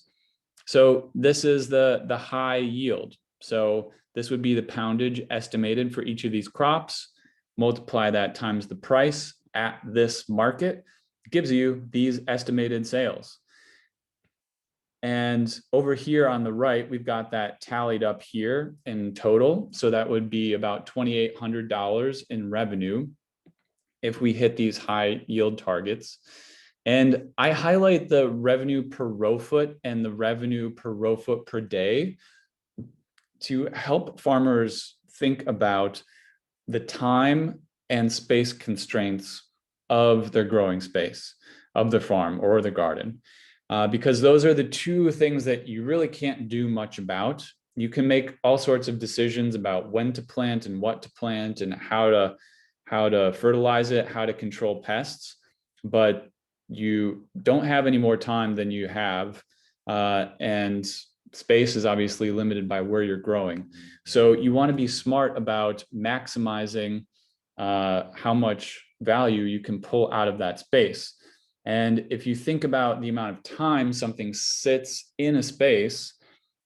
So this is the high yield. So this would be the poundage estimated for each of these crops. Multiply that times the price at this market, it gives you these estimated sales. And over here on the right, we've got that tallied up here in total. So that would be about $2,800 in revenue if we hit these high yield targets. And I highlight the revenue per row foot and the revenue per row foot per day to help farmers think about the time and space constraints of their growing space, of the farm or the garden. Because those are the two things that you really can't do much about. You can make all sorts of decisions about when to plant and what to plant and how to fertilize it, how to control pests, but you don't have any more time than you have, and space is obviously limited by where you're growing. So you want to be smart about maximizing how much value you can pull out of that space. And if you think about the amount of time something sits in a space,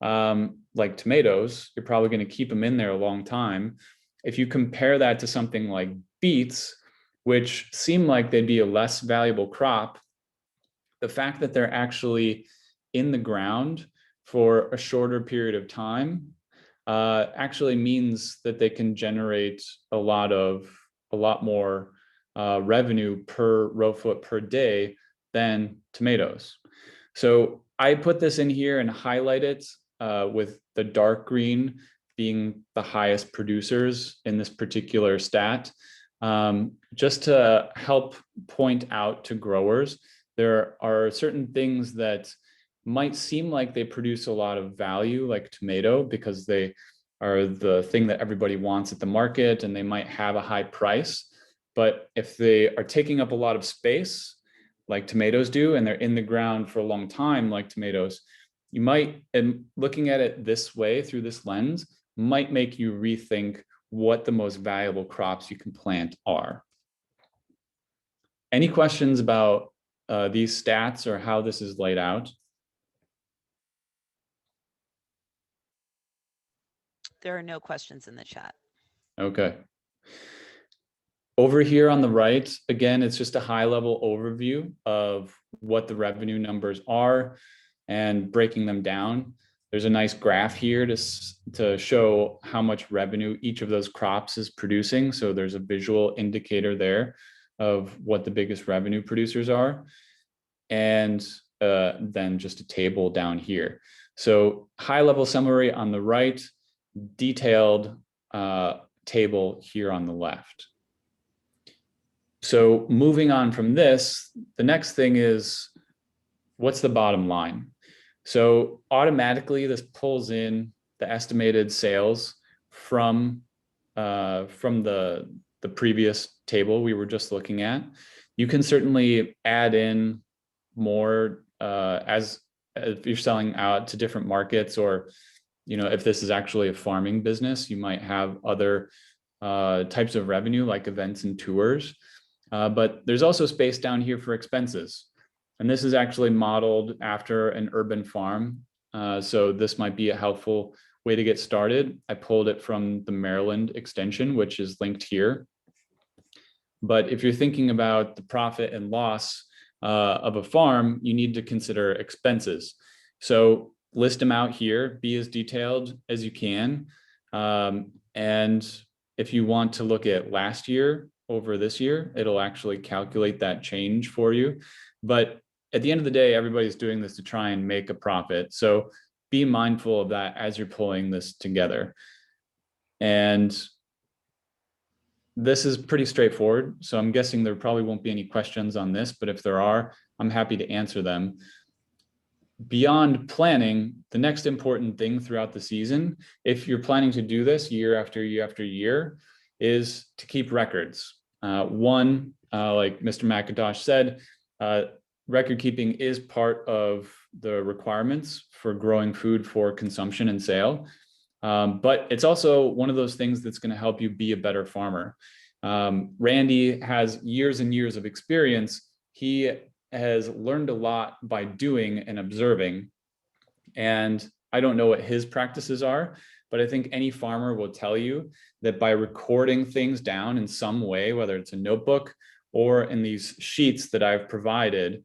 like tomatoes, you're probably going to keep them in there a long time. If you compare that to something like beets, which seem like they'd be a less valuable crop, the fact that they're actually in the ground for a shorter period of time actually means that they can generate a lot more revenue per row foot per day than tomatoes. So I put this in here and highlight it with the dark green being the highest producers in this particular stat, just to help point out to growers, there are certain things that might seem like they produce a lot of value, like tomato, because they are the thing that everybody wants at the market and they might have a high price. But if they are taking up a lot of space, like tomatoes do, and they're in the ground for a long time, like tomatoes, you might, and looking at it this way through this lens, might make you rethink what the most valuable crops you can plant are. Any questions about these stats or how this is laid out? There are no questions in the chat. Okay. Over here on the right, again, it's just a high level overview of what the revenue numbers are and breaking them down. There's a nice graph here to show how much revenue each of those crops is producing. So there's a visual indicator there of what the biggest revenue producers are. And then just a table down here. So high level summary on the right, detailed table here on the left. So moving on from this, the next thing is, what's the bottom line? So automatically this pulls in the estimated sales from the previous table we were just looking at. You can certainly add in more as if you're selling out to different markets, or if this is actually a farming business, you might have other types of revenue like events and tours. But there's also space down here for expenses. And this is actually modeled after an urban farm. So this might be a helpful way to get started. I pulled it from the Maryland extension, which is linked here. But if you're thinking about the profit and loss of a farm, you need to consider expenses. So list them out here, be as detailed as you can. And if you want to look at last year over this year, it'll actually calculate that change for you. But at the end of the day, everybody's doing this to try and make a profit. So be mindful of that as you're pulling this together. And this is pretty straightforward. So I'm guessing there probably won't be any questions on this, but if there are, I'm happy to answer them. Beyond planning, the next important thing throughout the season, if you're planning to do this year after year after year, is to keep records. One, like Mr. McIntosh said, record keeping is part of the requirements for growing food for consumption and sale. But it's also one of those things that's going to help you be a better farmer. Randy has years and years of experience. He has learned a lot by doing and observing. And I don't know what his practices are, but I think any farmer will tell you that by recording things down in some way, whether it's a notebook or in these sheets that I've provided,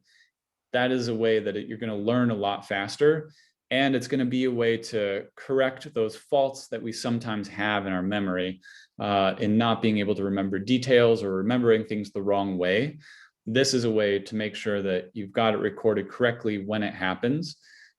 that is a way that you're going to learn a lot faster. And it's going to be a way to correct those faults that we sometimes have in our memory in not being able to remember details or remembering things the wrong way. This is a way to make sure that you've got it recorded correctly when it happens.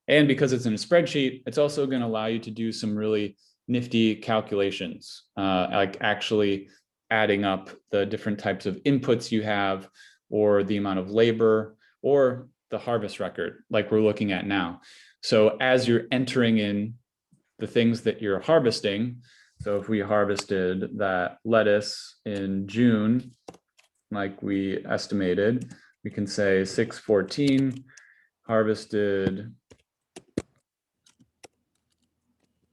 And because it's in a spreadsheet, it's also going to allow you to do some really nifty calculations, like actually adding up the different types of inputs you have, or the amount of labor, or the harvest record like we're looking at now. So as you're entering in the things that you're harvesting, so if we harvested that lettuce in June, like we estimated, we can say 6/14 harvested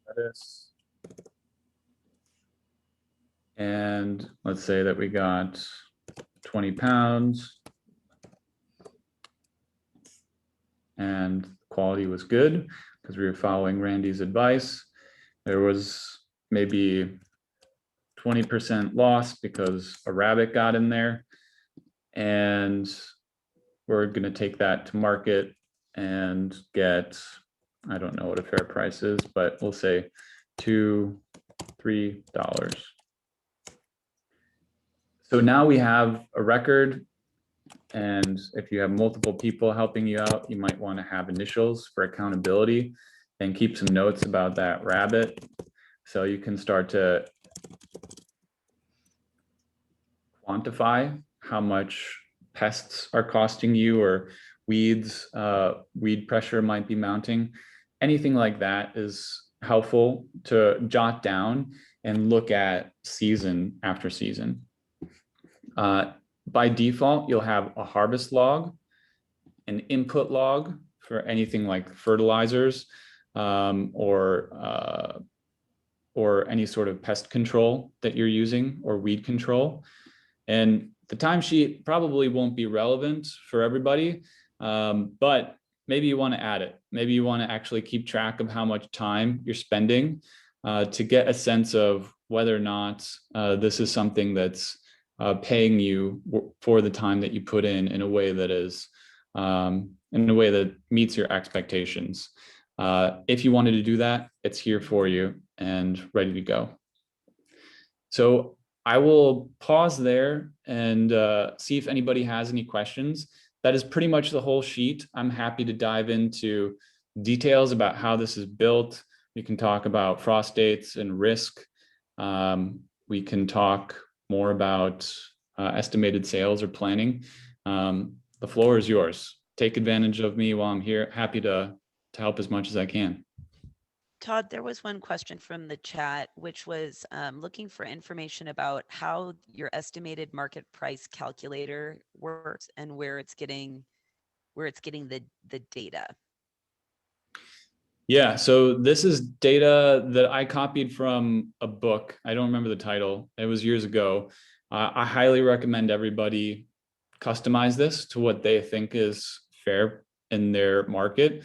lettuce. And let's say that we got 20 pounds. And quality was good because we were following Randy's advice. There was maybe 20% loss because a rabbit got in there. And we're going to take that to market and get, I don't know what a fair price is, but we'll say $2-3. So now we have a record. And if you have multiple people helping you out, you might want to have initials for accountability and keep some notes about that rabbit. So you can start to quantify how much pests are costing you, or weeds, weed pressure might be mounting. Anything like that is helpful to jot down and look at season after season. By default, you'll have a harvest log, an input log for anything like fertilizers, or any sort of pest control that you're using, or weed control. And the timesheet probably won't be relevant for everybody, but maybe you want to add it. Maybe you want to actually keep track of how much time you're spending to get a sense of whether or not this is something that's paying you for the time that you put in a way that is in a way that meets your expectations. If you wanted to do that, it's here for you and ready to go. So I will pause there and see if anybody has any questions. That is pretty much the whole sheet. I'm happy to dive into details about how this is built. We can talk about frost dates and risk. we can talk more about estimated sales or planning. The floor is yours. Take advantage of me while I'm here. Happy to help as much as I can. Todd, there was one question from the chat, which was looking for information about how your estimated market price calculator works and where it's getting the data. Yeah, so this is data that I copied from a book. I don't remember the title. It was years ago. I highly recommend everybody customize this to what they think is fair in their market.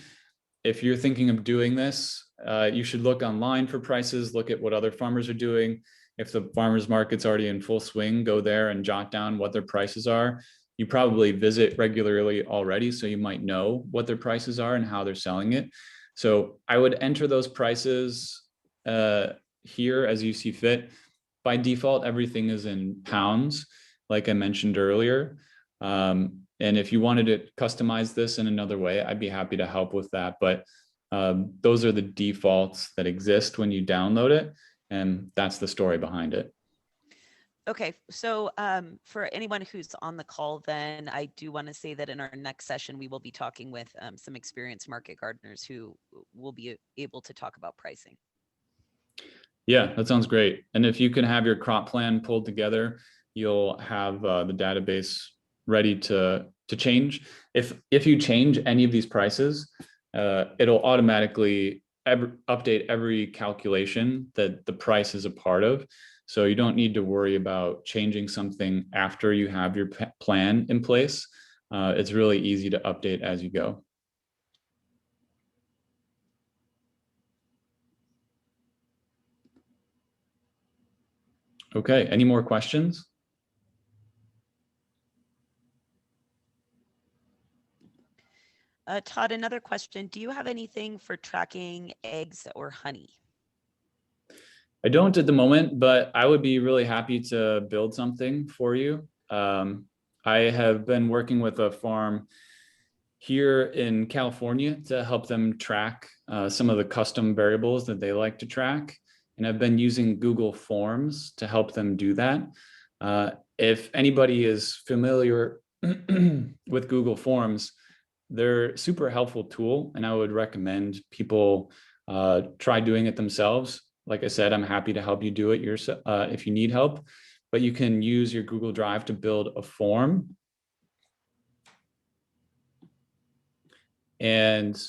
If you're thinking of doing this, you should look online for prices, look at what other farmers are doing. If the farmers market's already in full swing, go there and jot down what their prices are. You probably visit regularly already, so you might know what their prices are and how they're selling it. So I would enter those prices here as you see fit. By default, everything is in pounds, like I mentioned earlier. And if you wanted to customize this in another way, I'd be happy to help with that. But those are the defaults that exist when you download it. And that's the story behind it. Okay, so for anyone who's on the call, then I do want to say that in our next session, we will be talking with some experienced market gardeners who will be able to talk about pricing. Yeah, that sounds great. And if you can have your crop plan pulled together, you'll have the database ready to change. If you change any of these prices, it'll automatically update every calculation that the price is a part of. So you don't need to worry about changing something after you have your plan in place. It's really easy to update as you go. Okay, any more questions? Todd, another question. Do you have anything for tracking eggs or honey? I don't at the moment, but I would be really happy to build something for you. I have been working with a farm here in California to help them track some of the custom variables that they like to track. And I've been using Google Forms to help them do that. If anybody is familiar with Google Forms, they're a super helpful tool, and I would recommend people try doing it themselves. Like I said, I'm happy to help you do it yourself if you need help, but you can use your Google Drive to build a form. And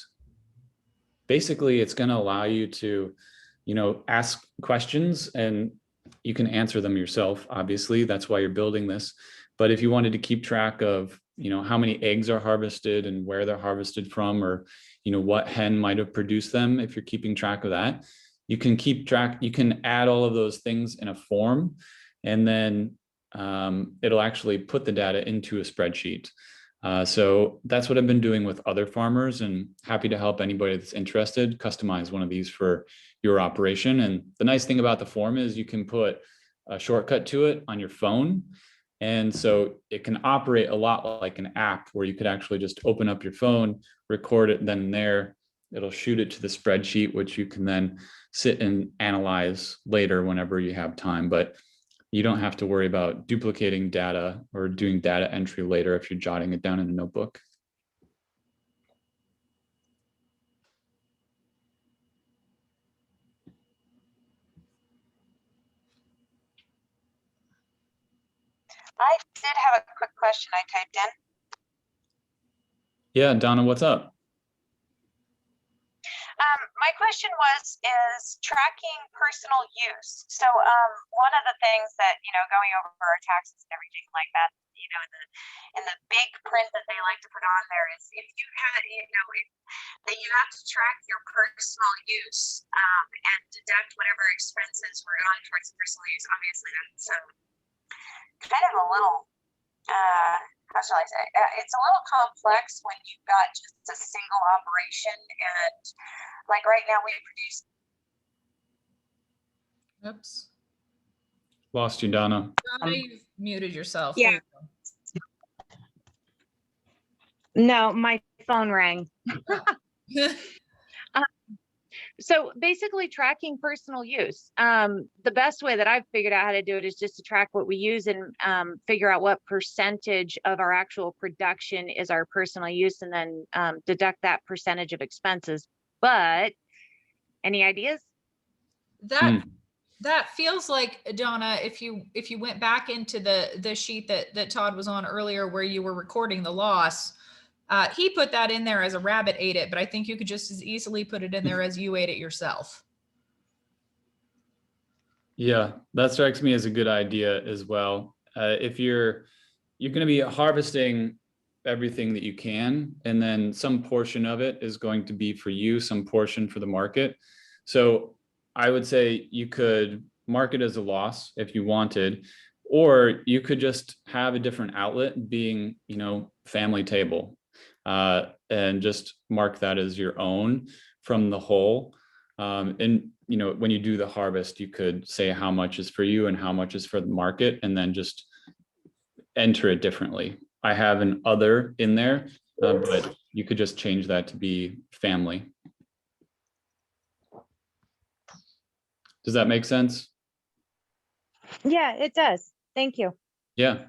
basically it's going to allow you to, ask questions, and you can answer them yourself. Obviously, that's why you're building this. But if you wanted to keep track of, how many eggs are harvested and where they're harvested from, or, what hen might have produced them, if you're keeping track of that, you can keep track, you can add all of those things in a form, and then it'll actually put the data into a spreadsheet. So that's what I've been doing with other farmers, and happy to help anybody that's interested customize one of these for your operation. And the nice thing about the form is you can put a shortcut to it on your phone. And so it can operate a lot like an app, where you could actually just open up your phone, record it, then and there, it'll shoot it to the spreadsheet, which you can then sit and analyze later whenever you have time. But you don't have to worry about duplicating data or doing data entry later if you're jotting it down in a notebook. I did have a quick question I typed in. Yeah, Donna, what's up? My question is tracking personal use. So one of the things that, going over our taxes and everything like that, in the big print that they like to put on there is if you had, that you have to track your personal use and deduct whatever expenses were gone towards personal use. Obviously, that's kind of a little, how shall I say, it's a little complex when you've got just a single operation, and like right now we produce. Oops. Lost you, Donna. Donna, you've muted yourself. Yeah. No, my phone rang. So basically tracking personal use. The best way that I've figured out how to do it is just to track what we use and figure out what percentage of our actual production is our personal use, and then deduct that percentage of expenses. But any ideas? That feels like, Donna, if you went back into the sheet that Todd was on earlier where you were recording the loss, he put that in there as a rabbit ate it, but I think you could just as easily put it in there as you ate it yourself. Yeah, that strikes me as a good idea as well. If you're going to be harvesting everything that you can, and then some portion of it is going to be for you, some portion for the market. So I would say you could mark it as a loss if you wanted, or you could just have a different outlet being, family table, and just mark that as your own from the whole. And when you do the harvest, you could say how much is for you and how much is for the market, and then just enter it differently. I have an other in there, but you could just change that to be family. Does that make sense? Yeah, it does. Thank you. Yeah.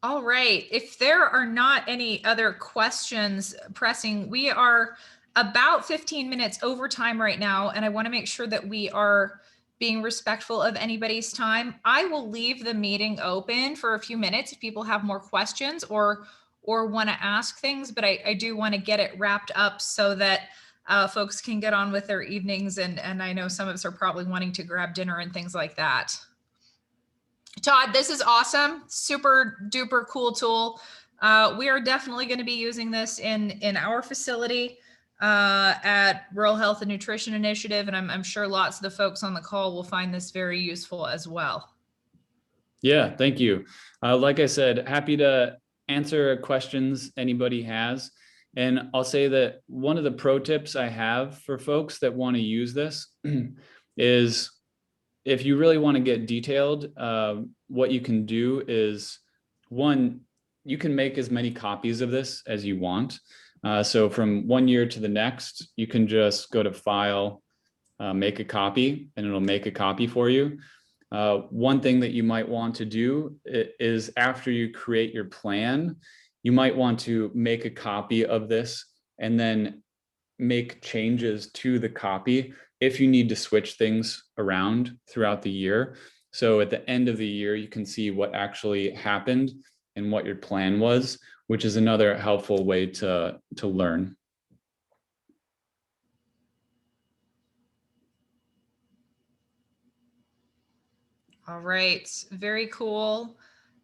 All right. If there are not any other questions pressing, we are about 15 minutes over time right now, and I want to make sure that we are being respectful of anybody's time. I will leave the meeting open for a few minutes if people have more questions or want to ask things, but I do want to get it wrapped up so that folks can get on with their evenings, and I know some of us are probably wanting to grab dinner and things like that. Todd, this is awesome. Super duper cool tool. We are definitely going to be using this in our facility at Rural Health and Nutrition Initiative. And I'm sure lots of the folks on the call will find this very useful as well. Yeah, thank you. Like I said, happy to answer questions anybody has. And I'll say that one of the pro tips I have for folks that want to use this is, if you really want to get detailed, what you can do is, one, you can make as many copies of this as you want. So from 1 year to the next, you can just go to File, make a copy, and it'll make a copy for you. One thing that you might want to do is, after you create your plan, you might want to make a copy of this and then make changes to the copy if you need to switch things around throughout the year. So at the end of the year, you can see what actually happened and what your plan was, which is another helpful way to learn. All right, very cool.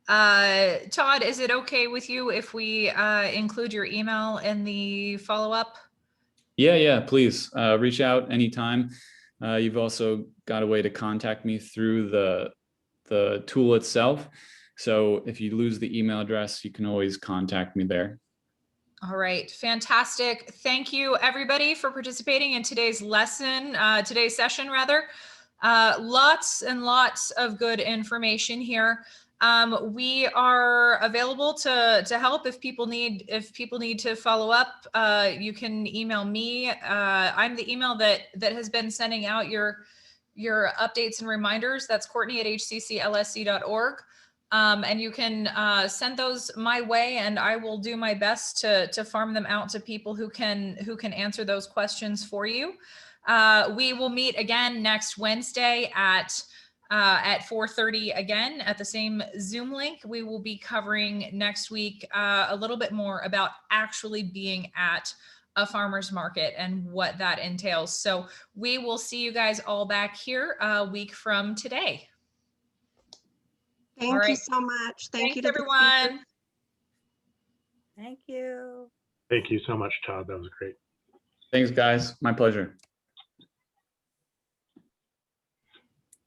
Todd, is it okay with you if we include your email in the follow-up? Yeah, please reach out anytime. You've also got a way to contact me through the tool itself. So if you lose the email address, you can always contact me there. All right, fantastic. Thank you everybody for participating in today's lesson, today's session rather. Lots and lots of good information here. We are available to help if people need to follow up. You can email me. I'm the email that has been sending out your updates and reminders. That's Courtney@hcclsc.org. And you can send those my way, and I will do my best to farm them out to people who can answer those questions for you. We will meet again next Wednesday at 4:30 again at the same Zoom link. We will be covering next week a little bit more about actually being at a farmer's market and what that entails. So we will see you guys all back here a week from today. Thank you so much. Thanks, you to the everyone. speakers. Thank you. Thank you so much, Todd. That was great. Thanks, guys. My pleasure.